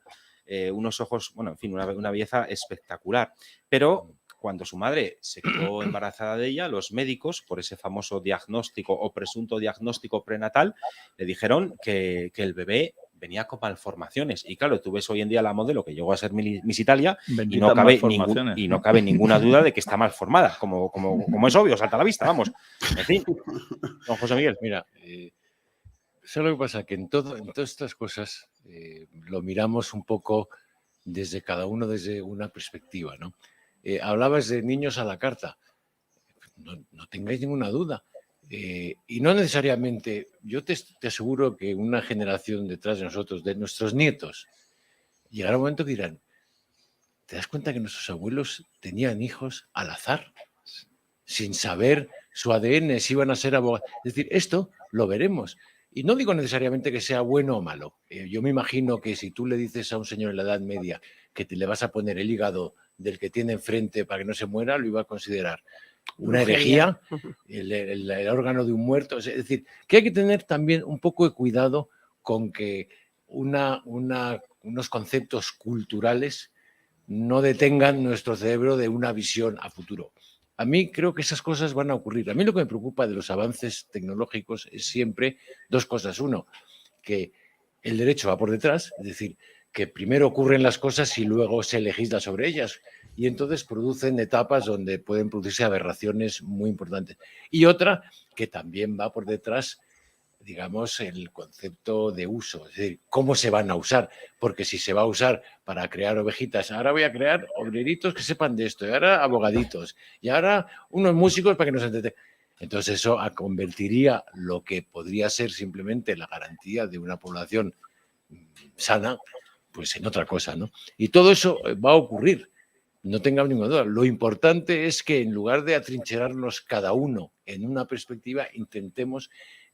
Speaker 1: unos ojos, bueno, en fin, una belleza espectacular, pero cuando su madre se quedó embarazada de ella, los médicos, por ese famoso diagnóstico o presunto diagnóstico prenatal, le dijeron que el bebé venía con malformaciones. Y claro, tú ves hoy en día la modelo que llegó a ser Miss Italia y no cabe ninguna duda de que está mal formada, como es obvio, salta a la vista, vamos. En fin, don José Miguel.
Speaker 5: Mira, ¿sabes lo que pasa? Que en todas estas cosas lo miramos un poco desde cada uno, desde una perspectiva, ¿no? Hablabas de niños a la carta. No tengáis ninguna duda. Y no necesariamente, yo te aseguro que una generación detrás de nosotros, de nuestros nietos, llegará un momento que dirán, ¿te das cuenta que nuestros abuelos tenían hijos al azar? Sin saber su ADN, si iban a ser abogados. Es decir, esto lo veremos. Y no digo necesariamente que sea bueno o malo. Yo me imagino que si tú le dices a un señor en la Edad Media que le vas a poner el hígado del que tiene enfrente para que no se muera, lo iba a considerar una herejía, el órgano de un muerto. Es decir, que hay que tener también un poco de cuidado con que unos conceptos culturales no detengan nuestro cerebro de una visión a futuro. A mí creo que esas cosas van a ocurrir. A mí lo que me preocupa de los avances tecnológicos es siempre dos cosas. Uno, que el derecho va por detrás, es decir, que primero ocurren las cosas y luego se legisla sobre ellas. Y entonces producen etapas donde pueden producirse aberraciones muy importantes. Y otra, que también va por detrás, digamos, el concepto de uso, es decir, cómo se van a usar, porque si se va a usar para crear ovejitas, ahora voy a crear obreritos que sepan de esto, y ahora abogaditos, y ahora unos músicos para que nos entretengan. Entonces eso convertiría lo que podría ser simplemente la garantía de una población sana, pues en otra cosa, ¿no? Y todo eso va a ocurrir, no tengamos ninguna duda. Lo importante es que en lugar de atrincherarnos cada uno en una perspectiva, intentemos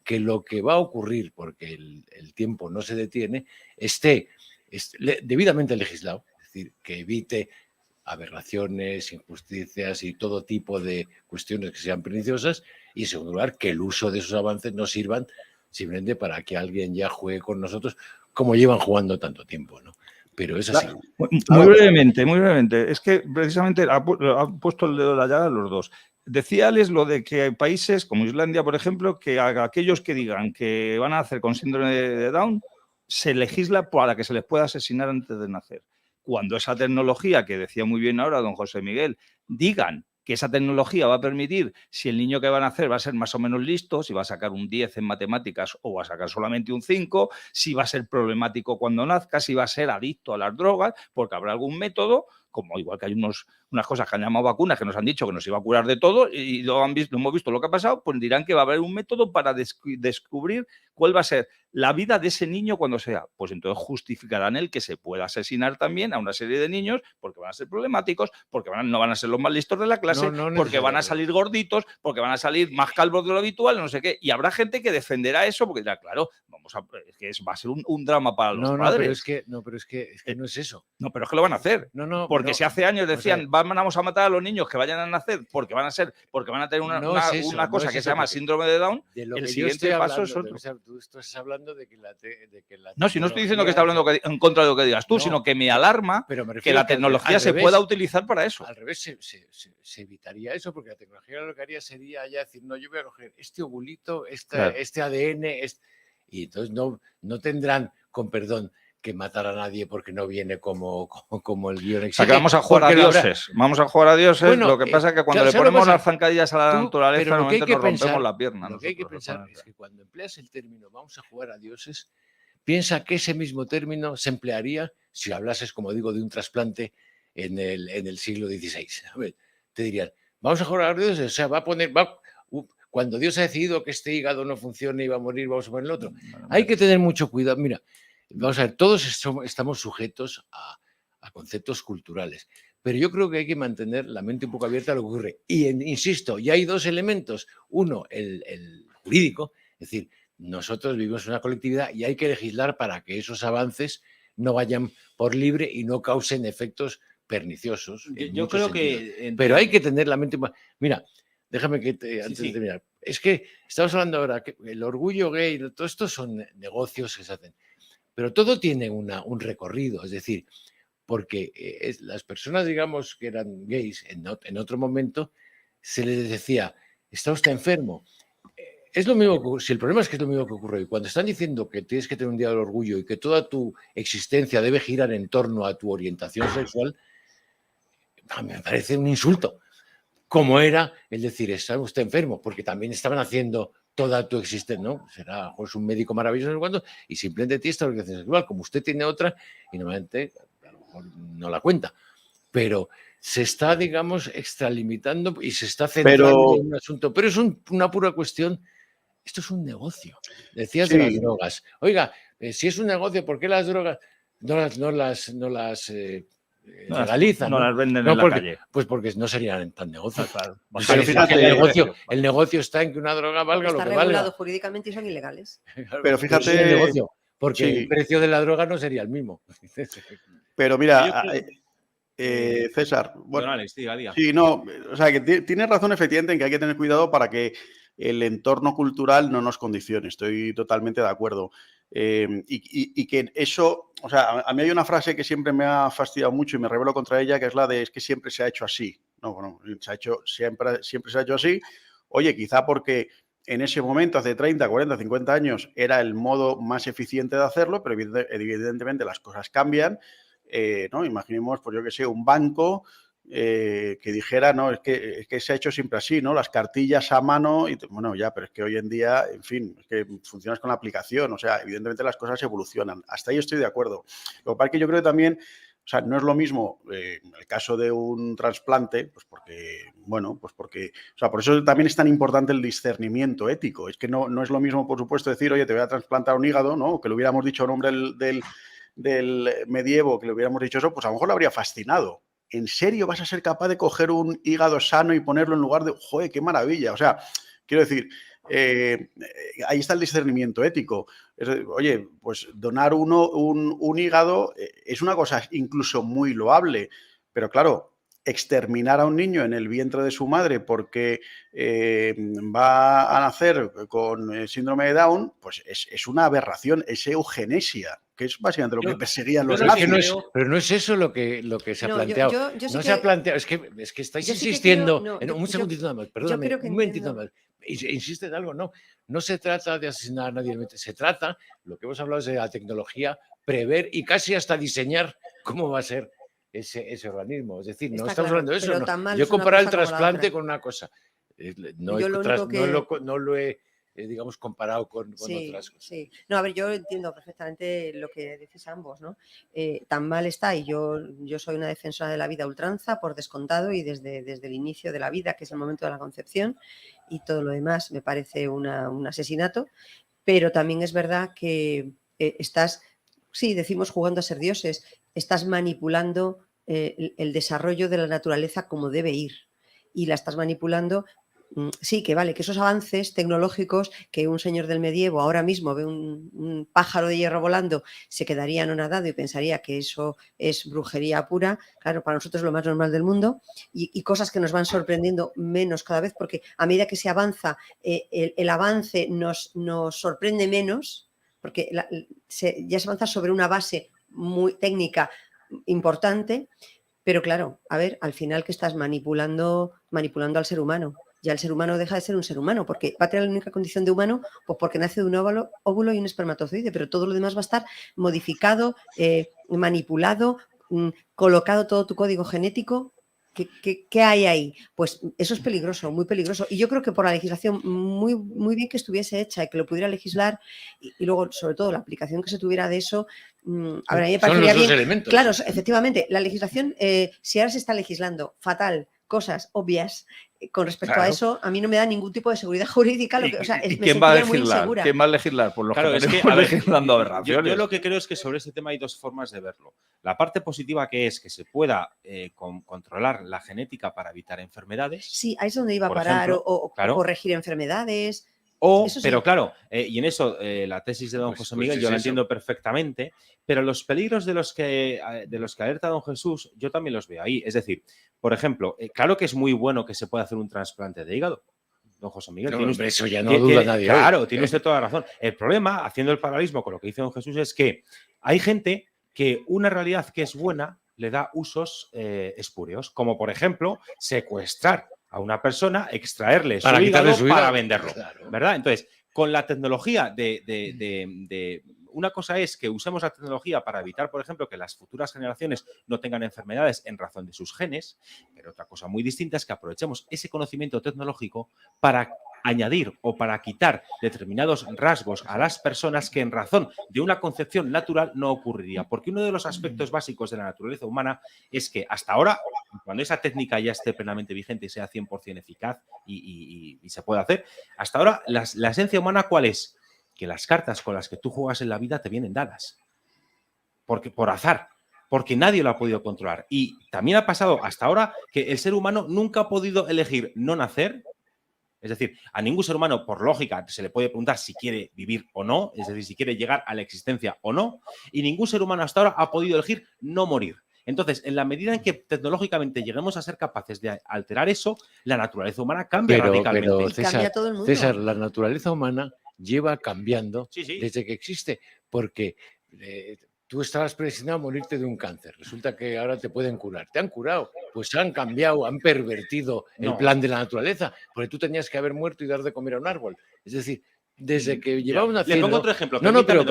Speaker 5: que lo que va a ocurrir, porque el tiempo no se detiene, esté debidamente legislado, es decir, que evite aberraciones, injusticias y todo tipo de cuestiones que sean perniciosas, y en segundo lugar, que el uso de esos avances no sirvan simplemente para que alguien ya juegue con nosotros como llevan jugando tanto tiempo, ¿no? Pero es así.
Speaker 3: Muy brevemente. Es que precisamente ha puesto el dedo en la llaga a los dos. Decíales lo de que hay países como Islandia, por ejemplo, que a aquellos que digan que van a nacer con síndrome de Down, se legisla para que se les pueda asesinar antes de nacer. Cuando esa tecnología, que decía muy bien ahora don José Miguel, digan que esa tecnología va a permitir, si el niño que va a nacer va a ser más o menos listo, si va a sacar un 10 en matemáticas o va a sacar solamente un 5, si va a ser problemático cuando nazca, si va a ser adicto a las drogas, porque habrá algún método, como igual que hay unas cosas que han llamado vacunas que nos han dicho que nos iba a curar de todo y lo hemos visto lo que ha pasado, pues dirán que va a haber un método para descubrir cuál va a ser la vida de ese niño cuando sea. Pues entonces justificarán el que se pueda asesinar también a una serie de niños porque van a ser problemáticos, porque no van a ser los más listos de la clase, porque van a salir gorditos, porque van a salir más calvos de lo habitual, no sé qué. Y habrá gente que defenderá eso porque dirá, claro, es que va a ser un drama para los padres.
Speaker 5: Pero es que no es eso.
Speaker 3: No, pero es que lo van a hacer. Porque si hace años decían, vamos a matar a los niños que vayan a nacer porque van a tener una cosa que se llama síndrome de Down, el siguiente paso es otro.
Speaker 5: Tú estás hablando hablando de que la
Speaker 3: No, si no estoy diciendo que está
Speaker 5: tecnología-
Speaker 3: hablando en contra de lo que digas tú,
Speaker 5: No,
Speaker 3: sino que me alarma
Speaker 5: pero me
Speaker 3: que
Speaker 5: refiero
Speaker 3: la
Speaker 5: a que
Speaker 3: tecnología
Speaker 5: al
Speaker 3: se
Speaker 5: revés-
Speaker 3: pueda utilizar para eso.
Speaker 5: Al revés, se evitaría eso, porque la tecnología lo que haría sería ya decir, no, yo voy a coger este ovulito,
Speaker 3: Claro.
Speaker 5: este ADN, y entonces no tendrán, con perdón, que matar a nadie porque no viene como el guión
Speaker 3: O sea,
Speaker 5: exige.
Speaker 3: que vamos a jugar a
Speaker 5: porque lo habrá-
Speaker 3: dioses. Vamos a jugar a dioses.
Speaker 5: Bueno,
Speaker 3: lo que pasa es que cuando
Speaker 5: claro,
Speaker 3: le
Speaker 5: ¿sabes lo que
Speaker 3: ponemos
Speaker 5: pasa?
Speaker 3: las zancadillas a la
Speaker 5: Tú,
Speaker 3: naturaleza,
Speaker 5: pero lo que hay
Speaker 3: normalmente
Speaker 5: que
Speaker 3: nos rompemos
Speaker 5: pensar,
Speaker 3: la pierna.
Speaker 5: lo que hay que
Speaker 3: nosotros,
Speaker 5: pensar es
Speaker 3: oponentes.
Speaker 5: que cuando empleas el término vamos a jugar a dioses, piensa que ese mismo término se emplearía si hablases, como digo, de un trasplante en el siglo XVI. A ver, te dirían, vamos a jugar a dioses, o sea, cuando Dios ha decidido que este hígado no funcione y va a morir, vamos a poner el otro. Hay que tener mucho cuidado. Mira, vamos a ver, todos estamos sujetos a conceptos culturales, pero yo creo que hay que mantener la mente un poco abierta a lo que ocurre. Y insisto, ya hay dos elementos. Uno, el jurídico, es decir, nosotros vivimos en una colectividad y hay que legislar para que esos avances no vayan por libre y no causen efectos perniciosos. en
Speaker 1: Yo
Speaker 5: muchos
Speaker 1: creo
Speaker 5: sentidos.
Speaker 1: que...
Speaker 5: Pero hay que tener la mente... Mira, déjame que antes
Speaker 1: sí.
Speaker 5: de terminar. Es que estamos hablando ahora que el orgullo gay, todo esto son negocios que se hacen, pero todo tiene un recorrido, es decir, porque las personas, digamos, que eran gays en otro momento, se les decía, está usted enfermo. Es lo mismo, si el problema es que es lo mismo que ocurre hoy, cuando están diciendo que tienes que tener un día del orgullo y que toda tu existencia debe girar en torno a tu orientación sexual, me parece un insulto. Como era el decir, está usted enfermo, porque también estaban haciendo toda tu existencia, ¿no? Será pues, un médico maravilloso, no sé cuándo, y simplemente tiene esta orientación sexual, como usted tiene otra, y normalmente a lo mejor no la cuenta. Pero se está, digamos, extralimitando y se está centrando en un asunto. Pero es una pura cuestión. Esto es un negocio. Decías de las drogas. Oiga, si es un negocio, ¿por qué las drogas no las legalizan?
Speaker 3: No las venden en la calle.
Speaker 5: Pues porque no serían tan negocios.
Speaker 3: Claro.
Speaker 4: Pero fíjate,
Speaker 5: el negocio está en que una droga valga lo
Speaker 2: Está
Speaker 5: que
Speaker 2: regulado
Speaker 5: valga.
Speaker 2: jurídicamente y son ilegales.
Speaker 4: Pero
Speaker 5: Pues
Speaker 4: fíjate-
Speaker 5: es el negocio, porque
Speaker 4: Sí.
Speaker 5: el precio de la droga no sería el mismo.
Speaker 4: Pero mira,
Speaker 1: Yo creo-
Speaker 4: César,
Speaker 1: Don
Speaker 4: bueno,
Speaker 1: Alex, diga.
Speaker 4: sí, no, o sea, que tienes razón efectivamente en que hay que tener cuidado para que el entorno cultural no nos condicione. Estoy totalmente de acuerdo. Y que eso, o sea, a mí hay una frase que siempre me ha fastidiado mucho y me rebelo contra ella, que es la de es que siempre se ha hecho así. No, bueno, siempre se ha hecho así. Oye, quizá porque en ese momento, hace 30, 40, 50 años, era el modo más eficiente de hacerlo, pero evidentemente las cosas cambian. ¿No? Imaginemos, pues yo que sé, un banco que dijera, no, es que se ha hecho siempre así, ¿no? Las cartillas a mano, y bueno, ya, pero es que hoy en día, en fin, es que funcionas con la aplicación, o sea, evidentemente las cosas evolucionan. Hasta ahí estoy de acuerdo. Lo que pasa es que yo creo que también, o sea, no es lo mismo el caso de un trasplante, pues porque, o sea, por eso también es tan importante el discernimiento ético. Es que no es lo mismo, por supuesto, decir, oye, te voy a trasplantar un hígado, ¿no? Que lo hubiéramos dicho a nombre del medievo, que le hubiéramos dicho eso, pues a lo mejor le habría fascinado. ¿En serio vas a ser capaz de coger un hígado sano y ponerlo en lugar de, joder, qué maravilla? O sea, quiero decir, ahí está el discernimiento ético. Oye, pues donar un hígado es una cosa incluso muy loable, pero claro, exterminar a un niño en el vientre de su madre porque va a nacer con síndrome de Down, pues es una aberración, es eugenesia, que es básicamente lo que perseguían los nazis.
Speaker 5: Pero no es eso lo que se ha planteado.
Speaker 2: Yo sí
Speaker 5: no
Speaker 2: que,
Speaker 5: se ha planteado, es que estáis
Speaker 2: yo sí
Speaker 5: insistiendo.
Speaker 2: que creo,
Speaker 5: Un segundito nada más, perdóname,
Speaker 2: creo que
Speaker 5: un momentito
Speaker 2: entiendo.
Speaker 5: nada más. Insiste en algo, no se trata de asesinar a nadie, se trata, lo que hemos hablado es de la tecnología, prever y casi hasta diseñar cómo va a ser ese organismo. Es decir, no
Speaker 2: Está
Speaker 5: estamos
Speaker 2: claro,
Speaker 5: hablando de eso.
Speaker 2: pero
Speaker 5: No.
Speaker 2: tan mal
Speaker 5: Yo he
Speaker 2: es una
Speaker 5: comparado el
Speaker 2: cosa como la
Speaker 5: trasplante
Speaker 2: otra.
Speaker 5: con una cosa.
Speaker 2: Yo
Speaker 5: No lo he digamos, comparado con otras cosas.
Speaker 2: Sí. No, a ver, yo entiendo perfectamente lo que decís ambos, ¿no? Tan mal está, y yo soy una defensora de la vida a ultranza, por descontado, y desde el inicio de la vida, que es el momento de la concepción, y todo lo demás me parece un asesinato, pero también es verdad que sí, decimos jugando a ser dioses, estás manipulando el desarrollo de la naturaleza como debe ir, y la estás manipulando. Sí, que vale, que esos avances tecnológicos, que un señor del medievo ahora mismo ve un pájaro de hierro volando, se quedaría anonadado y pensaría que eso es brujería pura. Claro, para nosotros es lo más normal del mundo, y cosas que nos van sorprendiendo menos cada vez, porque a medida que se avanza, el avance nos sorprende menos, porque ya se avanza sobre una base muy técnica importante, pero claro, a ver, al final que estás manipulando al ser humano. Ya el ser humano deja de ser un ser humano, porque va a tener la única condición de humano, pues porque nace de un óvulo y un espermatozoide, pero todo lo demás va a estar modificado, manipulado, colocado todo tu código genético. ¿Qué hay ahí? Pues eso es peligroso, muy peligroso. Y yo creo que por la legislación muy, muy bien que estuviese hecha y que lo pudiera legislar, y luego, sobre todo, la aplicación que se tuviera de eso, a ver, a mí me parecería bien.
Speaker 5: Elementos.
Speaker 2: Claro, efectivamente, la legislación, si ahora se está legislando fatal, cosas obvias, con respecto a eso, a mí no me da ningún tipo de seguridad jurídica.
Speaker 3: ¿Y quién va a legislar? ¿Quién va a legislar? Por los
Speaker 1: claro,
Speaker 3: que
Speaker 1: tenemos
Speaker 3: legislando aberraciones.
Speaker 1: Yo lo que creo es que sobre este tema hay dos formas de verlo. La parte positiva, que es que se pueda controlar la genética para evitar enfermedades.
Speaker 2: Sí, ahí es donde iba a parar, ejemplo, o corregir enfermedades.
Speaker 1: Pero claro, y en eso la tesis de don José Miguel yo la entiendo perfectamente, pero los peligros de los que alerta don Jesús, yo también los veo ahí. Es decir, por ejemplo, claro que es muy bueno que se pueda hacer un trasplante de hígado, don José Miguel.
Speaker 5: No, eso ya no duda nadie.
Speaker 1: Claro, tiene usted toda la razón. El problema, haciendo el paralelismo con lo que dice don Jesús, es que hay gente que una realidad que es buena le da usos espurios, como por ejemplo secuestrar a una persona, extraerle su hígado para venderlo, claro. ¿Verdad? Entonces, con la tecnología una cosa es que usemos la tecnología para evitar, por ejemplo, que las futuras generaciones no tengan enfermedades en razón de sus genes, pero otra cosa muy distinta es que aprovechemos ese conocimiento tecnológico para añadir o para quitar determinados rasgos a las personas que en razón de una concepción natural no ocurriría. Porque uno de los aspectos básicos de la naturaleza humana es que hasta ahora, cuando esa técnica ya esté plenamente vigente y sea 100% eficaz y se pueda hacer, hasta ahora la esencia humana, ¿cuál es? Que las cartas con las que tú juegas en la vida te vienen dadas. Porque por azar. Porque nadie lo ha podido controlar. Y también ha pasado hasta ahora que el ser humano nunca ha podido elegir no nacer. Es decir, a ningún ser humano, por lógica, se le puede preguntar si quiere vivir o no, es decir, si quiere llegar a la existencia o no, y ningún ser humano hasta ahora ha podido elegir no morir. Entonces, en la medida en que tecnológicamente lleguemos a ser capaces de alterar eso, la naturaleza humana cambia radicalmente.
Speaker 5: Pero César, todo el mundo. César, la naturaleza humana lleva cambiando desde que existe, porque tú estabas predestinado a morirte de un cáncer. Resulta que ahora te pueden curar. ¿Te han curado? Pues han cambiado, han pervertido el plan de la naturaleza, porque tú tenías que haber muerto y dar de comer a un árbol. Es decir, desde que llevamos haciendo...
Speaker 1: Le pongo otro ejemplo.
Speaker 5: No, pero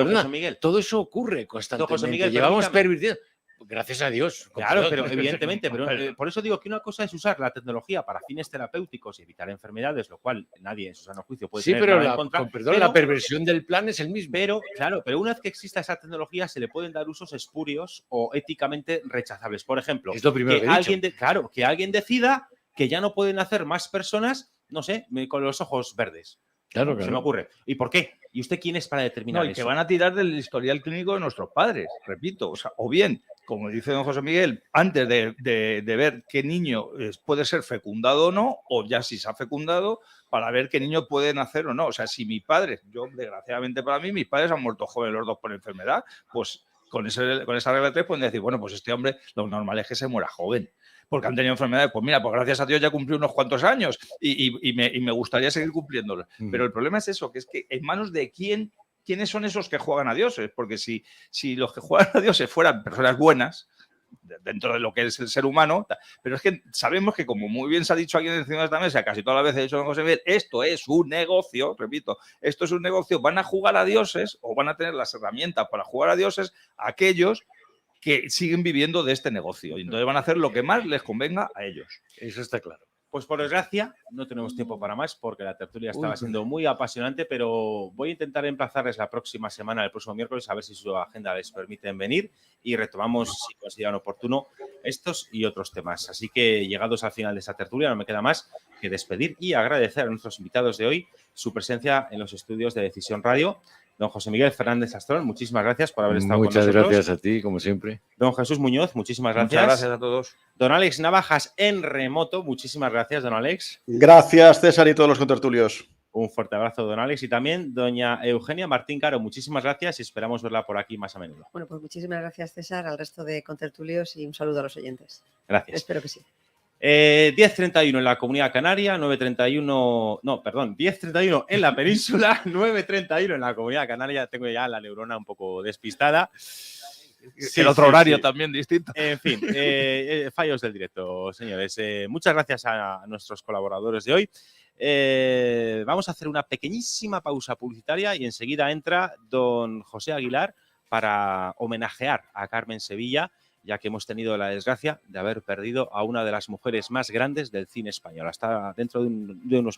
Speaker 5: todo eso ocurre constantemente.
Speaker 1: José Miguel,
Speaker 5: llevamos pervirtiendo... Gracias a Dios.
Speaker 1: Claro, pero evidentemente. Pero por eso digo que una cosa es usar la tecnología para fines terapéuticos y evitar enfermedades, lo cual nadie en su sano juicio puede tener nada en contra.
Speaker 5: Pero la perversión del plan es el mismo.
Speaker 1: Pero una vez que exista esa tecnología se le pueden dar usos espurios o éticamente rechazables. Por ejemplo,
Speaker 5: es lo primero
Speaker 1: que alguien decida que ya no pueden hacer más personas, no sé, con los ojos verdes.
Speaker 5: Claro.
Speaker 1: Se me ocurre. ¿Y por qué? ¿Y usted quién es para determinar eso?
Speaker 3: Que van a tirar del historial clínico de nuestros padres, repito. O bien, como dice don José Miguel, antes de ver qué niño puede ser fecundado o no, o ya si se ha fecundado, para ver qué niño puede nacer o no. O sea, si mi padre, desgraciadamente para mí, mis padres han muerto jóvenes los dos por enfermedad, pues con esa regla 3 pueden decir, bueno, pues este hombre lo normal es que se muera joven. Porque han tenido enfermedades, pues mira, pues gracias a Dios ya cumplí unos cuantos años y me gustaría seguir cumpliéndolos. Pero el problema es eso, que es que en manos de quiénes son esos que juegan a dioses, porque si los que juegan a dioses fueran personas buenas, dentro de lo que es el ser humano, pero es que sabemos que, como muy bien se ha dicho aquí encima de esta mesa, casi todas las veces he dicho don José Miguel, esto es un negocio, repito, esto es un negocio, van a jugar a dioses o van a tener las herramientas para jugar a dioses aquellos que siguen viviendo de este negocio. Y entonces van a hacer lo que más les convenga a ellos.
Speaker 5: Eso está claro.
Speaker 1: Pues por desgracia, no tenemos tiempo para más porque la tertulia estaba siendo muy apasionante, pero voy a intentar emplazarles la próxima semana, el próximo miércoles, a ver si su agenda les permite venir y retomamos, si consideran oportuno, estos y otros temas. Así que, llegados al final de esta tertulia, no me queda más que despedir y agradecer a nuestros invitados de hoy su presencia en los estudios de Decisión Radio. Don José Miguel Fernández Astrón, muchísimas gracias por haber estado con nosotros.
Speaker 5: Muchas gracias a ti, como siempre.
Speaker 1: Don Jesús Muñoz, muchísimas gracias.
Speaker 3: Muchas gracias a todos.
Speaker 1: Don Alex Navajas en remoto, muchísimas gracias, don Alex.
Speaker 4: Gracias, César, y todos los contertulios.
Speaker 1: Un fuerte abrazo, don Alex. Y también doña Eugenia Martín Caro, muchísimas gracias y esperamos verla por aquí más a menudo.
Speaker 2: Bueno, pues muchísimas gracias, César, al resto de contertulios y un saludo a los oyentes.
Speaker 1: Gracias.
Speaker 2: Espero que sí.
Speaker 1: 10:31 en la Comunidad Canaria, 9:31, no, perdón, 10:31 en la península, 9:31 en la Comunidad Canaria. Tengo ya la neurona un poco despistada.
Speaker 3: Sí, el otro horario también distinto.
Speaker 1: En fin, fallos del directo, señores. Muchas gracias a nuestros colaboradores de hoy. Vamos a hacer una pequeñísima pausa publicitaria y enseguida entra don José Aguilar para homenajear a Carmen Sevilla, ya que hemos tenido la desgracia de haber perdido a una de las mujeres más grandes del cine español. Hasta dentro de unos minutos.